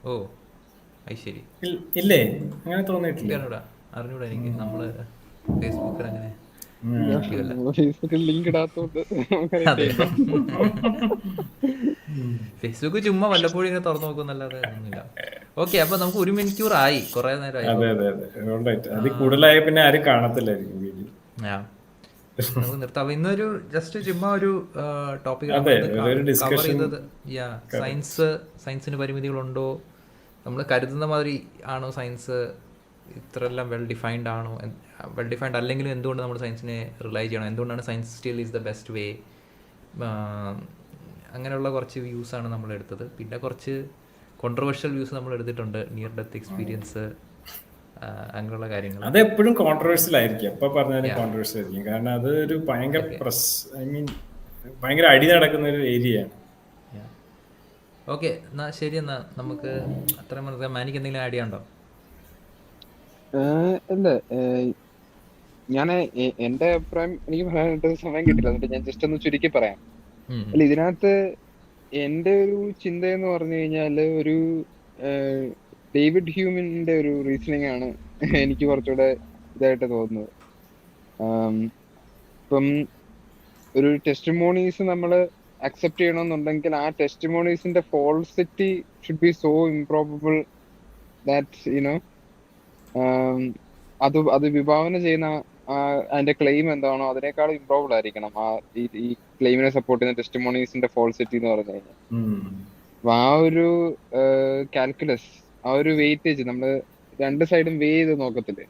ഓ അത് ശരി. ഇല്ലേ? അങ്ങനെ തോന്നിയിട്ടില്ല. അറിഞ്ഞൂടാ എനിക്ക്. നമ്മള് ഫേസ്ബുക്കിൽ അങ്ങനെ ഫേസ്ബുക്കിൽ ലിങ്ക് ഇടാത്തോണ്ട് ഫേസ്ബുക്ക് ചുമ്മാ വല്ലപ്പോഴും ഇങ്ങനെ തുറന്നു നോക്കുന്നല്ലാതെ ഒന്നുമില്ല. ഓക്കെ, അപ്പൊ നമുക്ക് 1 മണിക്കൂറായി, കുറെ നേരമായി. അത് കൂടുതലായ പിന്നെ ആരും കാണത്തില്ലായിരിക്കും വീഡിയോ. നമുക്ക് നിർത്താം. ഇന്നൊരു ജസ്റ്റ് ചുമ്മാ ഒരു ടോപ്പിക് കവർ ചെയ്തത്. സയൻസിന് പരിമിതികളുണ്ടോ, നമ്മൾ കരുതുന്ന മാതിരി ആണോ സയൻസ് ഇത്രയെല്ലാം വെൽ ഡിഫൈൻഡ് ആണോ, വെൽ ഡിഫൈൻഡ് അല്ലെങ്കിലും എന്തുകൊണ്ട് നമ്മൾ സയൻസിനെ റിലൈ ചെയ്യണം, എന്തുകൊണ്ടാണ് science still is the best way, അങ്ങനെയുള്ള കുറച്ച് വ്യൂസാണ് നമ്മൾ എടുത്തത്. പിന്നെ കുറച്ച് കോൺട്രവേഴ്ഷ്യൽ വ്യൂസ് നമ്മൾ എടുത്തിട്ടുണ്ട്, നിയർ ഡെത്ത് എക്സ്പീരിയൻസ്, അങ്ങനെയുള്ള കാര്യങ്ങൾ. അത് എപ്പോഴും കോൺട്രവേഴ്ഷ്യൽ ആയിരിക്കും, എപ്പോൾ പറഞ്ഞാലും കോൺട്രവേഴ്ഷ്യൽ ആയിരിക്കും. കാരണം അത് ഒരു ഭയങ്കര ഭയങ്കര അടി നടക്കുന്ന ഒരു ഏരിയയാണ്. ഓക്കെ, എന്നാ ശരി. എന്നാ നമുക്ക് അത്രയും മനസ്സിലാക്കാം. മാനിക്ക് എന്തെങ്കിലും ആഡ് ചെയ്യാനുണ്ടോ? അല്ല, ഞാൻ എന്റെ അഭിപ്രായം എനിക്ക് പറയാനായിട്ട് സമയം കിട്ടില്ല, എന്നിട്ട് ഞാൻ ജസ്റ്റ് ഒന്ന് ചുരുക്കി പറയാം. അല്ല, ഇതിനകത്ത് എന്റെ ഒരു ചിന്ത എന്ന് പറഞ്ഞു കഴിഞ്ഞാല് ഒരു ഡേവിഡ് ഹ്യൂമിന്റെ ഒരു റീസണിങ് ആണ് എനിക്ക് കുറച്ചുകൂടെ ഇതായിട്ട് തോന്നുന്നത്. ഇപ്പം ഒരു ടെസ്റ്റിമോണീസ് നമ്മൾ അക്സെപ്റ്റ് ചെയ്യണമെന്നുണ്ടെങ്കിൽ ആ ടെസ്റ്റിമോണീസിന്റെ ഫോൾസിറ്റി should be so improbable that അത് വിഭാവന ചെയ്യുന്ന അതിന്റെ ക്ലെയിം എന്താണോ അതിനേക്കാൾ ഇംപ്രോബിൾ ആയിരിക്കണം ഈ ക്ലെയിമിനെ സപ്പോർട്ട് ചെയ്യുന്ന ടെസ്റ്റിമോണീസിന്റെ ഫോൾസിറ്റി എന്ന് പറഞ്ഞു കഴിഞ്ഞാൽ. അപ്പൊ ആ ഒരു കാൽക്കുലസ്, ആ ഒരു വെയിറ്റേജ് നമ്മള് രണ്ട് സൈഡും വേ ചെയ്ത് നോക്കത്തില്ലേ,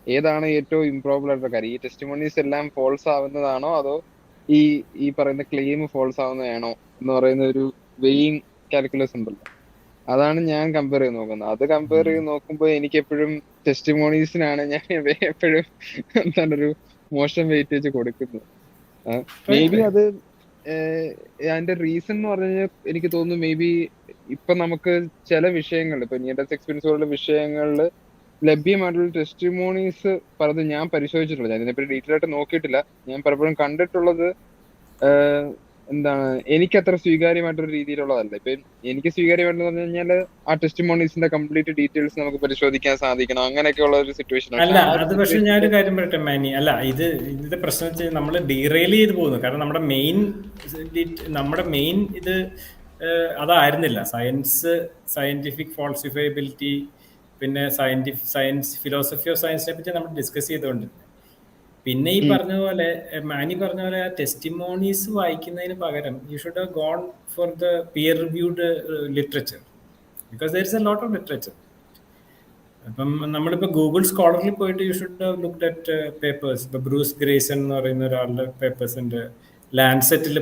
ഏതാണ് ഏറ്റവും ഇംപ്രോബിൾ ആയിട്ടുള്ള കാര്യം, ഈ ടെസ്റ്റിമോണീസ് എല്ലാം ഫോൾസ് ആവുന്നതാണോ അതോ ഈ പറയുന്ന ക്ലെയിം ഫോൾസ് ആവുന്നതാണോ എന്ന് പറയുന്ന ഒരു വെയിങ് കാൽക്കുലസ് ഉണ്ടല്ലോ, അതാണ് ഞാൻ കമ്പയർ ചെയ്ത് നോക്കുന്നത്. അത് കമ്പയർ ചെയ്ത് നോക്കുമ്പോൾ എനിക്ക് എപ്പോഴും ടെസ്റ്റിമോണീസിനാണ് ഞാൻ എപ്പോഴും എന്താണ് ഒരു മോശം വെയിറ്റേജ് കൊടുക്കുന്നത്. മേ ബി അത് അതിന്റെ റീസൺ എന്ന് പറഞ്ഞു കഴിഞ്ഞാൽ എനിക്ക് തോന്നുന്നു മേ ബി ഇപ്പൊ നമുക്ക് ചില വിഷയങ്ങളിൽ, ഇപ്പൊ നിയർ ഡെത്ത് എക്സ്പീരിയൻസ് പോലുള്ള വിഷയങ്ങളിൽ ലഭ്യമായിട്ടുള്ള ടെസ്റ്റിമോണീസ് പലതും ഞാൻ പരിശോധിച്ചിട്ടുള്ളത്, ഞാൻ ഇതിനെപ്പറ്റി ഡീറ്റെയിൽ ആയിട്ട് നോക്കിയിട്ടില്ല, ഞാൻ പലപ്പോഴും കണ്ടിട്ടുള്ളത് എന്താണ് എനിക്ക് അത്ര സ്വീകാര്യമായിട്ടൊരു രീതിയിലുള്ളതല്ല. ഇപ്പൊ എനിക്ക് സ്വീകാര്യമായിട്ടെന്ന് പറഞ്ഞു കഴിഞ്ഞാൽ ആ ടെസ്റ്റിമോണീസിന്റെ കംപ്ലീറ്റ് ഡീറ്റെയിൽസ് നമുക്ക് പരിശോധിക്കാൻ സാധിക്കണം, അങ്ങനെയൊക്കെയുള്ള ഒരു സിറ്റുവേഷൻ അല്ല. അത് പക്ഷെ ഞാനൊരു കാര്യം പറയട്ടെ മാനി, അല്ല ഇതിന്റെ പ്രശ്നം വെച്ചാൽ നമ്മൾ ഡീറെയിൽ ചെയ്ത് പോകുന്നു. കാരണം നമ്മുടെ മെയിൻ ഇത് അതായിരുന്നില്ല. സയന്റിഫിക് ഫോൾസിഫയബിലിറ്റി, പിന്നെ ഫിലോസഫി ഓഫ് സയൻസിനെ പറ്റി നമ്മൾ ഡിസ്കസ് ചെയ്തുകൊണ്ടിരുന്നത്. പിന്നെ ഈ പറഞ്ഞ പോലെ മാനി പറഞ്ഞ പോലെ ആ ടെസ്റ്റിമോണീസ് വായിക്കുന്നതിന് പകരം you should have gone for the peer reviewed literature, because there is a lot of literature. അപ്പം നമ്മളിപ്പോൾ ഗൂഗിൾ സ്കോളറിൽ പോയിട്ട് you should have looked at papers. ഇപ്പോൾ ബ്രൂസ് ഗ്രേസൺ എന്ന് പറയുന്ന ഒരാളുടെ പേപ്പേഴ്സ് ഉണ്ട്, ലാൻസെറ്റിൽ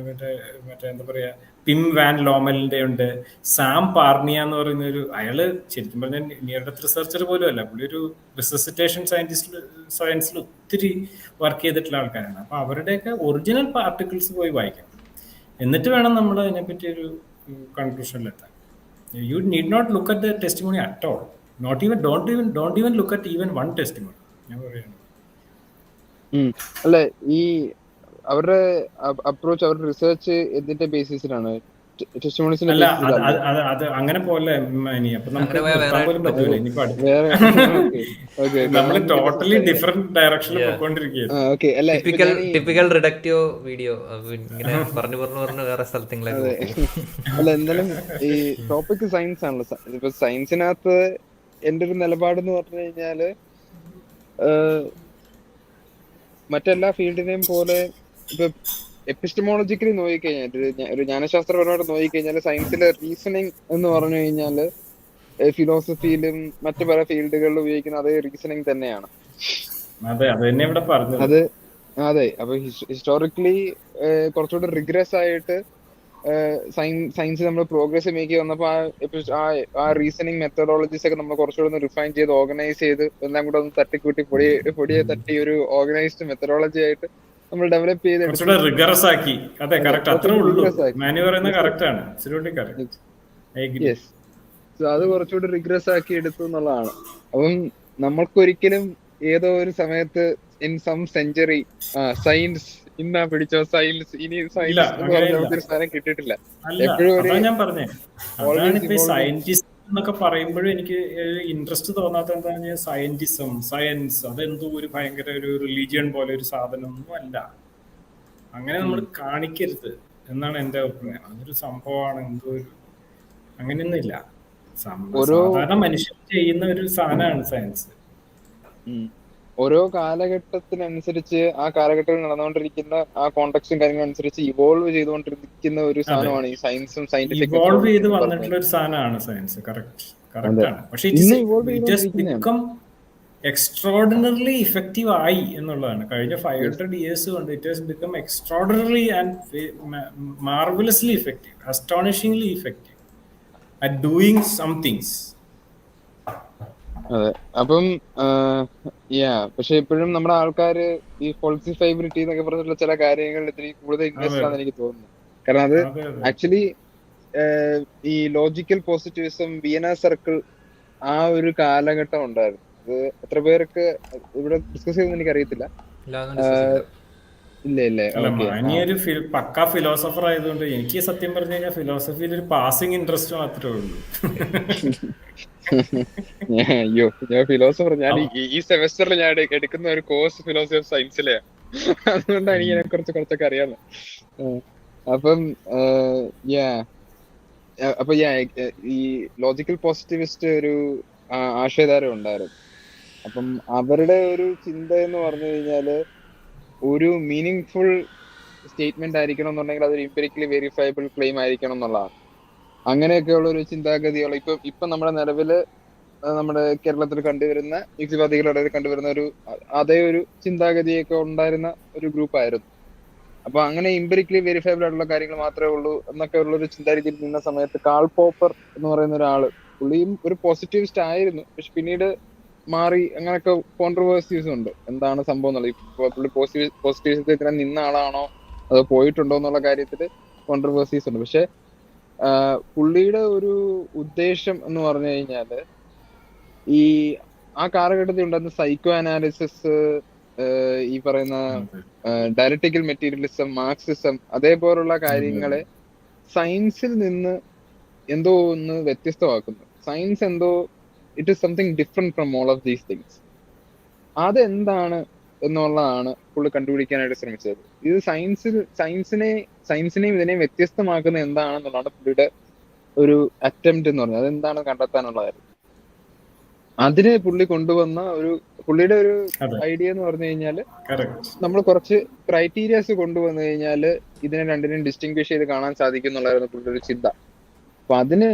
മറ്റേ എന്താ പറയുക, പിം വാൻ ലോമലിന്റെ ഉണ്ട്, സാം പാർണിയ എന്ന് പറയുന്ന അയാള് ശരിക്കും പറഞ്ഞാൽ നിയർ ഡെത്ത് റിസർച്ചർ പോലും അല്ല, പുള്ളി ഒരു റിസസിറ്റേഷൻ സയൻസിൽ ഒത്തിരി വർക്ക് ചെയ്തിട്ടുള്ള ആൾക്കാരാണ്. അപ്പൊ അവരുടെയൊക്കെ ഒറിജിനൽ ആർട്ടിക്കിൾസ് പോയി വായിക്കണം, എന്നിട്ട് വേണം നമ്മൾ അതിനെപ്പറ്റി ഒരു കൺക്ലൂഷനിലെത്താൻ. You need not look at the testimony at all, don't even look at even one testimony. ഞാൻ പറയുന്നത് അല്ലെ, ഈ അവരുടെ അപ്രോച്ച്, അവരുടെ റിസർച്ച് എന്തിന്റെ ബേസിസിലാണ്? അല്ല, അത് അങ്ങനെ പോലെ അപ്പൊ നമുക്ക് പോലും പറ്റൂല. ഇനിയിപ്പോ നമ്മള് ടോട്ടലി ഡിഫറെന്റ് ഡയറക്ഷനിൽ പോയിക്കൊണ്ടിരിക്കുകയാണ്. ടിപ്പിക്കൽ റിഡക്റ്റീവ് വീഡിയോ ഇങ്ങനെ പറഞ്ഞു വേറെ സ്ഥലത്തെങ്കിലും. അല്ല, എന്തായാലും ഈ ടോപ്പിക് സയൻസ് ആണല്ലോ. ഇപ്പൊ സയൻസിനകത്ത് എന്റെ ഒരു നിലപാടെന്ന് പറഞ്ഞു കഴിഞ്ഞാല് മറ്റെല്ലാ ഫീൽഡിനെയും പോലെ ഇപ്പൊ എപ്പിസ്റ്റമോളജിക്കലി നോക്കിക്കഴിഞ്ഞാൽ, ഒരു ജ്ഞാനശാസ്ത്രപരമായിട്ട് നോക്കിക്കഴിഞ്ഞാൽ സയൻസിലെ റീസണിങ് എന്ന് പറഞ്ഞു കഴിഞ്ഞാൽ ഫിലോസഫിയിലും മറ്റു പല ഫീൽഡുകളിലും ഉപയോഗിക്കുന്ന അതേ റീസണിങ് തന്നെയാണ്. അതെ. അപ്പൊ ഹിസ്റ്റോറിക്കലി കുറച്ചുകൂടി റിഗ്രസ് ആയിട്ട് സയൻസ് നമ്മൾ പ്രോഗ്രസ് മേക്ക് വന്നപ്പോ ആ റീസണിങ് മെത്തഡോളജീസ് ഒക്കെ നമ്മൾ കുറച്ചുകൂടി ഒന്ന് റിഫൈൻ ചെയ്ത് ഓർഗനൈസ് ചെയ്ത് എല്ലാം കൂടെ ഒന്ന് തട്ടിക്കൂട്ടി പൊടിയെ തട്ടി ഒരു ഓർഗനൈസ്ഡ് മെത്തഡോളജി ആയിട്ട് നമ്മൾ ഡെവലപ്പ് ചെയ്ത് അത് കുറച്ചുകൂടി റിഗ്രസ് ആക്കി എടുത്തു എന്നുള്ളതാണ്. അപ്പം നമ്മൾക്കൊരിക്കലും ഏതോ ഒരു സമയത്ത് ഇൻ സം സെഞ്ചുറി സയൻസ് ഇന്നാ പിടിച്ചോ, സയൻസ് ഇനി സയൻസ് എന്ന് പറഞ്ഞ നമുക്കൊരു സാധനം കിട്ടിയിട്ടില്ല. സയന്റിസ്റ്റ് എന്നൊക്കെ പറയുമ്പോഴും എനിക്ക് ഇൻട്രസ്റ്റ് തോന്നാത്ത എന്താ, സയൻസ് അതെന്തോ ഒരു ഭയങ്കര ഒരു റിലീജിയൻ പോലെ ഒരു സാധനമൊന്നും അല്ല. അങ്ങനെ നമ്മൾ കാണിക്കരുത് എന്നാണ് എന്റെ അഭിപ്രായം. അതൊരു സംഭവമാണ്, എന്തോ ഒരു അങ്ങനെയൊന്നും ഇല്ല. സാധാരണ മനുഷ്യൻ ചെയ്യുന്ന ഒരു സാധനമാണ് സയൻസ്. ഓരോ കാലഘട്ടത്തിനനുസരിച്ച് ആ കാലഘട്ടത്തിൽ നടന്നുകൊണ്ടിരിക്കുന്ന ആ കോണ്ടെക്സ്റ്റും കാര്യങ്ങളും അനുസരിച്ച് ഇവോൾവ് ചെയ്തുകൊണ്ടിരിക്കുന്ന ഒരു സാധനമാണ് ഈ സയൻസും സയന്റിഫിക് ഇവോൾവ് ചെയ്ത് വന്നിട്ടുള്ള ഒരു സാധനമാണ് സയൻസ്. കറക്റ്റ് ആണ്. പക്ഷെ it has become extraordinarily effective ആയി എന്നുള്ളതാണ്. കഴിഞ്ഞ 500 years കൊണ്ട് it has become extraordinary and marvellously effective, astonishingly effective at doing some things. അതെ. അപ്പം പക്ഷെ ഇപ്പോഴും നമ്മുടെ ആൾക്കാര് ഈ ഫോൾസിഫൈബിലിറ്റി എന്നൊക്കെ പറഞ്ഞിട്ടുള്ള ചില കാര്യങ്ങളിൽ ഇത്തിരി കൂടുതൽ ഇൻട്രസ്റ്റ് ആണെന്ന് എനിക്ക് തോന്നുന്നു. കാരണം അത് ആക്ച്വലി ഈ ലോജിക്കൽ പോസിറ്റിവിസം, വിയന സർക്കിൾ, ആ ഒരു കാലഘട്ടം ഉണ്ടായിരുന്നു. അത് എത്ര പേർക്ക് ഇവിടെ ഡിസ്കസ് ചെയ്തെന്ന് എനിക്ക് അറിയത്തില്ല. ഒരു പക്കാ ഫിലോസഫർ ആയതുകൊണ്ട് എനിക്ക് സത്യം പറഞ്ഞു കഴിഞ്ഞാൽ ഫിലോസഫിയിൽ ഒരു പാസിംഗ് ഇൻട്രസ്റ്റ് മാത്രമേ ഉള്ളൂ. അയ്യോ, ഞാൻ ഫിലോസഫർ, ഞാൻ ഈ സെമസ്റ്ററിൽ ഞാൻ എടുക്കുന്ന ഒരു കോഴ്സ് ഫിലോസഫി ഓഫ് സയൻസിലെയാണ്. അതുകൊണ്ടാണ് എനിക്ക് കുറച്ചൊക്കെ അറിയാമല്ലോ. അപ്പം അപ്പൊ ഈ ലോജിക്കൽ പോസിറ്റിവിസ്റ്റ് ഒരു ആശയധാര ഉണ്ടായിരുന്നു. അപ്പം അവരുടെ ഒരു ചിന്ത എന്ന് പറഞ്ഞു കഴിഞ്ഞാല് ഒരു മീനിങ് ഫുൾ സ്റ്റേറ്റ്മെന്റ് ആയിരിക്കണം എന്നുണ്ടെങ്കിൽ അതൊരു ഇമ്പരിക്കലി വെരിഫയബിൾ ക്ലെയിം ആയിരിക്കണം എന്നുള്ളതാണ്. അങ്ങനെയൊക്കെയുള്ള ഒരു ചിന്താഗതിയുള്ള ഇപ്പൊ നമ്മുടെ നിലവില് നമ്മുടെ കേരളത്തിൽ കണ്ടുവരുന്ന യുക്തിവാദികളുടെ ഇടയിൽ കണ്ടുവരുന്ന അതേ ഒരു ചിന്താഗതിയൊക്കെ ഉണ്ടായിരുന്ന ഒരു ഗ്രൂപ്പായിരുന്നു. അപ്പൊ അങ്ങനെ ഇമ്പരിക്കലി വെരിഫയബിൾ ആയിട്ടുള്ള കാര്യങ്ങൾ മാത്രമേ ഉള്ളൂ എന്നൊക്കെ ഉള്ള ഒരു ചിന്താഗതിയിൽ നിന്ന സമയത്ത് കാൾ പോപ്പർ എന്ന് പറയുന്ന ഒരാള്, പുള്ളിയും ഒരു പോസിറ്റിവിസ്റ്റ് ആയിരുന്നു, പക്ഷെ പിന്നീട് മാറി. അങ്ങനെയൊക്കെ കോൺട്രവേഴ്സീസ് ഉണ്ട് എന്താണ് സംഭവം എന്നുള്ളത്. ഇപ്പൊ പുള്ളി പോസിറ്റിവിസത്തിന് നിന്ന ആളാണോ അതോ പോയിട്ടുണ്ടോ എന്നുള്ള കാര്യത്തില് കോൺട്രവേഴ്സീസ് ഉണ്ട്. പക്ഷെ പുള്ളിയുടെ ഒരു ഉദ്ദേശം എന്ന് പറഞ്ഞു കഴിഞ്ഞാല് ഈ ആ കാലഘട്ടത്തിൽ ഉണ്ടായിരുന്ന സൈക്കോ അനാലിസിസ്, ഈ പറയുന്ന ഡയലക്റ്റിക്കൽ മെറ്റീരിയലിസം, മാർക്സിസം, അതേപോലുള്ള കാര്യങ്ങളെ സയൻസിൽ നിന്ന് എന്തോ ഒന്ന് വ്യത്യസ്തമാക്കുന്നു. സയൻസ് എന്തോ it is something different from all of these things. അതെന്താണ് എന്നുള്ളതാണ് പുള്ളി കണ്ടുപിടിക്കാനായിട്ട് ശ്രമിച്ചത്. ഇത് സയൻസിനെയും ഇതിനെയും വ്യത്യസ്തമാക്കുന്ന എന്താണെന്നുള്ളതാണ് പുള്ളിയുടെ ഒരു അറ്റംപ്റ്റ് എന്ന് പറഞ്ഞത്. അതെന്താണ് കണ്ടെത്താനുള്ളതായിരുന്നു. അതിനെ പുള്ളി കൊണ്ടുവന്ന പുള്ളിയുടെ ഒരു ഐഡിയ എന്ന് പറഞ്ഞു കഴിഞ്ഞാല് നമ്മൾ കുറച്ച് ക്രൈറ്റീരിയാസ് കൊണ്ടുവന്നു കഴിഞ്ഞാല് ഇതിനെ രണ്ടിനെയും ഡിസ്റ്റിങ്വിഷ് ചെയ്ത് കാണാൻ സാധിക്കും എന്നുള്ളതായിരുന്നു പുള്ളിയുടെ ഒരു ചിന്ത. അപ്പൊ അതിന്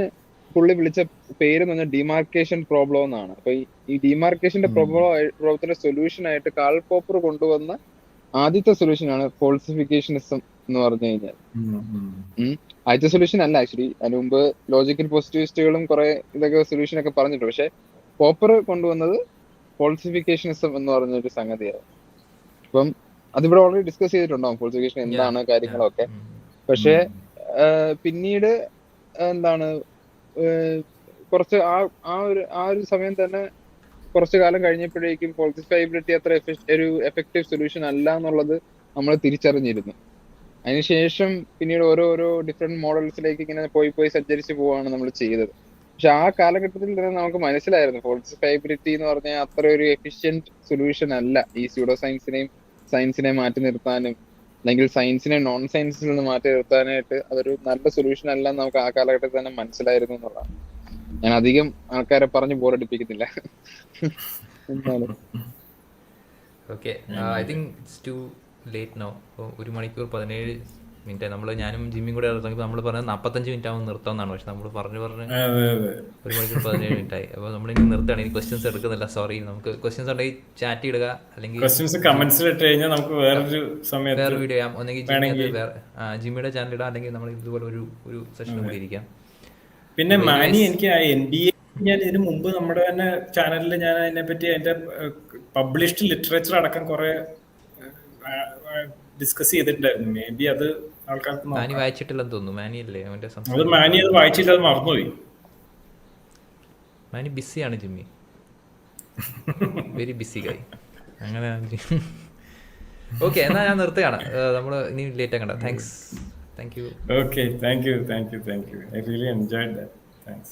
പുള്ളി വിളിച്ച പേര് എന്ന് പറഞ്ഞാൽ ഡിമാർക്കേഷൻ പ്രോബ്ലം എന്നാണ്. അപ്പൊ ഈ ഡിമാർക്കേഷന്റെ പ്രോബ്ലത്തിന്റെ സൊല്യൂഷൻ ആയിട്ട് കാൾ പോപ്പർ കൊണ്ടുവന്ന ആദ്യത്തെ സൊല്യൂഷനാണ് ഫോൾസിഫിക്കേഷനിസം എന്ന് പറഞ്ഞു കഴിഞ്ഞാൽ. ആദ്യത്തെ സൊല്യൂഷൻ അല്ല ആക്ച്വലി. അതിന് മുമ്പ് ലോജിക്കൽ പോസിറ്റിവിസ്റ്റുകളും കുറെ ഇതൊക്കെ സൊല്യൂഷൻ ഒക്കെ പറഞ്ഞിട്ടുണ്ട്. പക്ഷെ പോപ്പർ കൊണ്ടുവന്നത് ഫോൾസിഫിക്കേഷനിസം എന്ന് പറഞ്ഞൊരു സംഗതിയാണ്. അപ്പം അതിവിടെ ഓൾറെഡി ഡിസ്കസ് ചെയ്തിട്ടുണ്ടാവും, ഫോൾസിഫിക്കേഷൻ എന്താണ് കാര്യങ്ങളൊക്കെ. പക്ഷെ പിന്നീട് എന്താണ് കുറച്ച് ആ ഒരു സമയം തന്നെ കുറച്ചു കാലം കഴിഞ്ഞപ്പോഴേക്കും ഫോൾസിഫയബിലിറ്റി അത്ര ഒരു എഫക്റ്റീവ് സൊല്യൂഷൻ അല്ല എന്നുള്ളത് നമ്മൾ തിരിച്ചറിഞ്ഞിരുന്നു. അതിനുശേഷം പിന്നീട് ഓരോ ഡിഫറെന്റ് മോഡൽസിലേക്ക് ഇങ്ങനെ പോയി സഞ്ചരിച്ച് പോവാണ് നമ്മൾ ചെയ്തത്. പക്ഷെ ആ കാലഘട്ടത്തിൽ തന്നെ നമുക്ക് മനസ്സിലായിരുന്നു ഫോൾസിഫയബിലിറ്റി എന്ന് പറഞ്ഞാൽ അത്ര ഒരു എഫിഷ്യന്റ് സൊല്യൂഷൻ അല്ല ഈ സ്യൂഡോ സയൻസിനെ മാറ്റി നിർത്താനും അല്ലെങ്കിൽ സയൻസിനെ നോൺ സയൻസിൽ നിന്ന് മാറ്റി നിർത്താനായിട്ട് അതൊരു നല്ല സൊല്യൂഷൻ അല്ല എന്ന് നമുക്ക് ആ കാലഘട്ടത്തിൽ തന്നെ മനസ്സിലായിരുന്നു എന്നുള്ളതാണ്. ഞാൻ അധികം ആൾക്കാരെ പറഞ്ഞ് ബോറടിപ്പിക്കുന്നില്ല. Okay, I think it's too late no. അപ്പോൾ 1 മണിക്കൂർ 17 മിനിറ്റ് ഞാനും ജിമ്മിയും കൂടെ നമ്മൾ പറഞ്ഞത് 45 മിനിറ്റ് ആവുമ്പോൾ നിർത്താമെന്നാണ്. പക്ഷെ നമ്മൾ പറഞ്ഞ് 1 മണിക്കൂർ 17 മിനിറ്റ് ആയി. അപ്പോൾ നമ്മളിനി നിർത്തുകയാണ്. ഇനി ക്വസ്റ്റ്യൻസ് എടുക്കുന്നില്ല, സോറി. നമുക്ക് ക്വസ്റ്റ്യൻസ് ഉണ്ടെങ്കിൽ ചാറ്റ് ഇടുക, അല്ലെങ്കിൽ വേറെ വീഡിയോ ചെയ്യാം. ഒന്നെങ്കിൽ ജിമ്മിയുടെ ചാനൽ ഇടാം, അല്ലെങ്കിൽ നമ്മൾ ഇതുപോലെ ഒരു സെഷൻ കൂടി ഇരിക്കാം. പിന്നെ മാനി, എനിക്ക് NBA ഞാൻ ഇതിനു മുമ്പ് നമ്മുടെ തന്നെ ചാനലിൽ ഞാൻ അതിനെപ്പറ്റി അതിന്റെ പബ്ലിഷ്ഡ് ലിറ്ററേച്ചർ അടക്കം കുറെ ഡിസ്കസ് ചെയ്തിട്ടുണ്ടായിരുന്നു. മേ ബി അത് ആൾക്കാർക്ക് മാനി വായിച്ചിട്ടില്ലെന്ന് തോന്നുന്നു. മാനിയല്ലേ അവന്റെ മാനി അത് വായിച്ചിട്ട് അത് മറന്നുപോയി. മാനി ബിസിയാണ് ജിമ്മി, വെരി ബിസി ഗൈ. അങ്ങനെ ഓക്കെ, എന്നാൽ ഞാൻ നിർത്തുകയാണ്. നമ്മൾ ഇനി ലേറ്റ് ആക്കണ്ട. Thank you. Okay, thank you. I really enjoyed that. Thanks.